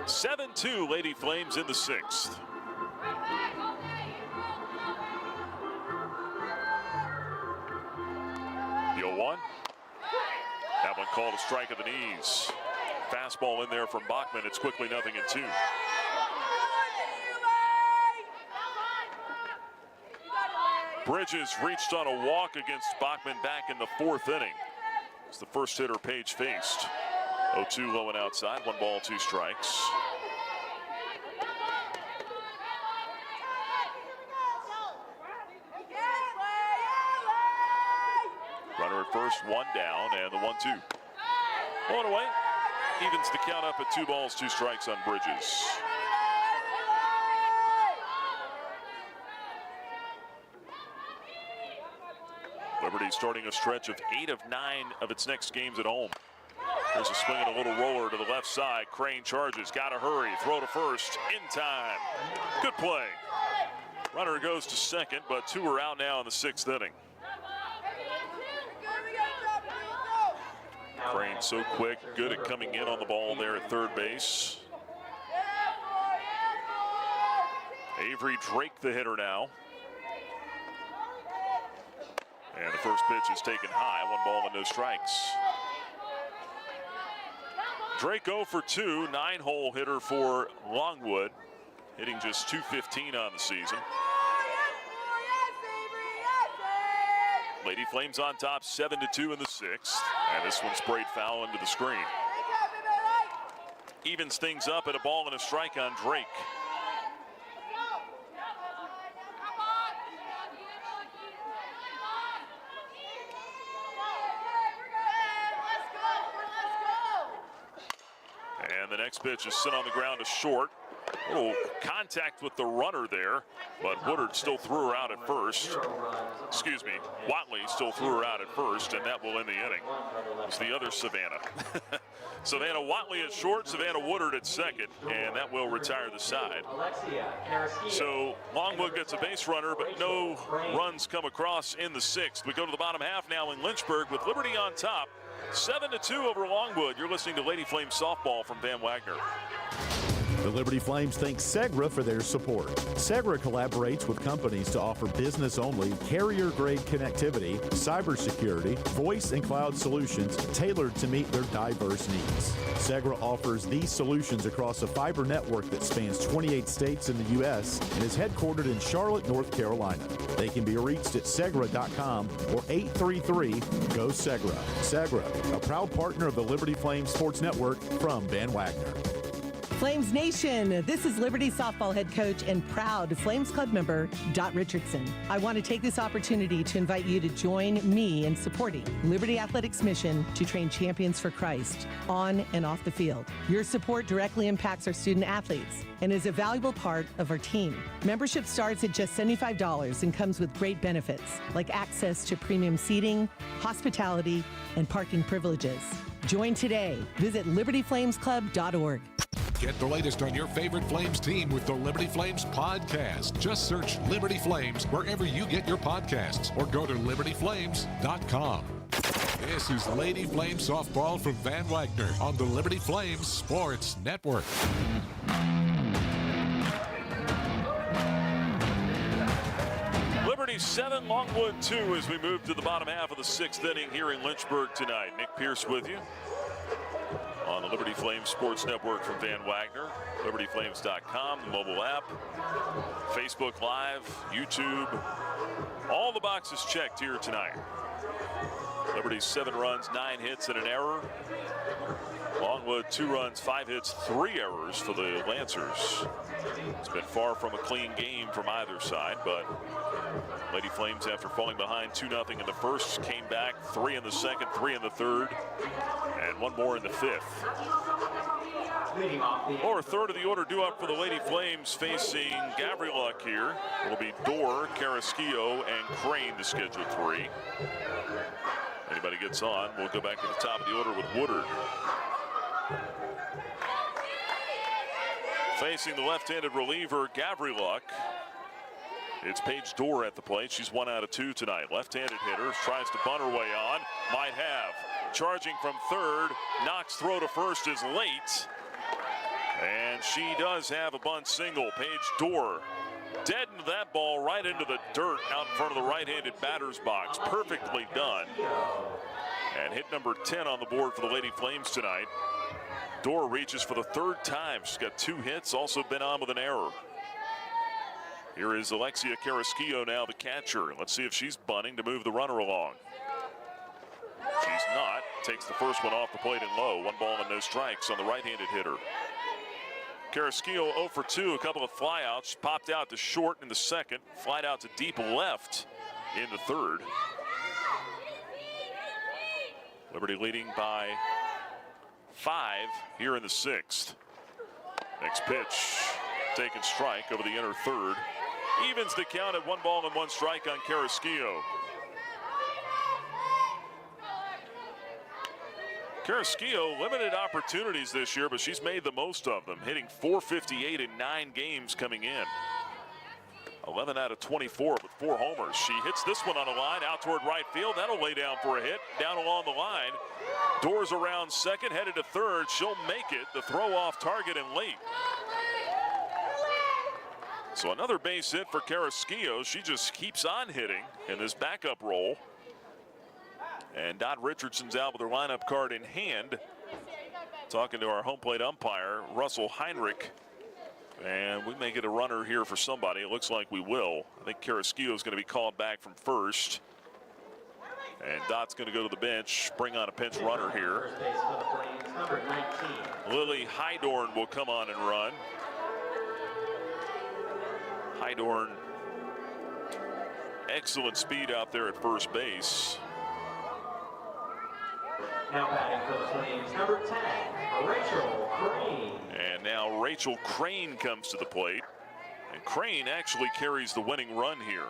7-2 Lady Flames in the 6th. The 0-1. That one called a strike at the knees. Fastball in there from Bachman. It's quickly 0-2. Bridges reached on a walk against Bachman back in the 4th inning. It's the first hitter Paige faced. 0-2 low and outside. 1 ball, 2 strikes. Runner at first, 1 down, and the 1-2. On away. Evens the count up at 2 balls, 2 strikes on Bridges. Liberty starting a stretch of 8 of 9 of its next games at home. There's a swing and a little roller to the left side. Crane charges, gotta hurry, throw to first, in time. Good play. Runner goes to second, but 2 are out now in the 6th inning. Crane so quick, good at coming in on the ball there at third base. Avery Drake the hitter now. And the first pitch is taken high, 1 ball and no strikes. Drake 0 for 2, 9-hole hitter for Longwood, hitting just .215 on the season. Lady Flames on top 7-2 in the 6th, and this one sprayed foul into the screen. Evens things up at a ball and a strike on Drake. And the next pitch is sent on the ground to short. A little contact with the runner there, but Woodard still threw her out at first. Excuse me, Watley still threw her out at first, and that will end the inning. It's the other Savannah. Savannah Watley at short, Savannah Woodard at second, and that will retire the side. So Longwood gets a base runner, but no runs come across in the 6th. We go to the bottom half now in Lynchburg with Liberty on top. 7-2 over Longwood. You're listening to Lady Flames Softball from Van Wagner. The Liberty Flames thank Segra for their support. Segra collaborates with companies to offer business-only, carrier-grade connectivity, cybersecurity, voice and cloud solutions tailored to meet their diverse needs. Segra offers these solutions across a fiber network that spans 28 states in the U.S. and is headquartered in Charlotte, North Carolina. They can be reached at segra.com or 833-GO-SEGRA. Segra, a proud partner of the Liberty Flames Sports Network from Van Wagner. Flames Nation, this is Liberty Softball head coach and proud Flames Club member, Dot Richardson. I want to take this opportunity to invite you to join me in supporting Liberty Athletics' mission to train champions for Christ on and off the field. Your support directly impacts our student athletes and is a valuable part of our team. Membership starts at just $75 and comes with great benefits like access to premium seating, hospitality, and parking privileges. Join today. Visit libertyflamesclub.org. Get the latest on your favorite Flames team with the Liberty Flames podcast. Just search Liberty Flames wherever you get your podcasts or go to libertyflames.com. This is Lady Flames Softball from Van Wagner on the Liberty Flames Sports Network. Liberty 7, Longwood 2 as we move to the bottom half of the 6th inning here in Lynchburg tonight. Nick Pierce with you on the Liberty Flames Sports Network from Van Wagner, libertyflames.com, the mobile app, Facebook Live, YouTube. All the boxes checked here tonight. Liberty 7 runs, 9 hits and an error. Longwood 2 runs, 5 hits, 3 errors for the Lancers. It's been far from a clean game from either side, but Lady Flames, after falling behind 2-0 in the first, came back 3 in the second, 3 in the third, and 1 more in the 5th. Or third of the order due up for the Lady Flames, facing Gavriluk here. Will be Dorr, Carrasquillo, and Crane to schedule 3. Anybody gets on, we'll go back to the top of the order with Woodard. Facing the left-handed reliever, Gavriluk. It's Paige Dorr at the plate. She's 1 out of 2 tonight. Left-handed hitter, tries to bunt her way on. Might have. Charging from third. Knox throw to first is late. And she does have a bunt single. Paige Dorr deadened that ball right into the dirt out in front of the right-handed batter's box. Perfectly done. And hit number 10 on the board for the Lady Flames tonight. Dorr reaches for the 3rd time. She's got 2 hits, also been on with an error. Here is Alexia Carrasquillo now, the catcher. Let's see if she's bunting to move the runner along. She's not. Takes the first one off the plate and low. 1 ball and no strikes on the right-handed hitter. Carrasquillo 0 for 2, a couple of flyouts. Popped out to short in the second. Flied out to deep left in the third. Liberty leading by 5 here in the 6th. Next pitch, taken strike over the inner third. Evens the count at 1 ball and 1 strike on Carrasquillo. Carrasquillo, limited opportunities this year, but she's made the most of them, hitting .458 in 9 games coming in. 11 out of 24 with 4 homers. She hits this one on a line out toward right field. That'll lay down for a hit. Down along the line. Doors around second, headed to third. She'll make it. The throw off target and late. So another base hit for Carrasquillo. She just keeps on hitting in this backup role. And Dot Richardson's out with her lineup card in hand. Talking to our home plate umpire, Russell Heinrich. And we may get a runner here for somebody. It looks like we will. I think Carrasquillo is going to be called back from first. And Dot's going to go to the bench, bring on a pinch runner here. Lily Hydorn will come on and run. Hydorn, excellent speed out there at first base. Now batting for the Flames, number 10, Rachel Crane. And now Rachel Crane comes to the plate. And Crane actually carries the winning run here.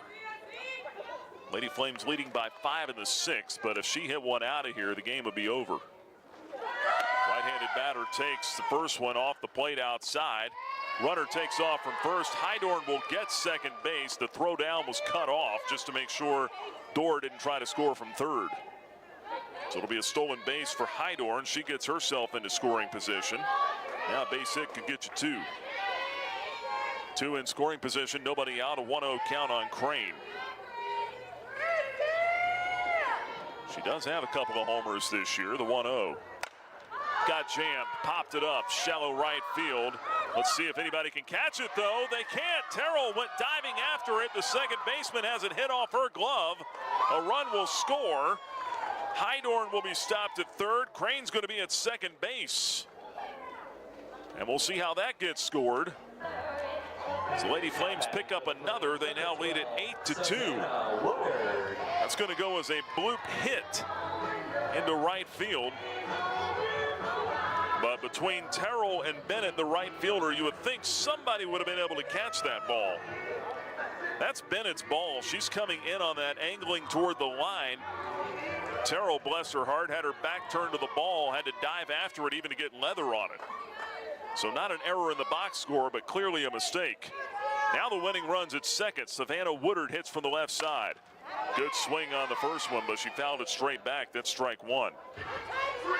Lady Flames leading by 5 in the 6th, but if she hit one out of here, the game would be over. Right-handed batter takes the first one off the plate outside. Runner takes off from first. Hydorn will get second base. The throw down was cut off just to make sure Dorr didn't try to score from third. So it'll be a stolen base for Hydorn. She gets herself into scoring position. Now base hit could get you 2. 2 in scoring position, nobody out, a 1-0 count on Crane. She does have a couple of homers this year, the 1-0. Got jammed, popped it up, shallow right field. Let's see if anybody can catch it, though. They can't. Terrell went diving after it. The second baseman has it hit off her glove. A run will score. Hydorn will be stopped at third. Crane's going to be at second base. And we'll see how that gets scored. As the Lady Flames pick up another, they now lead it 8-2. That's going to go as a bloop hit into right field. But between Terrell and Bennett, the right fielder, you would think somebody would have been able to catch that ball. That's Bennett's ball. She's coming in on that, angling toward the line. Terrell, bless her heart, had her back turned to the ball, had to dive after it even to get leather on it. So not an error in the box score, but clearly a mistake. Now the winning run's at second. Savannah Woodard hits from the left side. Good swing on the first one, but she fouled it straight back. That's strike one.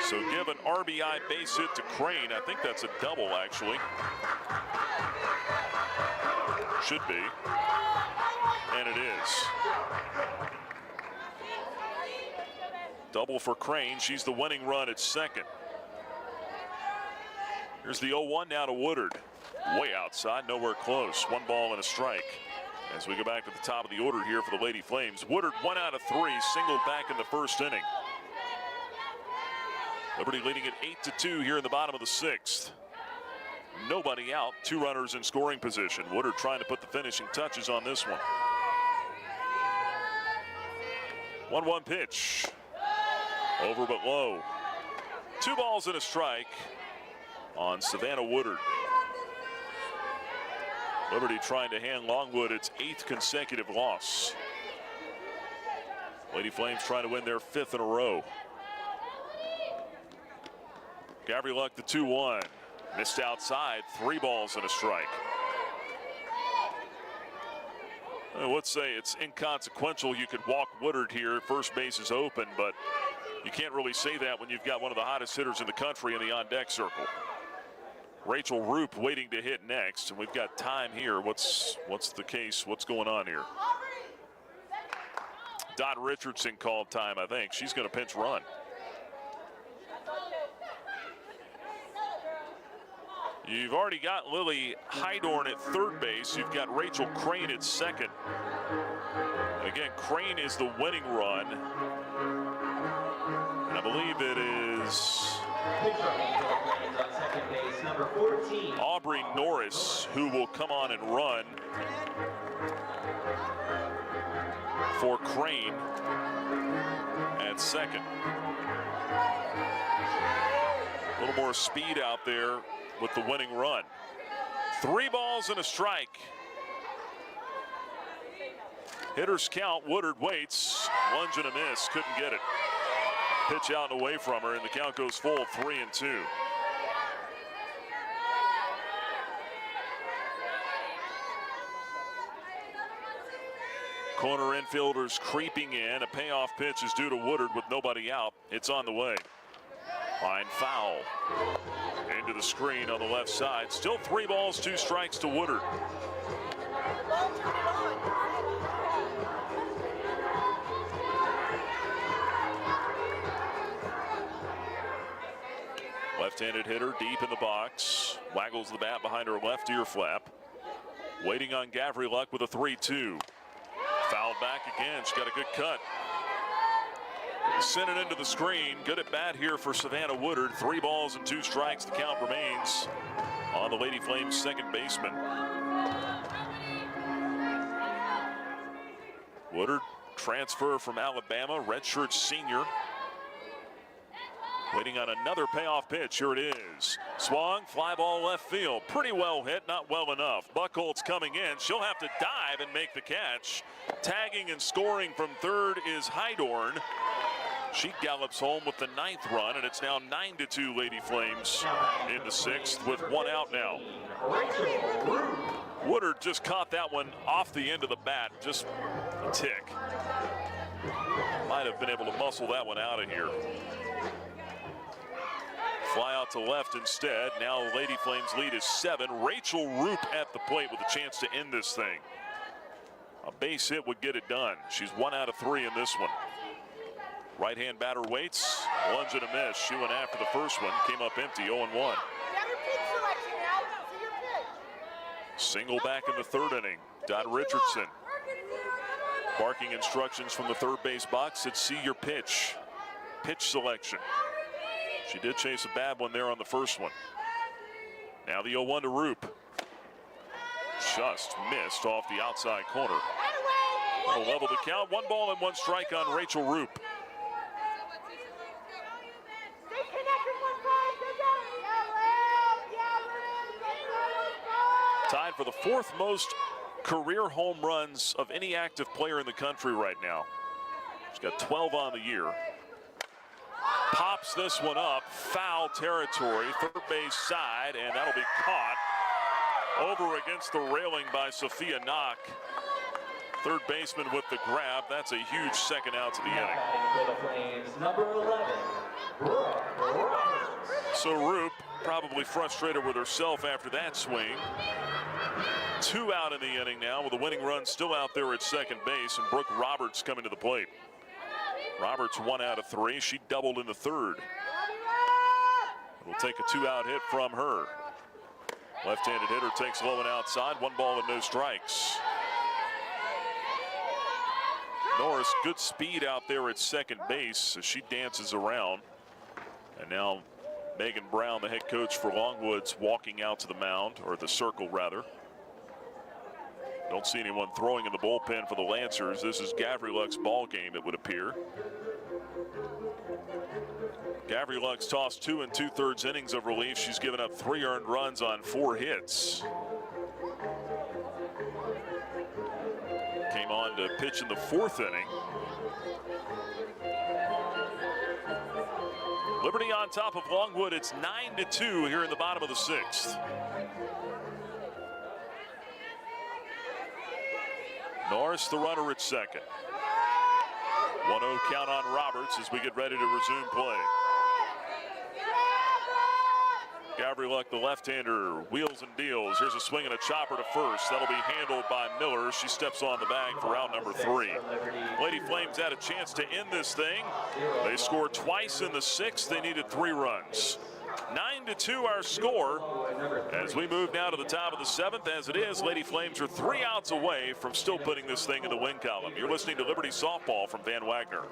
So give an RBI base hit to Crane. I think that's a double, actually. Should be. And it is. Double for Crane. She's the winning run at second. Here's the 0-1 now to Woodard. Way outside, nowhere close. 1 ball and a strike. As we go back to the top of the order here for the Lady Flames. Woodard 1 out of 3, singled back in the first inning. Liberty leading at 8-2 here in the bottom of the 6th. Nobody out, 2 runners in scoring position. Woodard trying to put the finishing touches on this one. 1-1 pitch. Over but low. 2 balls and a strike on Savannah Woodard. Liberty trying to hand Longwood its 8th consecutive loss. Lady Flames trying to win their 5th in a row. Gavriluck the 2-1. Missed outside, 3 balls and a strike. Let's say it's inconsequential. You could walk Woodard here. First base is open, but you can't really say that when you've got one of the hottest hitters in the country in the on-deck circle. Rachel Roop waiting to hit next, and we've got time here. What's the case? What's going on here? Dot Richardson called time, I think. She's going to pinch run. You've already got Lily Hydorn at third base. You've got Rachel Crane at second. Again, Crane is the winning run. And I believe it is Aubrey Norris who will come on and run for Crane at second. A little more speed out there with the winning run. 3 balls and a strike. Hitters count. Woodard waits. Lunge and a miss. Couldn't get it. Pitch out and away from her, and the count goes full, 3-2. Corner infielders creeping in. A payoff pitch is due to Woodard with nobody out. It's on the way. Line foul. Into the screen on the left side. Still 3 balls, 2 strikes to Woodard. Left-handed hitter deep in the box. Waggles the bat behind her left ear flap. Waiting on Gavriluck with a 3-2. Fouled back again. She's got a good cut. Sent it into the screen. Good at bat here for Savannah Woodard. 3 balls and 2 strikes. The count remains on the Lady Flames second baseman. Woodard, transfer from Alabama, redshirt senior. Waiting on another payoff pitch. Here it is. Swung, fly ball left field. Pretty well hit, not well enough. Buchholz coming in. She'll have to dive and make the catch. Tagging and scoring from third is Hydorn. She gallops home with the 9th run, and it's now 9-2 Lady Flames in the 6th with 1 out now. Woodard just caught that one off the end of the bat, just a tick. Might have been able to muscle that one out of here. Fly out to left instead. Now Lady Flames lead is 7. Rachel Roop at the plate with a chance to end this thing. A base hit would get it done. She's 1 out of 3 in this one. Right-hand batter waits. Lunge and a miss. She went after the first one. Came up empty, 0-1. Single back in the 3rd inning. Dot Richardson. Barking instructions from the third base box. Said, see your pitch. Pitch selection. She did chase a bad one there on the first one. Now the 0-1 to Roop. Just missed off the outside corner. That'll level the count. 1 ball and 1 strike on Rachel Roop. Tied for the 4th most career home runs of any active player in the country right now. She's got 12 on the year. Pops this one up, foul territory, third base side, and that'll be caught over against the railing by Sophia Knock. Third baseman with the grab. That's a huge second out to the inning. Number 11, So Roop probably frustrated with herself after that swing. 2 out in the inning now with the winning run still out there at second base, and Brooke Roberts coming to the plate. Roberts 1 out of 3. She doubled in the third. We'll take a 2-out hit from her. Left-handed hitter takes low and outside. 1 ball and no strikes. Norris, good speed out there at second base as she dances around. And now Megan Brown, the head coach for Longwood's, walking out to the mound, or the circle rather. Don't see anyone throwing in the bullpen for the Lancers. This is Gavriluk's ball game, it would appear. Gavriluk's tossed 2 2/3 innings of relief. She's given up 3 earned runs on 4 hits. Came on to pitch in the 4th inning. Liberty on top of Longwood. It's 9-2 here in the bottom of the 6th. Norris, the runner at second. 1-0 count on Roberts as we get ready to resume play. Gavriluk, the left-hander, wheels and deals. Here's a swing and a chopper to first. That'll be handled by Miller. She steps on the bag for out number 3. Lady Flames had a chance to end this thing. They scored twice in the 6th. They needed 3 runs. 9-2 our score as we move now to the top of the 7th. As it is, Lady Flames are 3 outs away from still putting this thing in the win column. You're listening to Liberty Softball from Van Wagner.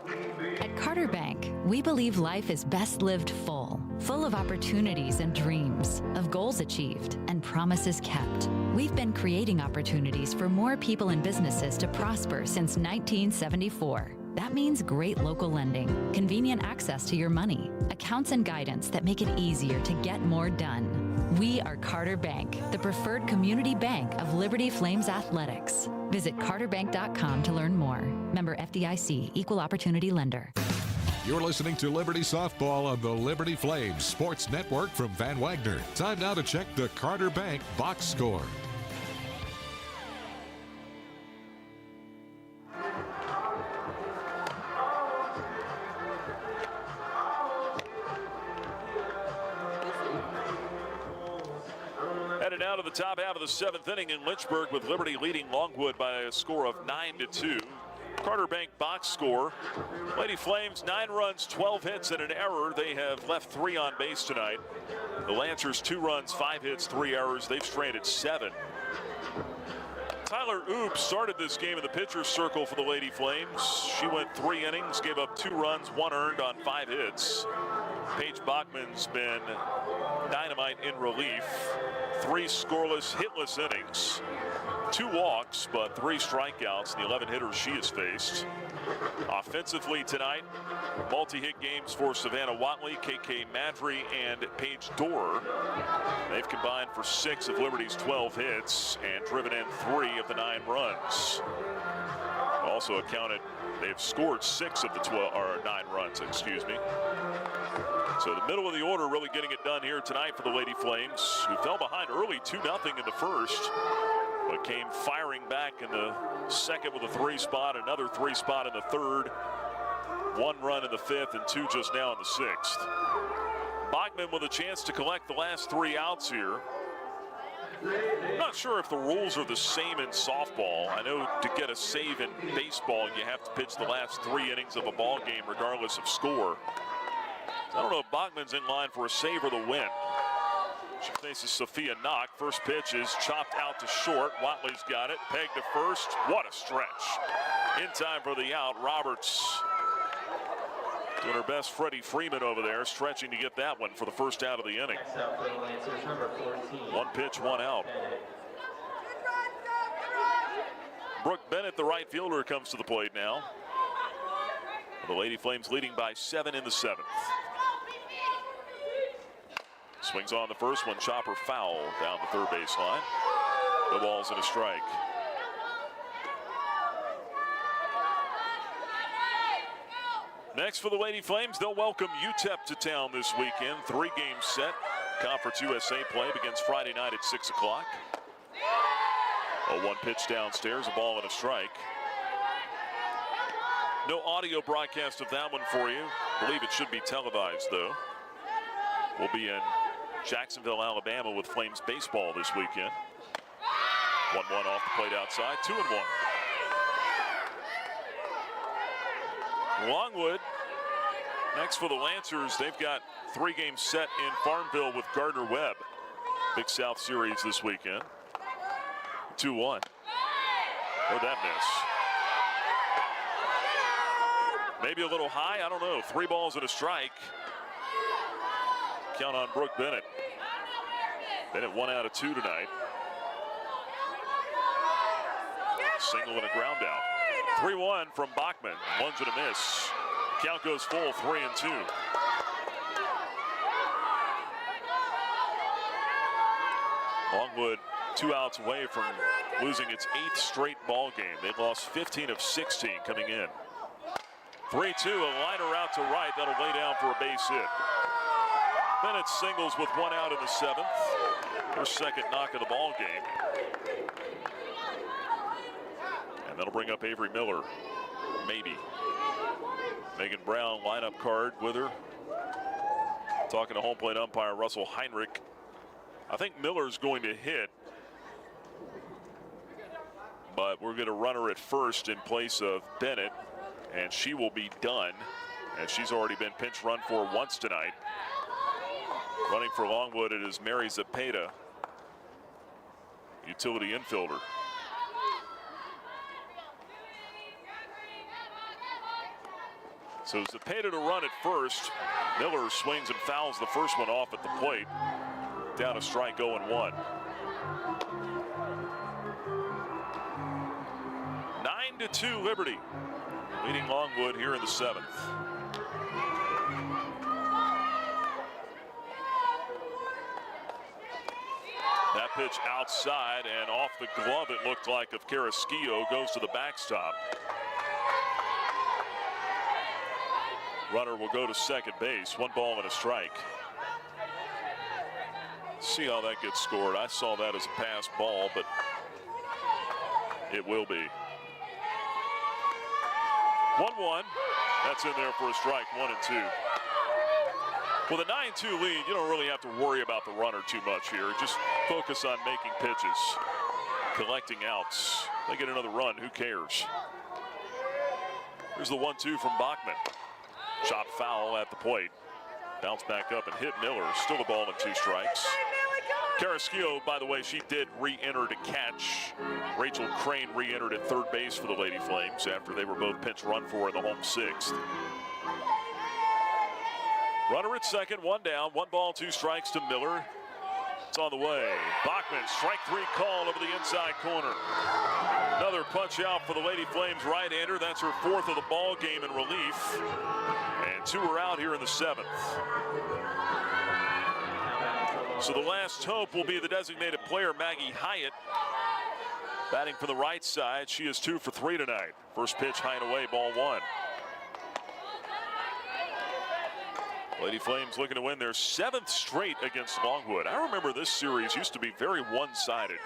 At Carter Bank, we believe life is best lived full of opportunities and dreams, of goals achieved and promises kept. We've been creating opportunities for more people and businesses to prosper since 1974. That means great local lending, convenient access to your money, accounts and guidance that make it easier to get more done. We are Carter Bank, the preferred community bank of Liberty Flames Athletics. Visit carterbank.com to learn more. Member FDIC, Equal Opportunity Lender. You're listening to Liberty Softball on the Liberty Flames Sports Network from Van Wagner. Time now to check the Carter Bank box score. Headed out of the top half of the 7th inning in Lynchburg with Liberty leading Longwood by a score of 9-2. Carter Bank box score. Lady Flames 9 runs, 12 hits and an error. They have left 3 on base tonight. The Lancers 2 runs, 5 hits, 3 errors. They've stranded 7. Tyler Oops started this game in the pitcher's circle for the Lady Flames. She went 3 innings, gave up 2 runs, 1 earned on 5 hits. Paige Bachman's been dynamite in relief. 3 scoreless, hitless innings. 2 walks, but 3 strikeouts in the 11 hitters she has faced. Offensively tonight, multi-hit games for Savannah Watley, KK Madry, and Paige Dorr. They've combined for 6 of Liberty's 12 hits and driven in 3 of the 9 runs. Also accounted, they've scored 6 of the 9 runs, excuse me. So the middle of the order really getting it done here tonight for the Lady Flames, who fell behind early 2-0 in the first, but came firing back in the second with a 3 spot, another 3 spot in the third, 1 run in the 5th, and 2 just now in the 6th. Bachman with a chance to collect the last 3 outs here. I'm not sure if the rules are the same in softball. I know to get a save in baseball, you have to pitch the last 3 innings of a ball game regardless of score. I don't know if Bachman's in line for a save or the win. She faces Sophia Knock. First pitch is chopped out to short. Watley's got it. Pegged to first. What a stretch. In time for the out. Roberts Doing her best, Freddie Freeman over there, stretching to get that one for the first out of the inning. Next up for the Lancers, number 14. One pitch, one out. Brooke Bennett, the right fielder, comes to the plate now. The Lady Flames leading by 7 in the 7th. Swings on the first one, chopper foul down the third baseline. No balls and a strike. Next for the Lady Flames, they'll welcome UTEP to town this weekend. 3-game set. Conference USA play begins Friday night at 6 o'clock. A 1 pitch downstairs, a ball and a strike. No audio broadcast of that one for you. I believe it should be televised, though. We'll be in Jacksonville, Alabama with Flames baseball this weekend. 1-1 off the plate outside, 2-1. Longwood, next for the Lancers, they've got 3-game set in Farmville with Gardner Webb. Big South Series this weekend. 2-1. Where'd that miss? Maybe a little high, I don't know. 3 balls and a strike. Count on Brooke Bennett. Bennett 1 out of 2 tonight. Single and a ground out. 3-1 from Bachman. Lunge and a miss. Count goes full, 3-2. Longwood 2 outs away from losing its 8th straight ball game. They lost 15 of 16 coming in. 3-2, a liner out to right. That'll lay down for a base hit. Bennett singles with 1 out in the 7th. Her second knock of the ball game. And that'll bring up Avery Miller. Maybe. Megan Brown, lineup card with her. Talking to home plate umpire Russell Heinrich. I think Miller's going to hit. But we're going to run her at first in place of Bennett. And she will be done. And she's already been pinch run for once tonight. Running for Longwood, it is Mary Zepeda, utility infielder. So Zepeda to run at first. Miller swings and fouls the first one off at the plate. Down a strike, 0-1. 9-2 Liberty, leading Longwood here in the 7th. That pitch outside and off the glove, it looked like, of Carrasquillo, goes to the backstop. Runner will go to second base. 1 ball and a strike. See how that gets scored. I saw that as a pass ball, but it will be. 1-1. That's in there for a strike. 1-2. With a 9-2 lead, you don't really have to worry about the runner too much here. Just focus on making pitches, collecting outs. They get another run, who cares? Here's the 1-2 from Bachman. Shot foul at the plate. Bounce back up and hit Miller. Still a ball and 2 strikes. Carrasquillo, by the way, she did re-enter to catch. Rachel Crane re-entered at third base for the Lady Flames after they were both pinch run for in the home 6th. Runner at second, 1 down, 1 ball, 2 strikes to Miller. It's on the way. Bachman, strike 3 call over the inside corner. Another punch out for the Lady Flames right-hander. That's her 4th of the ball game in relief. And 2 are out here in the 7th. So the last hope will be the designated player, Maggie Hyatt. Batting for the right side. She is 2 for 3 tonight. First pitch high and away, ball 1. Lady Flames looking to win their 7th straight against Longwood. I remember this series used to be very one-sided.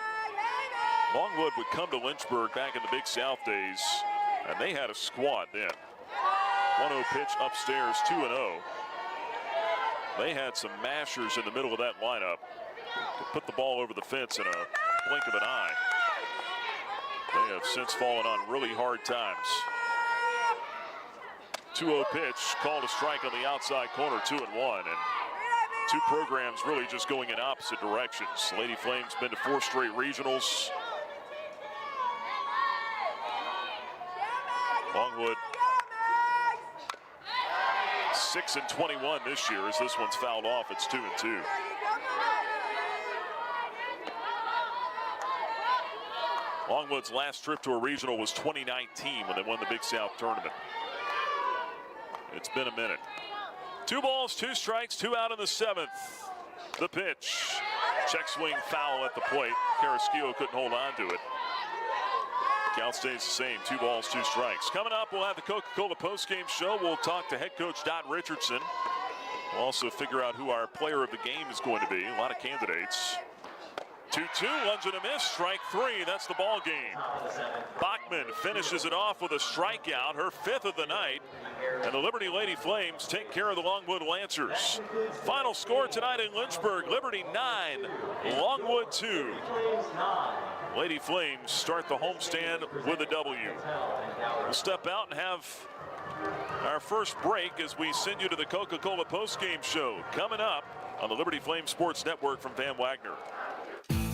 Longwood would come to Lynchburg back in the Big South days, and they had a squad then. 1-0 pitch upstairs, 2-0. They had some mashers in the middle of that lineup to put the ball over the fence in a blink of an eye. They have since fallen on really hard times. 2-0 pitch, called a strike on the outside corner, 2-1, and 2 programs really just going in opposite directions. Lady Flames been to 4 straight regionals. Longwood 6-21 this year as this one's fouled off. It's 2-2. Longwood's last trip to a regional was 2019 when they won the Big South tournament. It's been a minute. 2 balls, 2 strikes, 2 out in the 7th. The pitch. Check swing foul at the plate. Carrasquillo couldn't hold on to it. Count stays the same. 2 balls, 2 strikes. Coming up, we'll have the Coca-Cola postgame show. We'll talk to head coach Dot Richardson. We'll also figure out who our player of the game is going to be. A lot of candidates. 2-2, lunge and a miss, strike 3, that's the ball game. Bachman finishes it off with a strikeout, her 5th of the night, and the Liberty Lady Flames take care of the Longwood Lancers. Final score tonight in Lynchburg, Liberty 9, Longwood 2. Lady Flames start the homestand with a W. We'll step out and have our first break as we send you to the Coca-Cola postgame show coming up on the Liberty Flames Sports Network from Van Wagner.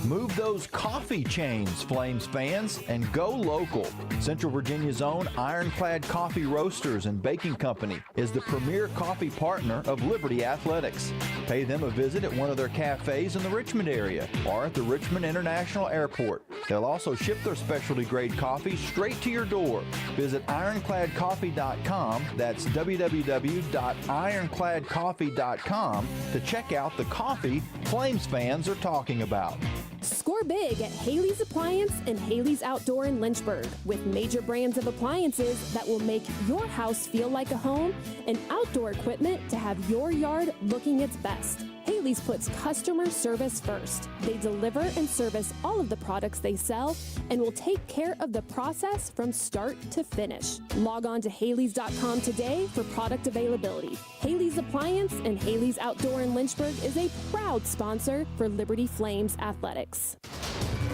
Move those coffee chains, Flames fans, and go local. Central Virginia's own Ironclad Coffee Roasters and Baking Company is the premier coffee partner of Liberty Athletics. Pay them a visit at one of their cafes in the Richmond area or at the Richmond International Airport. They'll also ship their specialty grade coffee straight to your door. Visit ironcladcoffee.com, that's www.ironcladcoffee.com, to check out the coffee Flames fans are talking about. Score big at Haley's Appliance and Haley's Outdoor in Lynchburg with major brands of appliances that will make your house feel like a home and outdoor equipment to have your yard looking its best. Haley's puts customer service first. They deliver and service all of the products they sell and will take care of the process from start to finish. Log on to Haley's.com today for product availability. Haley's Appliance and Haley's Outdoor in Lynchburg is a proud sponsor for Liberty Flames Athletics.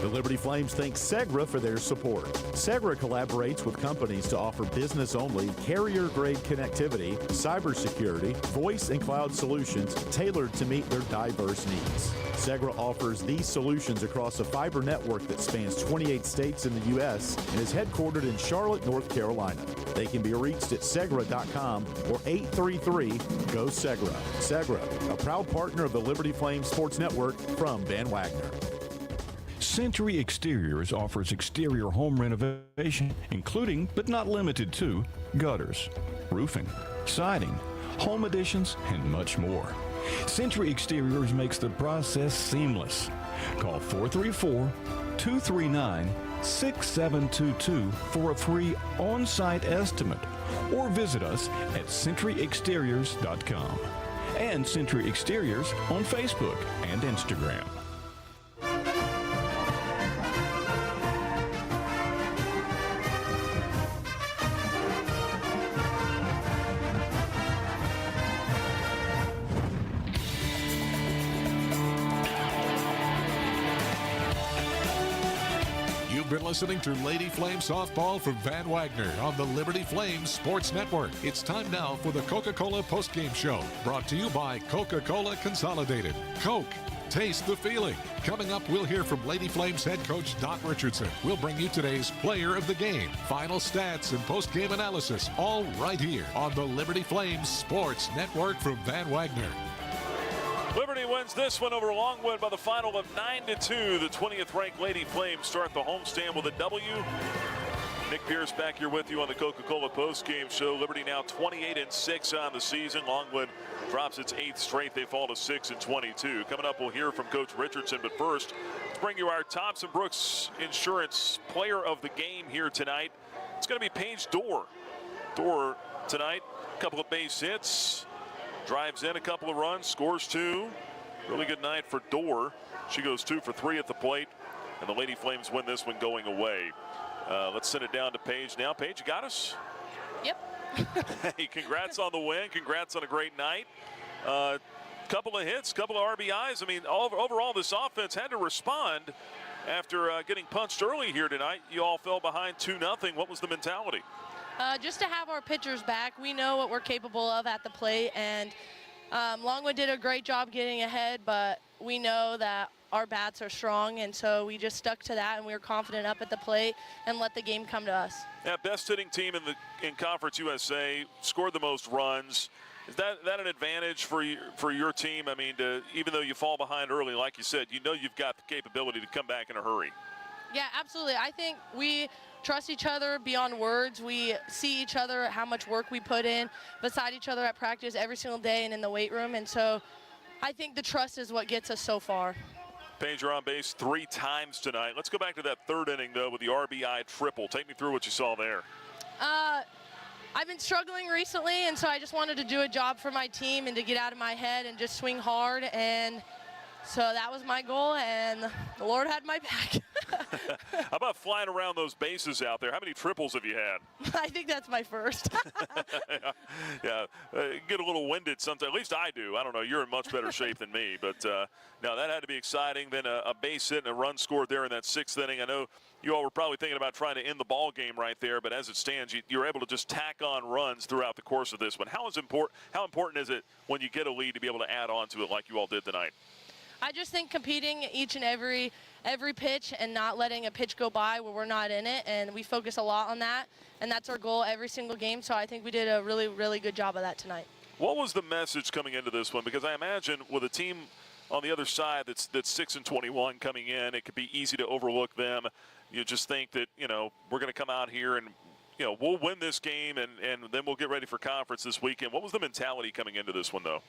The Liberty Flames thank Segra for their support. Segra collaborates with companies to offer business-only, carrier-grade connectivity, cybersecurity, voice and cloud solutions tailored to meet their diverse needs. Segra offers these solutions across a fiber network that spans 28 states in the U.S. and is headquartered in Charlotte, North Carolina. They can be reached at Segra.com or 833-GO-SEGRA. Segra, a proud partner of the Liberty Flames Sports Network from Van Wagner. Century Exteriors offers exterior home renovation, including but not limited to gutters, roofing, siding, home additions, and much more. Century Exteriors makes the process seamless. Call 434-239-6722 for a free on-site estimate or visit us at centuryexteriors.com and Century Exteriors on Facebook and Instagram. You've been listening to Lady Flame Softball from Van Wagner on the Liberty Flames Sports Network. It's time now for the Coca-Cola postgame show, brought to you by Coca-Cola Consolidated. Coke, taste the feeling. Coming up, we'll hear from Lady Flames head coach Dot Richardson. We'll bring you today's player of the game, final stats, and postgame analysis, all right here on the Liberty Flames Sports Network from Van Wagner. Liberty wins this one over Longwood by the final of 9-2. The 20th-ranked Lady Flames start the homestand with a W. Nick Pierce back here with you on the Coca-Cola postgame show. Liberty now 28-6 on the season. Longwood drops its 8th straight. They fall to 6-22. Coming up, we'll hear from Coach Richardson. But first, let's bring you our Thompson Brooks Insurance player of the game here tonight. It's going to be Paige Dorr. Dorr tonight, a couple of base hits. Drives in a couple of runs, scores 2. Really good night for Dorr. She goes 2 for 3 at the plate, and the Lady Flames win this one going away. Let's send it down to Paige now. Paige, you got us? Yep. Hey, congrats on the win. Congrats on a great night. Couple of hits, couple of RBIs. I mean, overall, this offense had to respond after getting punched early here tonight. You all fell behind 2-0. What was the mentality? Just to have our pitchers back. We know what we're capable of at the plate, and Longwood did a great job getting ahead, but we know that our bats are strong, and so we just stuck to that, and we were confident up at the plate and let the game come to us. Yeah, best hitting team in Conference USA, scored the most runs. Is that an advantage for your team? I mean, even though you fall behind early, like you said, you know you've got the capability to come back in a hurry. Yeah, absolutely. I think we trust each other beyond words. We see each other, how much work we put in beside each other at practice every single day and in the weight room. And so I think the trust is what gets us so far. Paige, you're on base 3 times tonight. Let's go back to that 3rd inning, though, with the RBI triple. Take me through what you saw there. I've been struggling recently, and so I just wanted to do a job for my team and to get out of my head and just swing hard. And so that was my goal, and the Lord had my back. How about flying around those bases out there? How many triples have you had? I think that's my first. Yeah, get a little winded sometimes. At least I do. I don't know. You're in much better shape than me. But, no, that had to be exciting. Then a base hit and a run scored there in that 6th inning. I know you all were probably thinking about trying to end the ball game right there, but as it stands, you were able to just tack on runs throughout the course of this one. How important is it when you get a lead to be able to add on to it like you all did tonight? I just think competing each and every pitch and not letting a pitch go by where we're not in it, and we focus a lot on that, and that's our goal every single game. So I think we did a really, really good job of that tonight. What was the message coming into this one? Because I imagine with a team on the other side that's 6-21 coming in, it could be easy to overlook them. You just think that, we're going to come out here and, we'll win this game and then we'll get ready for conference this weekend. What was the mentality coming into this one, though?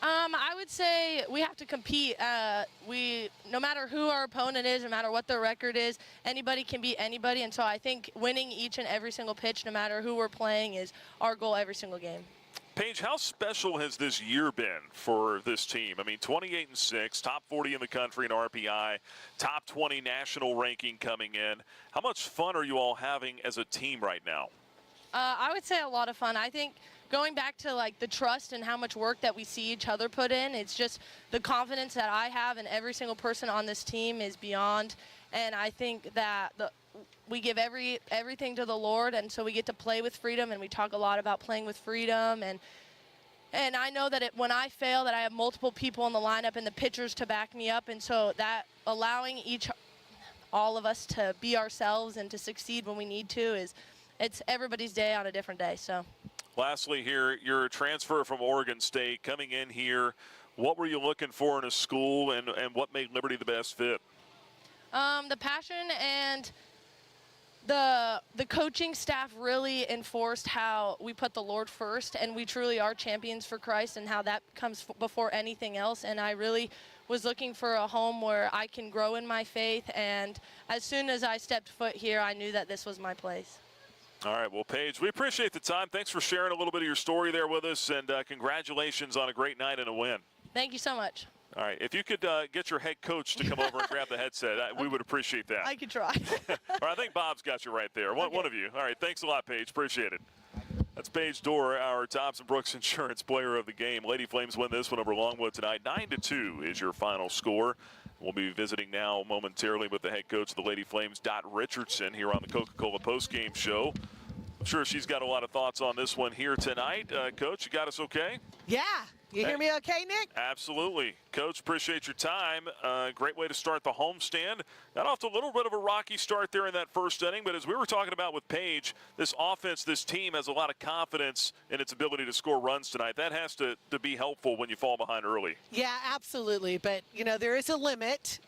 I would say we have to compete. No matter who our opponent is, no matter what their record is, anybody can beat anybody. And so I think winning each and every single pitch, no matter who we're playing, is our goal every single game. Paige, how special has this year been for this team? I mean, 28-6, top 40 in the country in RPI, top 20 national ranking coming in. How much fun are you all having as a team right now? I would say a lot of fun. I think going back to the trust and how much work that we see each other put in, it's just the confidence that I have and every single person on this team is beyond. And I think that we give everything to the Lord, and so we get to play with freedom, and we talk a lot about playing with freedom. And I know that when I fail, that I have multiple people in the lineup and the pitchers to back me up, and so that allowing all of us to be ourselves and to succeed when we need to it's everybody's day on a different day. So. Lastly here, you're a transfer from Oregon State coming in here. What were you looking for in a school, and what made Liberty the best fit? The passion and the coaching staff really enforced how we put the Lord first, and we truly are champions for Christ, and how that comes before anything else. And I really was looking for a home where I can grow in my faith, and as soon as I stepped foot here, I knew that this was my place. All right, well, Paige, we appreciate the time. Thanks for sharing a little bit of your story there with us, and congratulations on a great night and a win. Thank you so much. All right, if you could get your head coach to come over and grab the headset, we would appreciate that. I could try. All right, I think Bob's got you right there. One of you. All right, thanks a lot, Paige. Appreciate it. That's Paige Dorr, our Thompson Brooks Insurance player of the game. Lady Flames win this one over Longwood tonight. 9-2 is your final score. We'll be visiting now momentarily with the head coach of the Lady Flames, Dot Richardson, here on the Coca-Cola postgame show. I'm sure she's got a lot of thoughts on this one here tonight. Coach, you got us okay? Yeah. You hear me okay, Nick? Absolutely. Coach, appreciate your time. Great way to start the homestand. Got off to a little bit of a rocky start there in that first inning, but as we were talking about with Paige, this offense, this team has a lot of confidence in its ability to score runs tonight. That has to be helpful when you fall behind early. Yeah, absolutely. But, there is a limit.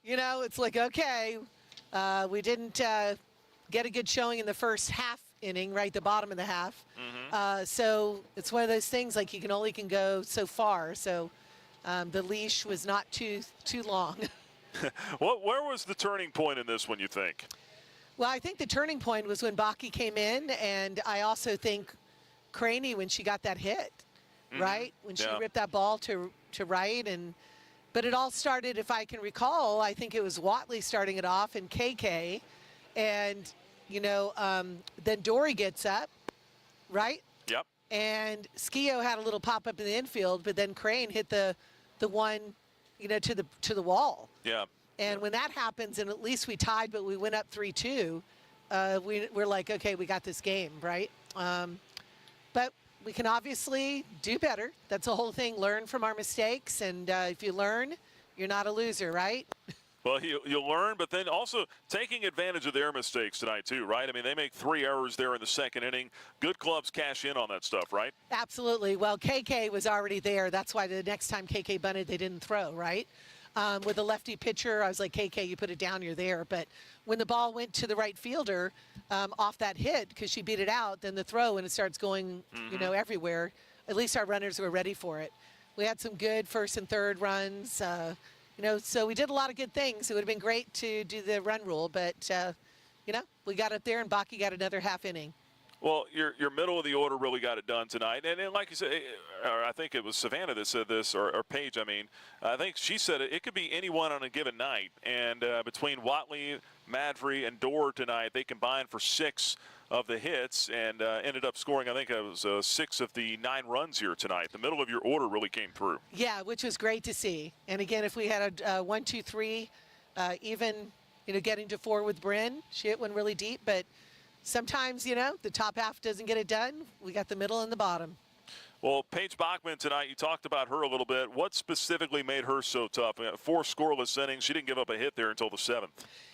It's like, okay, we didn't get a good showing in the first half inning, right, the bottom of the half. So it's one of those things, like you can go so far. So the leash was not too long. Where was the turning point in this one, you think? Well, I think the turning point was when Baki came in, and I also think Craney when she got that hit, right? When she ripped that ball to right. But it all started, if I can recall, I think it was Watley starting it off and KK. And, then Dory gets up, right? Yep. And Skio had a little pop-up in the infield, but then Crane hit the one, to the wall. Yeah. And when that happens, and at least we tied, but we went up 3-2, we're like, okay, we got this game, right? But we can obviously do better. That's the whole thing, learn from our mistakes. And if you learn, you're not a loser, right? Well, you'll learn, but then also taking advantage of their mistakes tonight too, right? I mean, they make 3 errors there in the second inning. Good clubs cash in on that stuff, right? Absolutely. Well, KK was already there. That's why the next time KK bunted, they didn't throw, right? With a lefty pitcher, I was like, KK, you put it down, you're there. But when the ball went to the right fielder off that hit, because she beat it out, then the throw, and it starts going, everywhere. At least our runners were ready for it. We had some good first and third runs. So we did a lot of good things. It would have been great to do the run rule, but, we got up there and Baki got another half inning. Well, your middle of the order really got it done tonight. And like you said, or I think it was Savannah that said this, or Paige, I think she said it could be anyone on a given night. And between Watley, Madry, and Dorr tonight, they combined for 6 of the hits and ended up scoring, I think it was 6 of the 9 runs here tonight. The middle of your order really came through. Yeah, which was great to see. And again, if we had a 1, 2, 3, even, getting to 4 with Bryn, she hit one really deep, but sometimes, the top half doesn't get it done. We got the middle and the bottom. Well, Paige Bachman tonight, you talked about her a little bit. What specifically made her so tough? 4 scoreless innings. She didn't give up a hit there until the 7th.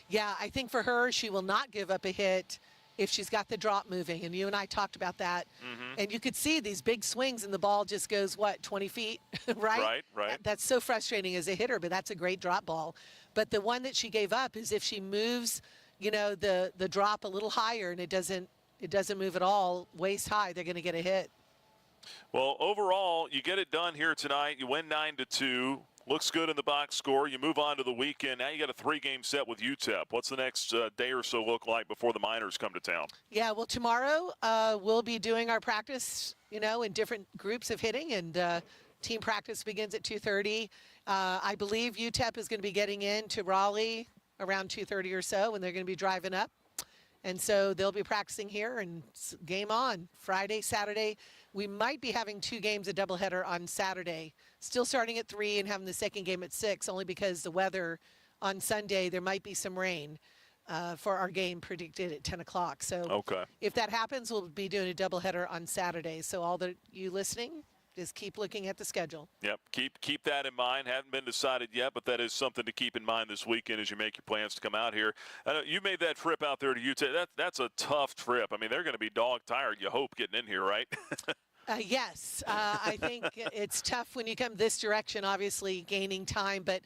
Yeah, I think for her, she will not give up a hit if she's got the drop moving. And you and I talked about that. Mm-hmm. And you could see these big swings and the ball just goes, 20 feet, right? Right. That's so frustrating as a hitter, but that's a great drop ball. But the one that she gave up is if she moves the drop a little higher and it doesn't move at all, waist high, they're going to get a hit. Well, overall, you get it done here tonight. You win 9-2. Looks good in the box score. You move on to the weekend. Now you got a 3-game set with UTEP. What's the next day or so look like before the Miners come to town? Yeah, well, tomorrow we'll be doing our practice, in different groups of hitting, and team practice begins at 2:30. I believe UTEP is going to be getting into Raleigh around 2:30 or so, and they're going to be driving up. And so they'll be practicing here, and game on Friday, Saturday. We might be having 2 games, a doubleheader on Saturday, still starting at 3 and having the second game at 6, only because the weather on Sunday, there might be some rain for our game predicted at 10 o'clock. So if that happens, we'll be doing a doubleheader on Saturday. So all you listening, just keep looking at the schedule. Yep, keep that in mind. Hadn't been decided yet, but that is something to keep in mind this weekend as you make your plans to come out here. I know you made that trip out there to Utah. That's a tough trip. I mean, they're going to be dog tired, you hope, getting in here, right? Yes, I think it's tough when you come this direction, obviously gaining time, but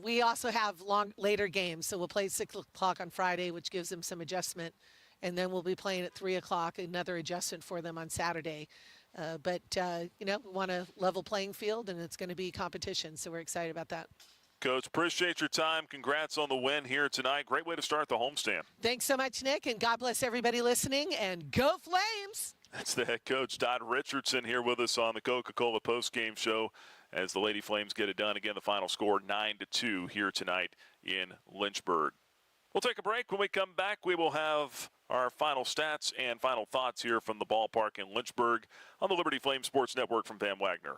we also have later games. So we'll play 6 o'clock on Friday, which gives them some adjustment, and then we'll be playing at 3 o'clock, another adjustment for them on Saturday. But we want a level playing field, and it's going to be competition, so we're excited about that. Coach, appreciate your time. Congrats on the win here tonight. Great way to start the homestand. Thanks so much, Nick, and God bless everybody listening, and go Flames! That's the head coach, Dot Richardson, here with us on the Coca-Cola postgame show as the Lady Flames get it done. Again, the final score 9-2 here tonight in Lynchburg. We'll take a break. When we come back, we will have our final stats and final thoughts here from the ballpark in Lynchburg on the Liberty Flame Sports Network from Van Wagner.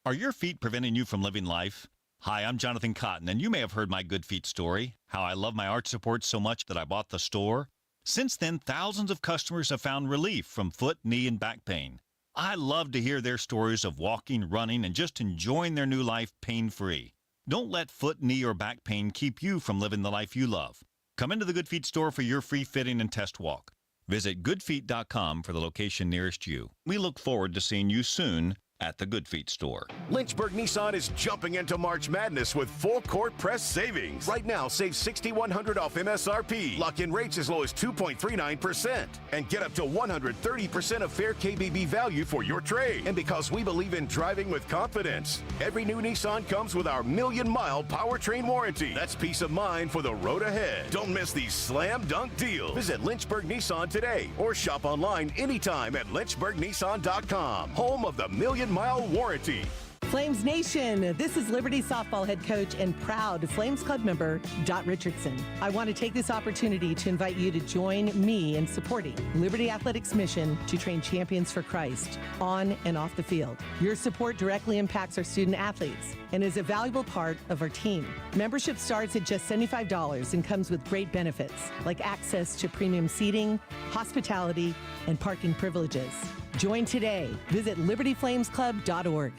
Are your feet preventing you from living life? Hi, I'm Jonathan Cotton, and you may have heard my Good Feet story, how I love my arch support so much that I bought the store. Since then, thousands of customers have found relief from foot, knee, and back pain. I love to hear their stories of walking, running, and just enjoying their new life pain-free. Don't let foot, knee, or back pain keep you from living the life you love. Come into the Good Feet store for your free fitting and test walk. Visit goodfeet.com for the location nearest you. We look forward to seeing you soon at the Good Feet store. Lynchburg Nissan is jumping into March Madness with full court press savings. Right now, save $6,100 off MSRP. Lock in rates as low as 2.39% and get up to 130% of fair KBB value for your trade. And because we believe in driving with confidence, every new Nissan comes with our 1,000,000-mile powertrain warranty. That's peace of mind for the road ahead. Don't miss these slam dunk deals. Visit Lynchburg Nissan today or shop online anytime at lynchburgnissan.com. Home of the 1,000,000-mile warranty. Flames Nation, this is Liberty Softball head coach and proud Flames Club member, Dot Richardson. I want to take this opportunity to invite you to join me in supporting Liberty Athletics' mission to train champions for Christ on and off the field. Your support directly impacts our student athletes and is a valuable part of our team. Membership starts at just $75 and comes with great benefits like access to premium seating, hospitality, and parking privileges. Join today. Visit libertyflamesclub.org.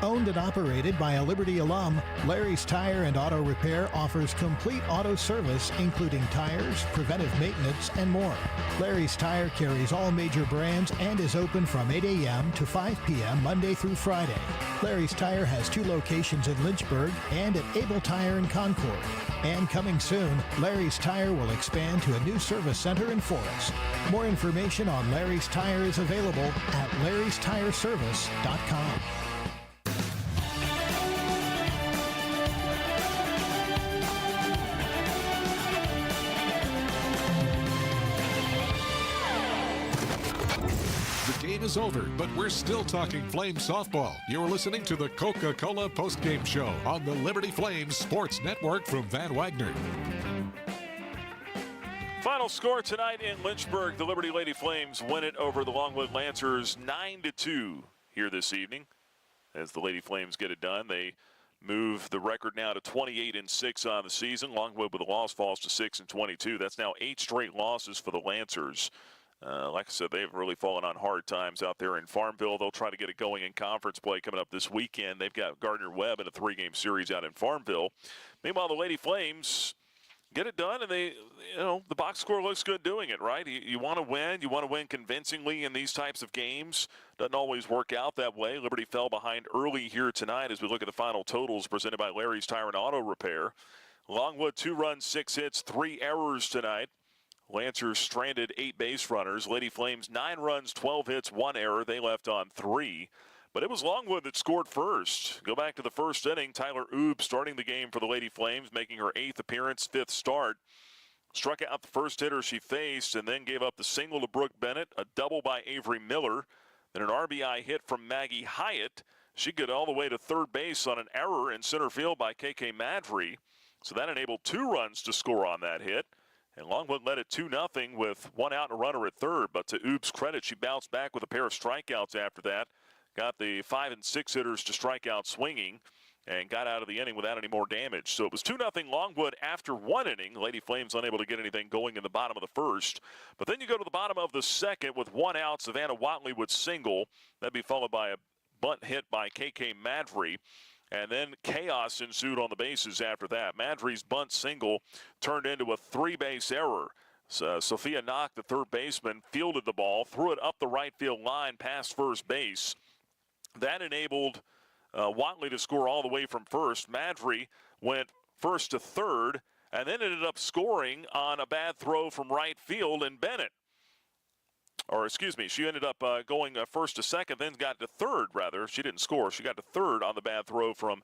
Owned and operated by a Liberty alum, Larry's Tire and Auto Repair offers complete auto service, including tires, preventive maintenance, and more. Larry's Tire carries all major brands and is open from 8 a.m. to 5 p.m. Monday through Friday. Larry's Tire has 2 locations in Lynchburg and at Able Tire in Concord. And coming soon, Larry's Tire will expand to a new service center in Forest. More information on Larry's Tire is available at larrystireservice.com. The game is over, but we're still talking Flames softball. You're listening to the Coca-Cola postgame show on the Liberty Flames Sports Network from Van Wagner. Final score tonight in Lynchburg. The Liberty Lady Flames win it over the Longwood Lancers 9-2 here this evening. As the Lady Flames get it done, they move the record now to 28-6 on the season. Longwood with a loss falls to 6-22. That's now 8 straight losses for the Lancers. Like I said, they've really fallen on hard times out there in Farmville. They'll try to get it going in conference play coming up this weekend. They've got Gardner-Webb in a 3-game series out in Farmville. Meanwhile, the Lady Flames get it done, and the box score looks good doing it, right? You want to win. You want to win convincingly in these types of games. Doesn't always work out that way. Liberty fell behind early here tonight as we look at the final totals presented by Larry's Tire and Auto Repair. Longwood, 2 runs, 6 hits, 3 errors tonight. Lancers stranded 8 base runners. Lady Flames 9 runs, 12 hits, 1 error. They left on 3. But it was Longwood that scored first. Go back to the first inning. Tyler Oob starting the game for the Lady Flames, making her 8th appearance, 5th start. Struck out the first hitter she faced and then gave up the single to Brooke Bennett, a double by Avery Miller, then an RBI hit from Maggie Hyatt. She got all the way to third base on an error in center field by KK Madry. So that enabled 2 runs to score on that hit. And Longwood led it 2-0 with 1 out and a runner at third. But to Oob's credit, she bounced back with a pair of strikeouts after that. Got the 5 and 6 hitters to strike out swinging and got out of the inning without any more damage. So it was 2-0 Longwood after 1 inning. Lady Flames unable to get anything going in the bottom of the first. But then you go to the bottom of the second with 1 out. Savannah Watley would single. That'd be followed by a bunt hit by KK Madry. And then chaos ensued on the bases after that. Madry's bunt single turned into a 3-base error. So Sophia Knock, the third baseman, fielded the ball, threw it up the right field line past first base. That enabled Watley to score all the way from first. Madry went first to third and then ended up scoring on a bad throw from right field in Bennett. Or, excuse me, she ended up going first to second, then got to third, rather. She didn't score. She got to third on the bad throw from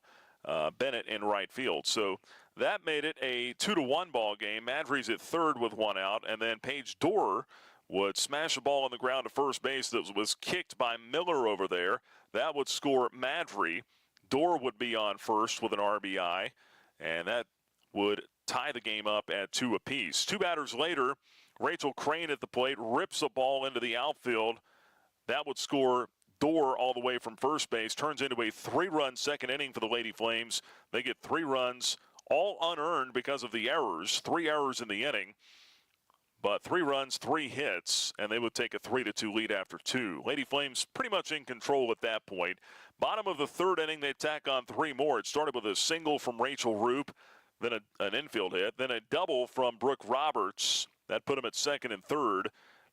Bennett in right field. So that made it a 2-1 ball game. Madry's at third with 1 out, and then Paige Dorr would smash a ball on the ground to first base that was kicked by Miller over there. That would score Madry. Dorr would be on first with an RBI, and that would tie the game up at 2 apiece. 2 batters later, Rachel Crane at the plate rips a ball into the outfield. That would score Dorr all the way from first base. Turns into a 3-run second inning for the Lady Flames. They get 3 runs, all unearned because of the errors. 3 errors in the inning, but 3 runs, 3 hits, and they would take a 3-2 lead after 2. Lady Flames pretty much in control at that point. Bottom of the third inning, they tack on 3 more. It started with a single from Rachel Roop, then an infield hit, then a double from Brooke Roberts. That put him at second and third.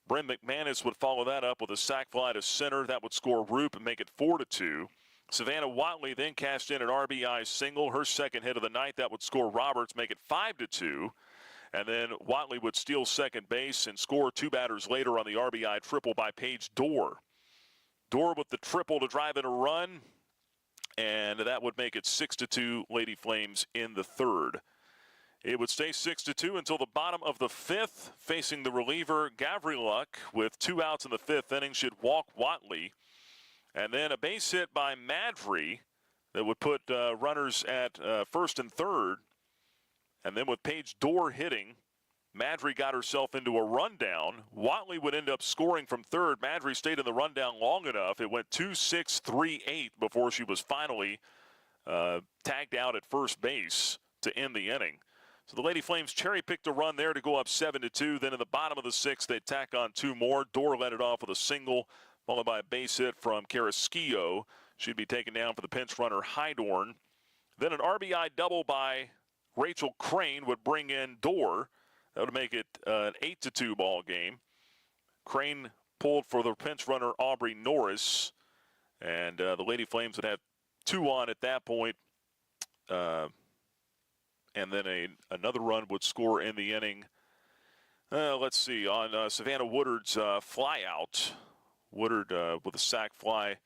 Bryn McManus would follow that up with a sac fly to center. That would score Roop and make it 4-2. Savannah Watley then cashed in an RBI single, her second hit of the night. That would score Roberts, make it 5-2. And then Watley would steal second base and score 2 batters later on the RBI triple by Paige Dorr. Dorr with the triple to drive in a run, and that would make it 6-2 Lady Flames in the third. It would stay 6-2 until the bottom of the 5th, facing the reliever Gavriluk with 2 outs in the 5th inning. Should walk Watley, and then a base hit by Madry that would put runners at first and third. And then with Paige Dorr hitting, Madry got herself into a rundown. Watley would end up scoring from third. Madry stayed in the rundown long enough. It went 2-6, 3-8 before she was finally tagged out at first base to end the inning. So the Lady Flames cherry-picked a run there to go up 7-2. Then in the bottom of the 6th, they tack on 2 more. Dorr led it off with a single, followed by a base hit from Carrasquillo. She'd be taken down for the pinch runner Hydorn. Then an RBI double by Rachel Crane would bring in Dorr. That would make it an 8-2 ball game. Crane pulled for the pinch runner Aubrey Norris. And the Lady Flames would have 2 on at that point. And then another run would score in the inning. Let's see, on Savannah Woodard's fly out. Woodard with a sac fly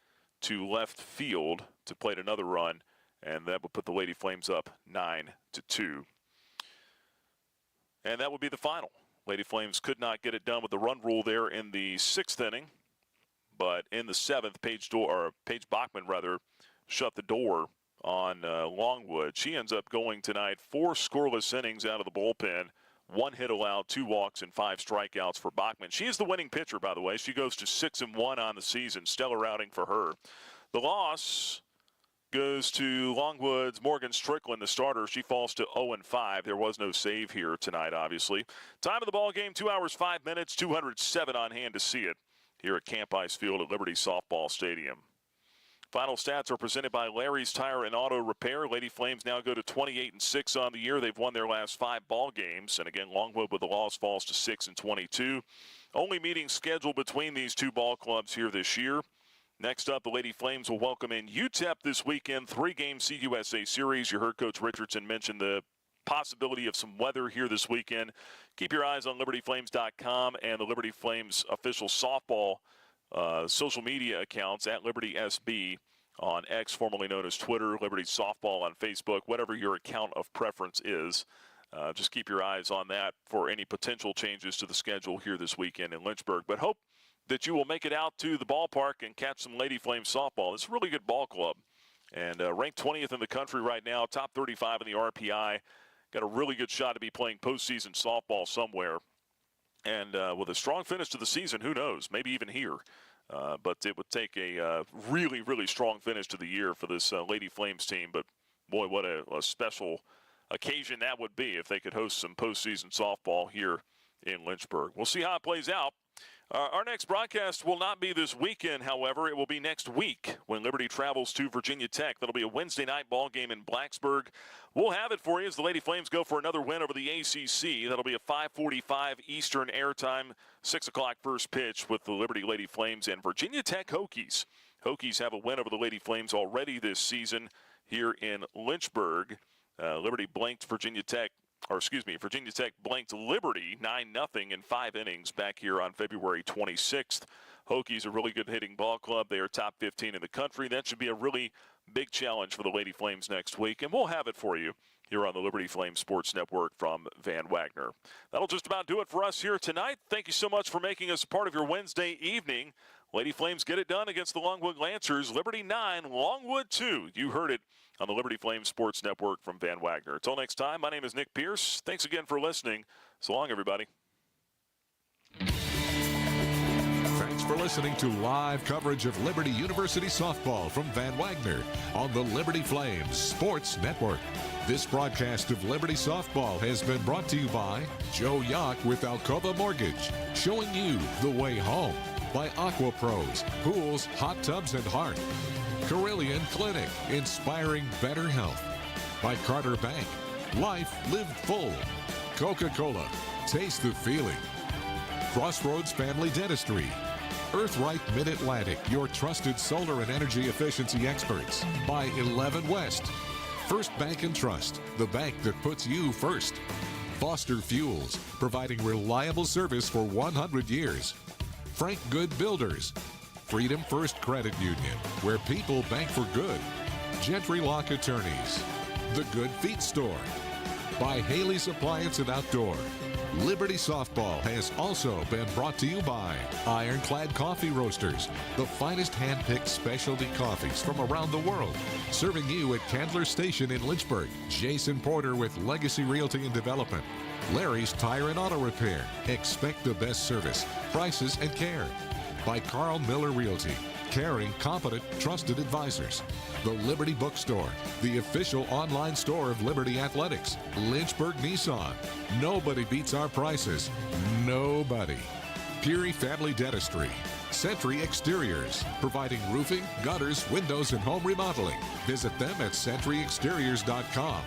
to left field to plate another run. And that would put the Lady Flames up 9-2. And that would be the final. Lady Flames could not get it done with the run rule there in the 6th inning. But in the 7th, Paige Bachman shut the door on Longwood. She ends up going tonight 4 scoreless innings out of the bullpen. 1 hit allowed, 2 walks, and 5 strikeouts for Bachman. She is the winning pitcher, by the way. She goes to 6-1 on the season. Stellar outing for her. The loss goes to Longwood's Morgan Strickland, the starter. She falls to 0-5. There was no save here tonight, obviously. Time of the ball game, 2 hours, 5 minutes, 207 on hand to see it here at Camp Ice Field at Liberty Softball Stadium. Final stats are presented by Larry's Tire and Auto Repair. Lady Flames now go to 28-6 on the year. They've won their last 5 ball games. And again, Longwood with the loss falls to 6-22. Only meeting scheduled between these 2 ball clubs here this year. Next up, the Lady Flames will welcome in UTEP this weekend, 3-game CUSA series. You heard Coach Richardson mention the possibility of some weather here this weekend. Keep your eyes on LibertyFlames.com and the Liberty Flames official softball social media accounts at Liberty SB on X, formerly known as Twitter, Liberty Softball on Facebook, whatever your account of preference is. Just keep your eyes on that for any potential changes to the schedule here this weekend in Lynchburg. But hope that you will make it out to the ballpark and catch some Lady Flames softball. It's a really good ball club. And ranked 20th in the country right now, top 35 in the RPI. Got a really good shot to be playing postseason softball somewhere. And with a strong finish to the season, who knows, maybe even here. But it would take a really, really strong finish to the year for this Lady Flames team. But, boy, what a special occasion that would be if they could host some postseason softball here in Lynchburg. We'll see how it plays out. Our next broadcast will not be this weekend, however. It will be next week when Liberty travels to Virginia Tech. That'll be a Wednesday night ball game in Blacksburg. We'll have it for you as the Lady Flames go for another win over the ACC. That'll be a 5:45 Eastern airtime, 6 o'clock first pitch with the Liberty Lady Flames and Virginia Tech Hokies. Hokies have a win over the Lady Flames already this season here in Lynchburg. Virginia Tech blanked Liberty 9-0 in 5 innings back here on February 26th. Hokies a really good hitting ball club. They are top 15 in the country. That should be a really big challenge for the Lady Flames next week, and we'll have it for you here on the Liberty Flames Sports Network from Van Wagner. That'll just about do it for us here tonight. Thank you so much for making us a part of your Wednesday evening. Lady Flames get it done against the Longwood Lancers. Liberty 9, Longwood 2. You heard it on the Liberty Flames Sports Network from Van Wagner. Until next time, my name is Nick Pierce. Thanks again for listening. So long, everybody. Thanks for listening to live coverage of Liberty University softball from Van Wagner on the Liberty Flames Sports Network. This broadcast of Liberty softball has been brought to you by Joe Yock with Alcova Mortgage, showing you the way home. By Aqua Pros, pools, hot tubs, and heart. Carillion Clinic, inspiring better health. By Carter Bank, life lived full. Coca-Cola, taste the feeling. Crossroads Family Dentistry. Earthright Mid-Atlantic, your trusted solar and energy efficiency experts. By 11 West. First Bank and Trust, the bank that puts you first. Foster Fuels, providing reliable service for 100 years. Frank Good Builders. Freedom First Credit Union, where people bank for good. Gentry Lock Attorneys. The Good Feet Store. By Haley's Appliance and Outdoor. Liberty Softball has also been brought to you by Ironclad Coffee Roasters, the finest hand-picked specialty coffees from around the world. Serving you at Candler Station in Lynchburg. Jason Porter with Legacy Realty and Development. Larry's Tire and Auto Repair. Expect the best service, prices, and care. By Carl Miller Realty. Caring, competent, trusted advisors. The Liberty Bookstore, the official online store of Liberty Athletics. Lynchburg Nissan. Nobody beats our prices. Nobody. Peary Family Dentistry. Sentry Exteriors, providing roofing, gutters, windows, and home remodeling. Visit them at sentryexteriors.com.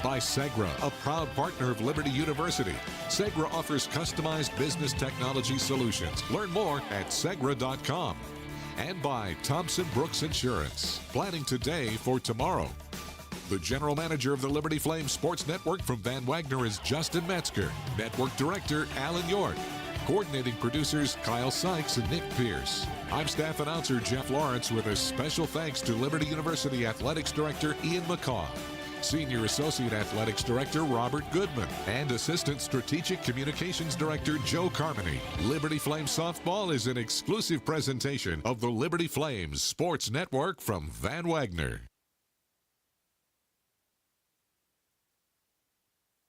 By Segra, a proud partner of Liberty University. Segra offers customized business technology solutions. Learn more at segra.com. And by Thompson Brooks Insurance, planning today for tomorrow. The general manager of the Liberty Flames Sports Network from Van Wagner is Justin Metzger. Network director, Alan York. Coordinating producers, Kyle Sykes and Nick Pierce. I'm staff announcer Jeff Lawrence with a special thanks to Liberty University Athletics Director Ian McCaw, Senior Associate Athletics Director Robert Goodman, and Assistant Strategic Communications Director Joe Carmody. Liberty Flames Softball is an exclusive presentation of the Liberty Flames Sports Network from Van Wagner.